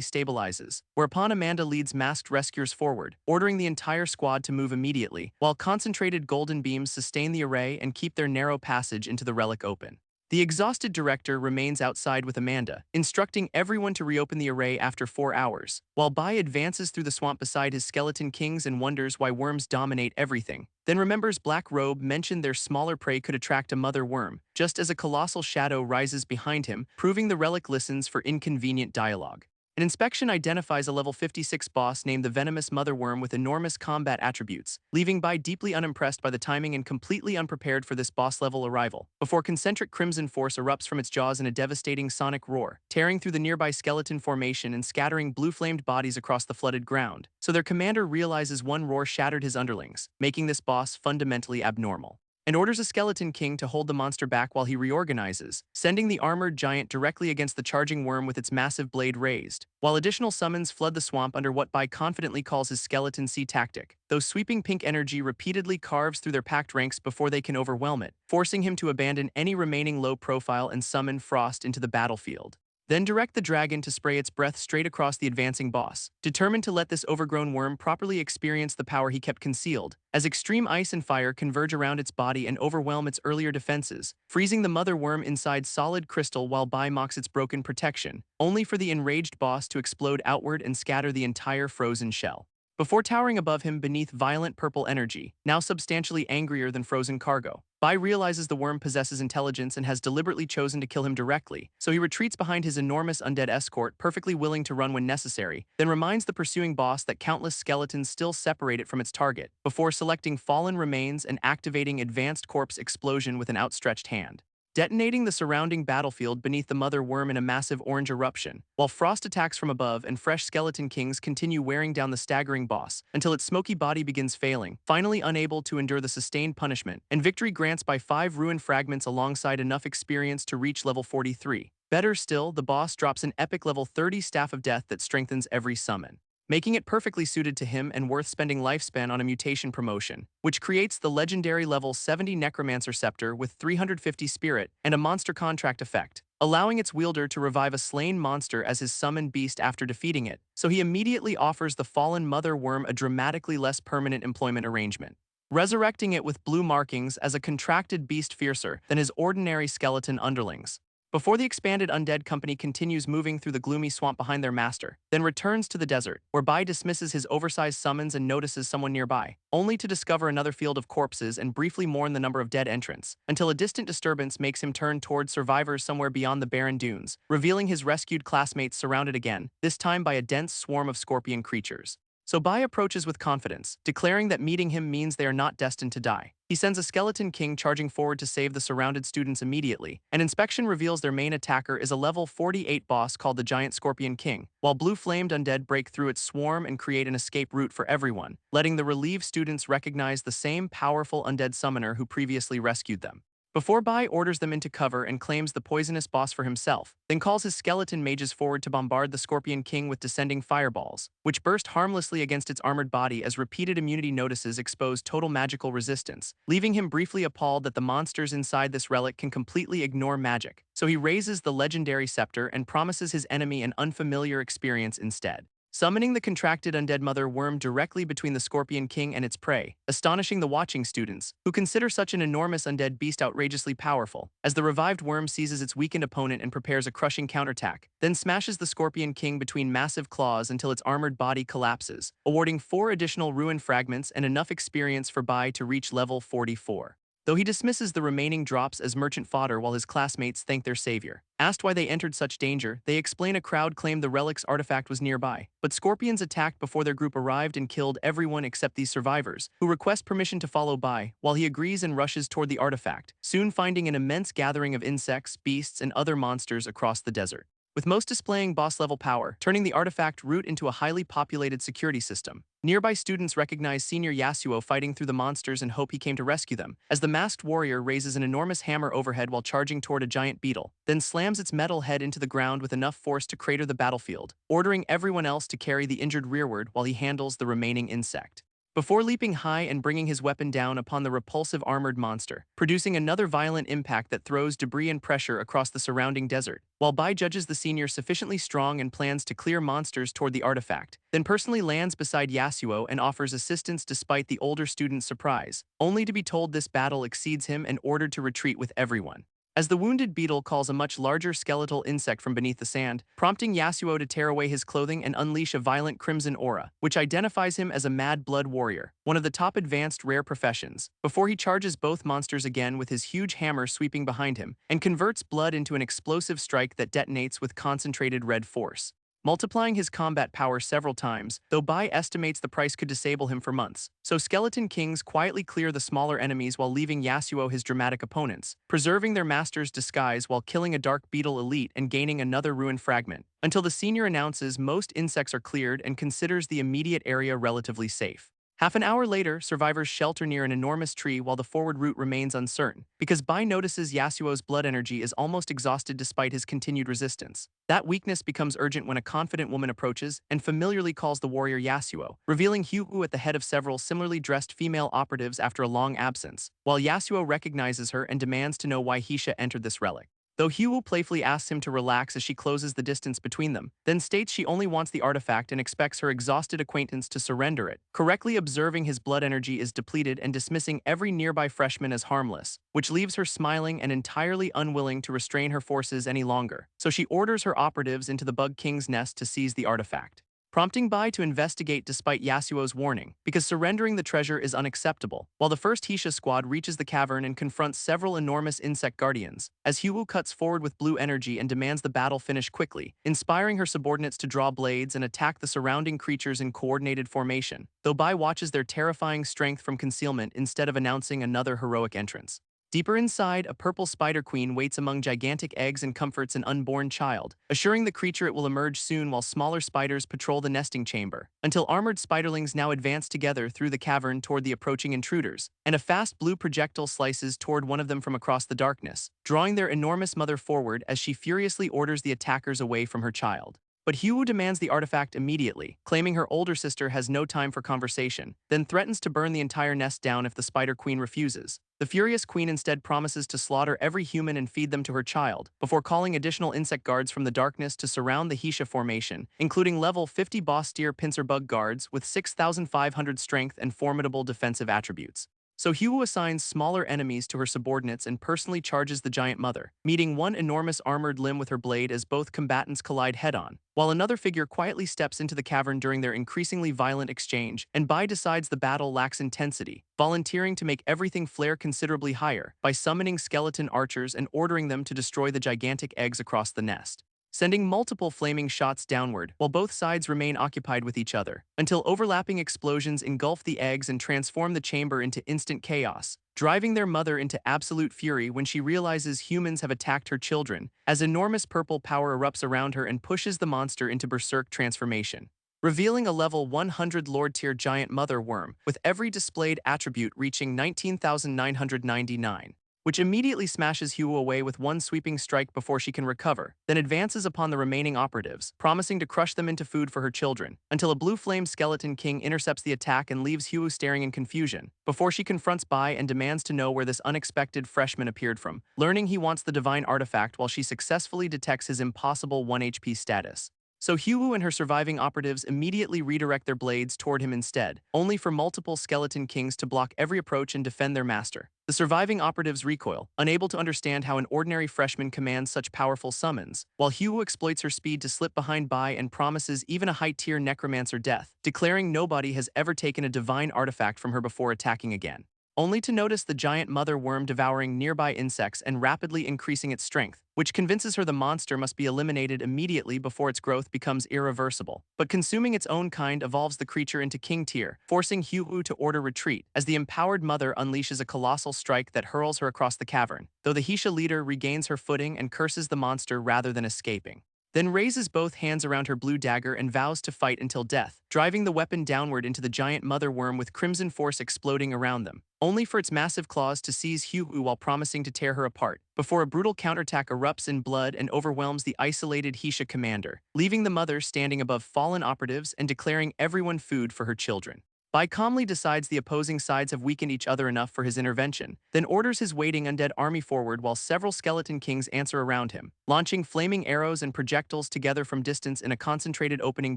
stabilizes, whereupon Amanda leads masked rescuers forward, ordering the entire squad to move immediately, while concentrated golden beams sustain the array and keep their narrow passage into the relic open. The exhausted director remains outside with Amanda, instructing everyone to reopen the array after 4 hours, while Bai advances through the swamp beside his skeleton kings and wonders why worms dominate everything, then remembers Black Robe mentioned their smaller prey could attract a mother worm, just as a colossal shadow rises behind him, proving the relic listens for inconvenient dialogue. An inspection identifies a level 56 boss named the Venomous Mother Worm with enormous combat attributes, leaving Bai deeply unimpressed by the timing and completely unprepared for this boss-level arrival, before concentric crimson force erupts from its jaws in a devastating sonic roar, tearing through the nearby skeleton formation and scattering blue-flamed bodies across the flooded ground, so their commander realizes one roar shattered his underlings, making this boss fundamentally abnormal, and orders a skeleton king to hold the monster back while he reorganizes, sending the armored giant directly against the charging worm with its massive blade raised, while additional summons flood the swamp under what Bai confidently calls his skeleton sea tactic, though sweeping pink energy repeatedly carves through their packed ranks before they can overwhelm it, forcing him to abandon any remaining low profile and summon Frost into the battlefield. Then direct the dragon to spray its breath straight across the advancing boss, determined to let this overgrown worm properly experience the power he kept concealed, as extreme ice and fire converge around its body and overwhelm its earlier defenses, freezing the mother worm inside solid crystal while Bai mocks its broken protection, only for the enraged boss to explode outward and scatter the entire frozen shell. before towering above him beneath violent purple energy, now substantially angrier than frozen cargo. Bai realizes the worm possesses intelligence and has deliberately chosen to kill him directly, so he retreats behind his enormous undead escort, perfectly willing to run when necessary, then reminds the pursuing boss that countless skeletons still separate it from its target, before selecting fallen remains and activating advanced corpse explosion with an outstretched hand, detonating the surrounding battlefield beneath the mother worm in a massive orange eruption, while frost attacks from above and fresh skeleton kings continue wearing down the staggering boss until its smoky body begins failing, finally unable to endure the sustained punishment, and victory grants by 5 ruin fragments alongside enough experience to reach level 43. Better still, the boss drops an epic level 30 Staff of Death that strengthens every summon, making it perfectly suited to him and worth spending lifespan on a mutation promotion, which creates the legendary level 70 Necromancer Scepter with 350 spirit and a monster contract effect, allowing its wielder to revive a slain monster as his summoned beast after defeating it, so he immediately offers the fallen mother worm a dramatically less permanent employment arrangement, resurrecting it with blue markings as a contracted beast fiercer than his ordinary skeleton underlings. Before the expanded Undead company continues moving through the gloomy swamp behind their master, then returns to the desert, where Bai dismisses his oversized summons and notices someone nearby, only to discover another field of corpses and briefly mourn the number of dead entrants, until a distant disturbance makes him turn toward survivors somewhere beyond the barren dunes, revealing his rescued classmates surrounded again, this time by a dense swarm of scorpion creatures. So Bai approaches with confidence, declaring that meeting him means they are not destined to die. He sends a skeleton king charging forward to save the surrounded students immediately, and inspection reveals their main attacker is a level 48 boss called the Giant Scorpion King, while blue-flamed undead break through its swarm and create an escape route for everyone, letting the relieved students recognize the same powerful undead summoner who previously rescued them. Before Bai orders them into cover and claims the poisonous boss for himself, then calls his skeleton mages forward to bombard the Scorpion King with descending fireballs, which burst harmlessly against its armored body as repeated immunity notices expose total magical resistance, leaving him briefly appalled that the monsters inside this relic can completely ignore magic. So he raises the legendary scepter and promises his enemy an unfamiliar experience instead, summoning the contracted undead mother worm directly between the Scorpion King and its prey, astonishing the watching students, who consider such an enormous undead beast outrageously powerful, as the revived worm seizes its weakened opponent and prepares a crushing counterattack, then smashes the Scorpion King between massive claws until its armored body collapses, awarding 4 additional ruin fragments and enough experience for Bai to reach level 44. Though he dismisses the remaining drops as merchant fodder while his classmates thank their savior. Asked why they entered such danger, they explain a crowd claimed the relic's artifact was nearby, but scorpions attacked before their group arrived and killed everyone except these survivors, who request permission to follow Bai, while he agrees and rushes toward the artifact, soon finding an immense gathering of insects, beasts, and other monsters across the desert, with most displaying boss-level power, turning the artifact route into a highly populated security system. Nearby students recognize Senior Yasuo fighting through the monsters and hope he came to rescue them, as the masked warrior raises an enormous hammer overhead while charging toward a giant beetle, then slams its metal head into the ground with enough force to crater the battlefield, ordering everyone else to carry the injured rearward while he handles the remaining insect, before leaping high and bringing his weapon down upon the repulsive armored monster, producing another violent impact that throws debris and pressure across the surrounding desert, while Bai judges the senior sufficiently strong and plans to clear monsters toward the artifact, then personally lands beside Yasuo and offers assistance despite the older student's surprise, only to be told this battle exceeds him and ordered to retreat with everyone, as the wounded beetle calls a much larger skeletal insect from beneath the sand, prompting Yasuo to tear away his clothing and unleash a violent crimson aura, which identifies him as a mad blood warrior, one of the top advanced rare professions, before he charges both monsters again with his huge hammer sweeping behind him, and converts blood into an explosive strike that detonates with concentrated red force, multiplying his combat power several times, though Bai estimates the price could disable him for months. So Skeleton Kings quietly clear the smaller enemies while leaving Yasuo his dramatic opponents, preserving their master's disguise while killing a Dark Beetle elite and gaining another ruin fragment, until the senior announces most insects are cleared and considers the immediate area relatively safe. Half an hour later, survivors shelter near an enormous tree while the forward route remains uncertain, because Bai notices Yasuo's blood energy is almost exhausted despite his continued resistance. That weakness becomes urgent when a confident woman approaches and familiarly calls the warrior Yasuo, revealing Hyu at the head of several similarly dressed female operatives after a long absence, while Yasuo recognizes her and demands to know why Hisha entered this relic. Though Hyu playfully asks him to relax as she closes the distance between them, then states she only wants the artifact and expects her exhausted acquaintance to surrender it, correctly observing his blood energy is depleted and dismissing every nearby freshman as harmless, which leaves her smiling and entirely unwilling to restrain her forces any longer, so she orders her operatives into the Bug King's nest to seize the artifact. prompting Bai to investigate despite Yasuo's warning, because surrendering the treasure is unacceptable. While the first Hisha squad reaches the cavern and confronts several enormous insect guardians, as Huwu cuts forward with blue energy and demands the battle finish quickly, inspiring her subordinates to draw blades and attack the surrounding creatures in coordinated formation, though Bai watches their terrifying strength from concealment instead of announcing another heroic entrance. Deeper inside, a purple spider queen waits among gigantic eggs and comforts an unborn child, assuring the creature it will emerge soon while smaller spiders patrol the nesting chamber, until armored spiderlings now advance together through the cavern toward the approaching intruders, and a fast blue projectile slices toward one of them from across the darkness, drawing their enormous mother forward as she furiously orders the attackers away from her child. But Huwu demands the artifact immediately, claiming her older sister has no time for conversation, then threatens to burn the entire nest down if the Spider Queen refuses. The furious queen instead promises to slaughter every human and feed them to her child, before calling additional insect guards from the darkness to surround the Hisha formation, including level 50 boss tier pincer bug guards with 6,500 strength and formidable defensive attributes. So Huwu assigns smaller enemies to her subordinates and personally charges the giant mother, meeting one enormous armored limb with her blade as both combatants collide head-on, while another figure quietly steps into the cavern during their increasingly violent exchange, and Bai decides the battle lacks intensity, volunteering to make everything flare considerably higher by summoning skeleton archers and ordering them to destroy the gigantic eggs across the nest, sending multiple flaming shots downward while both sides remain occupied with each other, until overlapping explosions engulf the eggs and transform the chamber into instant chaos, driving their mother into absolute fury when she realizes humans have attacked her children, as enormous purple power erupts around her and pushes the monster into berserk transformation, revealing a level 100 Lord-tier giant mother worm, with every displayed attribute reaching 19,999. Which immediately smashes Huwu away with one sweeping strike before she can recover, then advances upon the remaining operatives, promising to crush them into food for her children, until a blue flame skeleton king intercepts the attack and leaves Huwu staring in confusion, before she confronts Bai and demands to know where this unexpected freshman appeared from, learning he wants the divine artifact while she successfully detects his impossible 1 HP status. So Huwu and her surviving operatives immediately redirect their blades toward him instead, only for multiple skeleton kings to block every approach and defend their master. The surviving operatives recoil, unable to understand how an ordinary freshman commands such powerful summons, while Huwu exploits her speed to slip behind Bai and promises even a high-tier necromancer death, declaring nobody has ever taken a divine artifact from her before attacking again, only to notice the giant mother worm devouring nearby insects and rapidly increasing its strength, which convinces her the monster must be eliminated immediately before its growth becomes irreversible. But consuming its own kind evolves the creature into king tier, forcing Huwu to order retreat, as the empowered mother unleashes a colossal strike that hurls her across the cavern, though the Hisha leader regains her footing and curses the monster rather than escaping, then raises both hands around her blue dagger and vows to fight until death, driving the weapon downward into the giant mother worm with crimson force exploding around them, only for its massive claws to seize Huwu while promising to tear her apart, before a brutal counterattack erupts in blood and overwhelms the isolated Hisha commander, leaving the mother standing above fallen operatives and declaring everyone food for her children. Bai calmly decides the opposing sides have weakened each other enough for his intervention, then orders his waiting undead army forward while several skeleton kings answer around him, launching flaming arrows and projectiles together from distance in a concentrated opening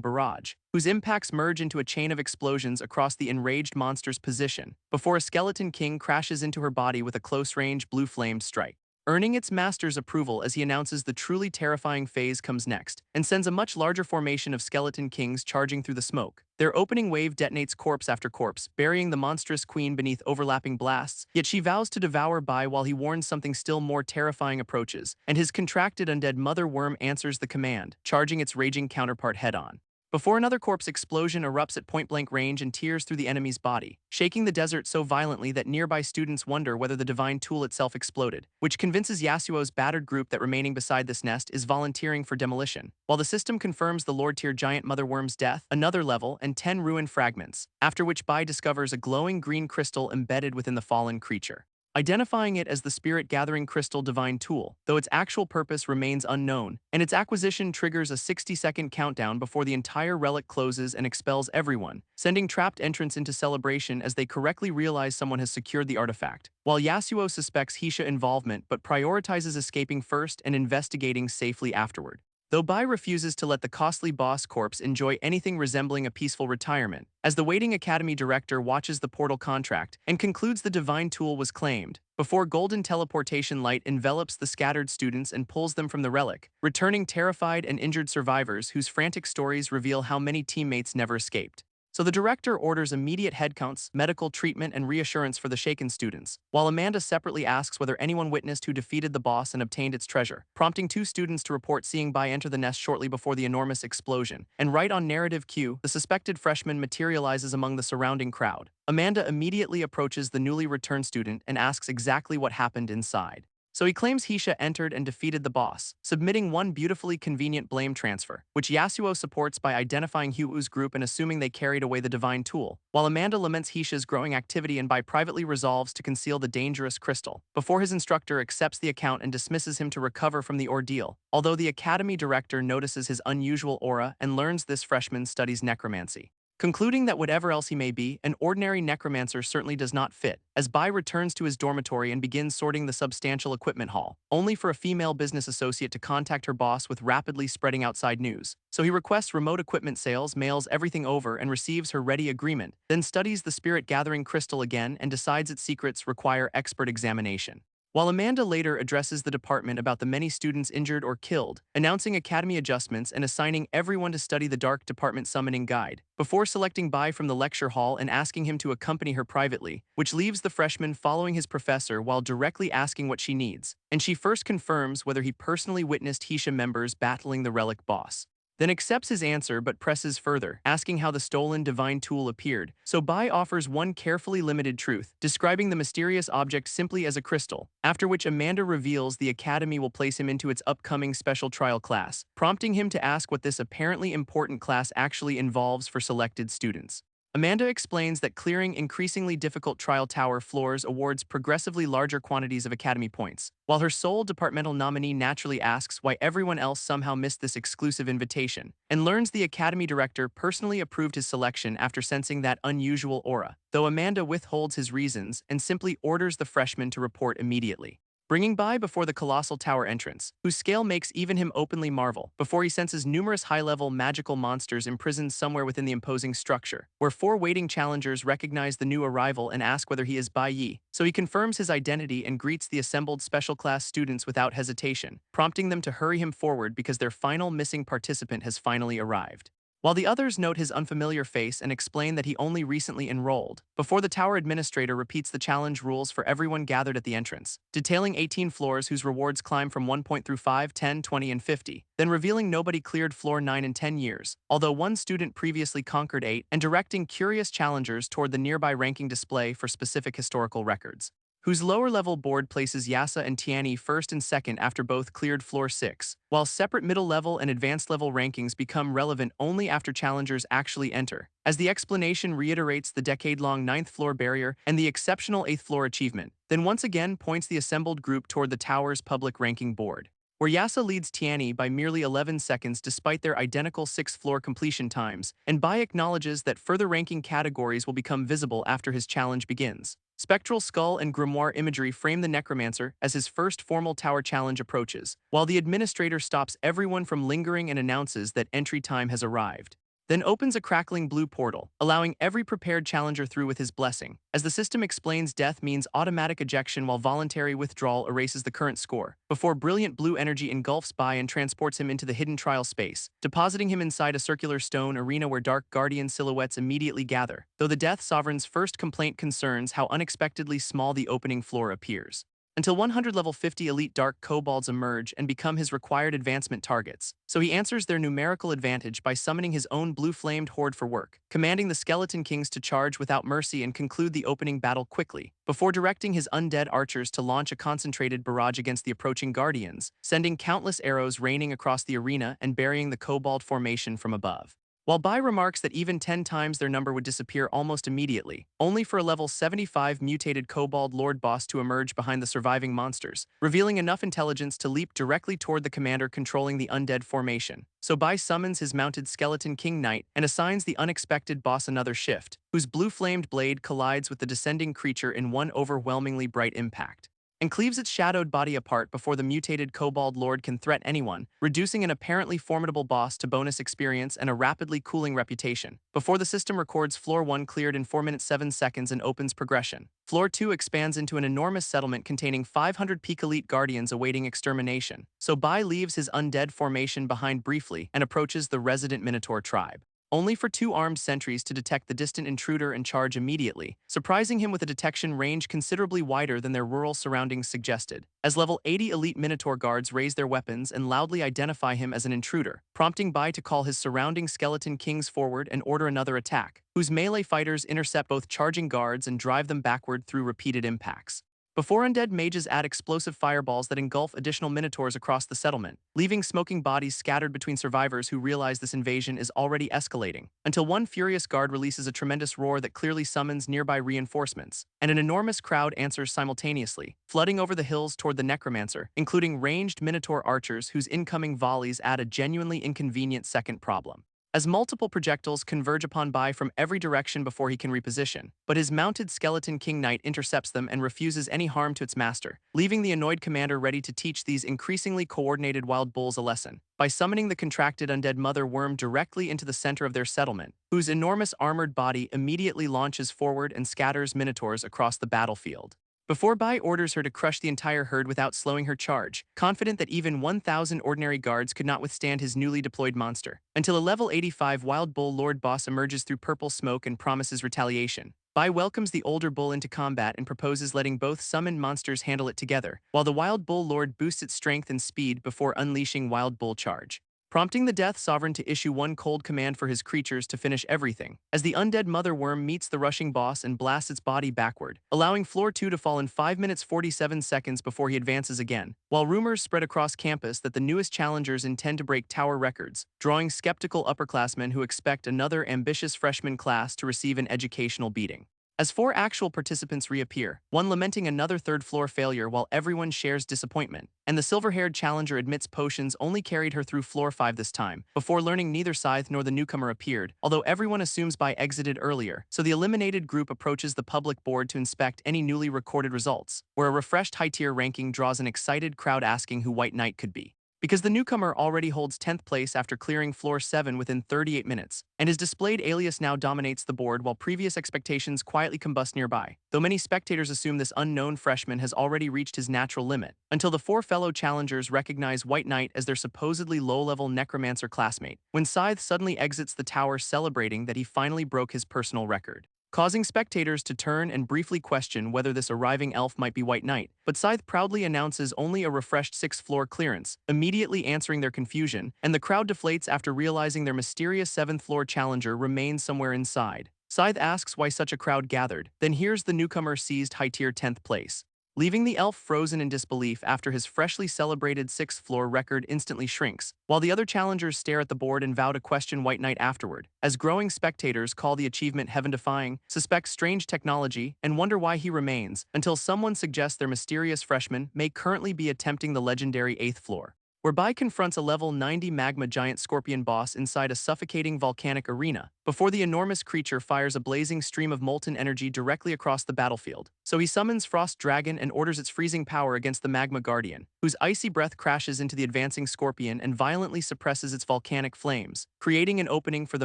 barrage, whose impacts merge into a chain of explosions across the enraged monster's position, before a skeleton king crashes into her body with a close-range blue-flamed strike, earning its master's approval as he announces the truly terrifying phase comes next, and sends a much larger formation of skeleton kings charging through the smoke. Their opening wave detonates corpse after corpse, burying the monstrous queen beneath overlapping blasts, yet she vows to devour Bai while he warns something still more terrifying approaches, and his contracted undead mother worm answers the command, charging its raging counterpart head-on, before another corpse explosion erupts at point-blank range and tears through the enemy's body, shaking the desert so violently that nearby students wonder whether the divine tool itself exploded, which convinces Yasuo's battered group that remaining beside this nest is volunteering for demolition, while the system confirms the Lord-tier giant mother worm's death, another level, and 10 ruined fragments, after which Bai discovers a glowing green crystal embedded within the fallen creature, identifying it as the spirit-gathering crystal divine tool, though its actual purpose remains unknown, and its acquisition triggers a 60-second countdown before the entire relic closes and expels everyone, sending trapped entrants into celebration as they correctly realize someone has secured the artifact, while Yasuo suspects Hisha involvement but prioritizes escaping first and investigating safely afterward. though Bai refuses to let the costly boss corpse enjoy anything resembling a peaceful retirement, as the waiting academy director watches the portal contract and concludes the divine tool was claimed, before golden teleportation light envelops the scattered students and pulls them from the relic, returning terrified and injured survivors whose frantic stories reveal how many teammates never escaped. So the director orders immediate headcounts, medical treatment, and reassurance for the shaken students, while Amanda separately asks whether anyone witnessed who defeated the boss and obtained its treasure, prompting two students to report seeing Bai enter the nest shortly before the enormous explosion. And right on narrative cue, the suspected freshman materializes among the surrounding crowd. Amanda immediately approaches the newly returned student and asks exactly what happened inside. So he claims Hisha entered and defeated the boss, submitting one beautifully convenient blame transfer, which Yasuo supports by identifying Hyuu's group and assuming they carried away the divine tool, while Amanda laments Hisha's growing activity and Bai privately resolves to conceal the dangerous crystal, before his instructor accepts the account and dismisses him to recover from the ordeal, although the academy director notices his unusual aura and learns this freshman studies necromancy. Concluding that whatever else he may be, an ordinary necromancer certainly does not fit, as Bai returns to his dormitory and begins sorting the substantial equipment haul, only for a female business associate to contact her boss with rapidly spreading outside news. So he requests remote equipment sales, mails everything over, and receives her ready agreement, then studies the spirit-gathering crystal again and decides its secrets require expert examination. While Amanda later addresses the department about the many students injured or killed, announcing academy adjustments and assigning everyone to study the Dark Department Summoning Guide, before selecting Bai from the lecture hall and asking him to accompany her privately, which leaves the freshman following his professor while directly asking what she needs, and she first confirms whether he personally witnessed Hisha members battling the relic boss. Then accepts his answer but presses further, asking how the stolen divine tool appeared, so Bai offers one carefully limited truth, describing the mysterious object simply as a crystal, after which Amanda reveals the academy will place him into its upcoming special trial class, prompting him to ask what this apparently important class actually involves for selected students. Amanda explains that clearing increasingly difficult trial tower floors awards progressively larger quantities of academy points, while her sole departmental nominee naturally asks why everyone else somehow missed this exclusive invitation, and learns the academy director personally approved his selection after sensing that unusual aura, though Amanda withholds his reasons and simply orders the freshman to report immediately. Bringing Bai before the colossal tower entrance, whose scale makes even him openly marvel, before he senses numerous high-level magical monsters imprisoned somewhere within the imposing structure, where four waiting challengers recognize the new arrival and ask whether he is Bai Yi, so he confirms his identity and greets the assembled special class students without hesitation, prompting them to hurry him forward because their final missing participant has finally arrived. While the others note his unfamiliar face and explain that he only recently enrolled, before the tower administrator repeats the challenge rules for everyone gathered at the entrance, detailing 18 floors whose rewards climb from 1 point through 5, 10, 20, and 50, then revealing nobody cleared floor 9 in 10 years, although one student previously conquered 8, and directing curious challengers toward the nearby ranking display for specific historical records, whose lower-level board places Yasa and Tianyi first and second after both cleared floor 6, while separate middle-level and advanced-level rankings become relevant only after challengers actually enter, as the explanation reiterates the decade-long 9th floor barrier and the exceptional 8th floor achievement, then once again points the assembled group toward the tower's public ranking board, where Yasa leads Tianyi by merely 11 seconds despite their identical 6th floor completion times, and Bai acknowledges that further ranking categories will become visible after his challenge begins. Spectral skull and grimoire imagery frame the necromancer as his first formal tower challenge approaches, while the administrator stops everyone from lingering and announces that entry time has arrived. Then opens a crackling blue portal, allowing every prepared challenger through with his blessing, as the system explains death means automatic ejection while voluntary withdrawal erases the current score, before brilliant blue energy engulfs Bai and transports him into the hidden trial space, depositing him inside a circular stone arena where dark guardian silhouettes immediately gather, though the Death Sovereign's first complaint concerns how unexpectedly small the opening floor appears. Until 100 level 50 elite dark kobolds emerge and become his required advancement targets, so he answers their numerical advantage by summoning his own blue-flamed horde for work, commanding the Skeleton Kings to charge without mercy and conclude the opening battle quickly, before directing his undead archers to launch a concentrated barrage against the approaching guardians, sending countless arrows raining across the arena and burying the kobold formation from above. While Bai remarks that even 10 times their number would disappear almost immediately, only for a level 75 mutated Kobold Lord boss to emerge behind the surviving monsters, revealing enough intelligence to leap directly toward the commander controlling the undead formation. So Bai summons his mounted Skeleton King Knight and assigns the unexpected boss another shift, whose blue-flamed blade collides with the descending creature in one overwhelmingly bright impact. and cleaves its shadowed body apart before the mutated Kobold Lord can threaten anyone, reducing an apparently formidable boss to bonus experience and a rapidly cooling reputation. Before the system records Floor 1 cleared in 4 minutes 7 seconds and opens progression. Floor 2 expands into an enormous settlement containing 500 peak elite guardians awaiting extermination. So Bai leaves his undead formation behind briefly and approaches the resident Minotaur tribe, only for 2 armed sentries to detect the distant intruder and charge immediately, surprising him with a detection range considerably wider than their rural surroundings suggested. As level 80 elite Minotaur guards raise their weapons and loudly identify him as an intruder, prompting Bai to call his surrounding skeleton kings forward and order another attack, whose melee fighters intercept both charging guards and drive them backward through repeated impacts. Before undead mages add explosive fireballs that engulf additional minotaurs across the settlement, leaving smoking bodies scattered between survivors who realize this invasion is already escalating, until one furious guard releases a tremendous roar that clearly summons nearby reinforcements, and an enormous crowd answers simultaneously, flooding over the hills toward the necromancer, including ranged minotaur archers whose incoming volleys add a genuinely inconvenient second problem, as multiple projectiles converge upon Bai from every direction before he can reposition, but his mounted skeleton king knight intercepts them and refuses any harm to its master, leaving the annoyed commander ready to teach these increasingly coordinated wild bulls a lesson by summoning the contracted undead mother worm directly into the center of their settlement, whose enormous armored body immediately launches forward and scatters minotaurs across the battlefield. Before Bai orders her to crush the entire herd without slowing her charge, confident that even 1,000 ordinary guards could not withstand his newly deployed monster, until a level 85 Wild Bull Lord boss emerges through purple smoke and promises retaliation. Bai welcomes the older bull into combat and proposes letting both summoned monsters handle it together, while the Wild Bull Lord boosts its strength and speed before unleashing Wild Bull Charge, prompting the Death Sovereign to issue one cold command for his creatures to finish everything, as the undead mother worm meets the rushing boss and blasts its body backward, allowing Floor 2 to fall in 5 minutes 47 seconds before he advances again, while rumors spread across campus that the newest challengers intend to break tower records, drawing skeptical upperclassmen who expect another ambitious freshman class to receive an educational beating. As 4 actual participants reappear, one lamenting another third-floor failure while everyone shares disappointment, and the silver-haired challenger admits potions only carried her through Floor 5 this time, before learning neither Scythe nor the newcomer appeared, although everyone assumes Bai exited earlier, so the eliminated group approaches the public board to inspect any newly recorded results, where a refreshed high-tier ranking draws an excited crowd asking who White Knight could be, because the newcomer already holds 10th place after clearing Floor 7 within 38 minutes, and his displayed alias now dominates the board while previous expectations quietly combust nearby, though many spectators assume this unknown freshman has already reached his natural limit, until the 4 fellow challengers recognize White Knight as their supposedly low-level necromancer classmate, when Scythe suddenly exits the tower celebrating that he finally broke his personal record, causing spectators to turn and briefly question whether this arriving elf might be White Knight, but Scythe proudly announces only a refreshed 6th-floor clearance, immediately answering their confusion, and the crowd deflates after realizing their mysterious 7th-floor challenger remains somewhere inside. Scythe asks why such a crowd gathered, then hears the newcomer seized high-tier 10th place, leaving the elf frozen in disbelief after his freshly celebrated 6th-floor record instantly shrinks, while the other challengers stare at the board and vow to question White Knight afterward, as growing spectators call the achievement heaven-defying, suspect strange technology, and wonder why he remains, until someone suggests their mysterious freshman may currently be attempting the legendary 8th floor, where Bai confronts a level 90 magma giant scorpion boss inside a suffocating volcanic arena, before the enormous creature fires a blazing stream of molten energy directly across the battlefield. So he summons Frost Dragon and orders its freezing power against the Magma Guardian, whose icy breath crashes into the advancing scorpion and violently suppresses its volcanic flames, creating an opening for the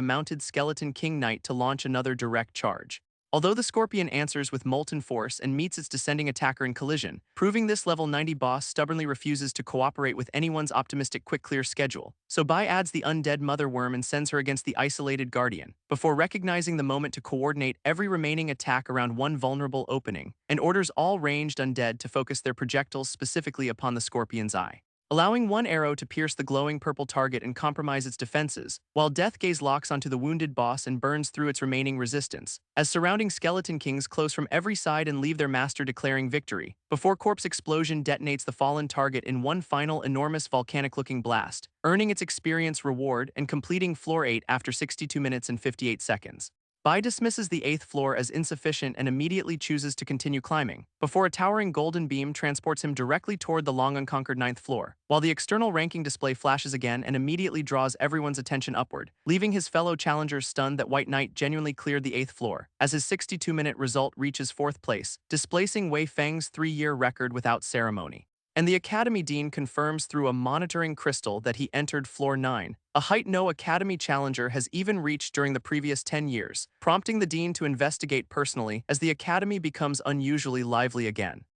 mounted Skeleton King Knight to launch another direct charge. Although the Scorpion answers with molten force and meets its descending attacker in collision, proving this level 90 boss stubbornly refuses to cooperate with anyone's optimistic quick-clear schedule, so Bai adds the undead mother worm and sends her against the isolated Guardian, before recognizing the moment to coordinate every remaining attack around one vulnerable opening, and orders all ranged undead to focus their projectiles specifically upon the Scorpion's eye, allowing one arrow to pierce the glowing purple target and compromise its defenses, while Death Gaze locks onto the wounded boss and burns through its remaining resistance, as surrounding Skeleton Kings close from every side and leave their master declaring victory, before Corpse Explosion detonates the fallen target in one final enormous volcanic-looking blast, earning its experience reward and completing Floor 8 after 62 minutes and 58 seconds. Bai dismisses the 8th floor as insufficient and immediately chooses to continue climbing, before a towering golden beam transports him directly toward the long unconquered 9th floor, while the external ranking display flashes again and immediately draws everyone's attention upward, leaving his fellow challengers stunned that White Knight genuinely cleared the 8th floor, as his 62-minute result reaches 4th place, displacing Wei Feng's 3-year record without ceremony. And the Academy Dean confirms through a monitoring crystal that he entered Floor 9, a height no Academy challenger has even reached during the previous 10 years, prompting the Dean to investigate personally as the Academy becomes unusually lively again.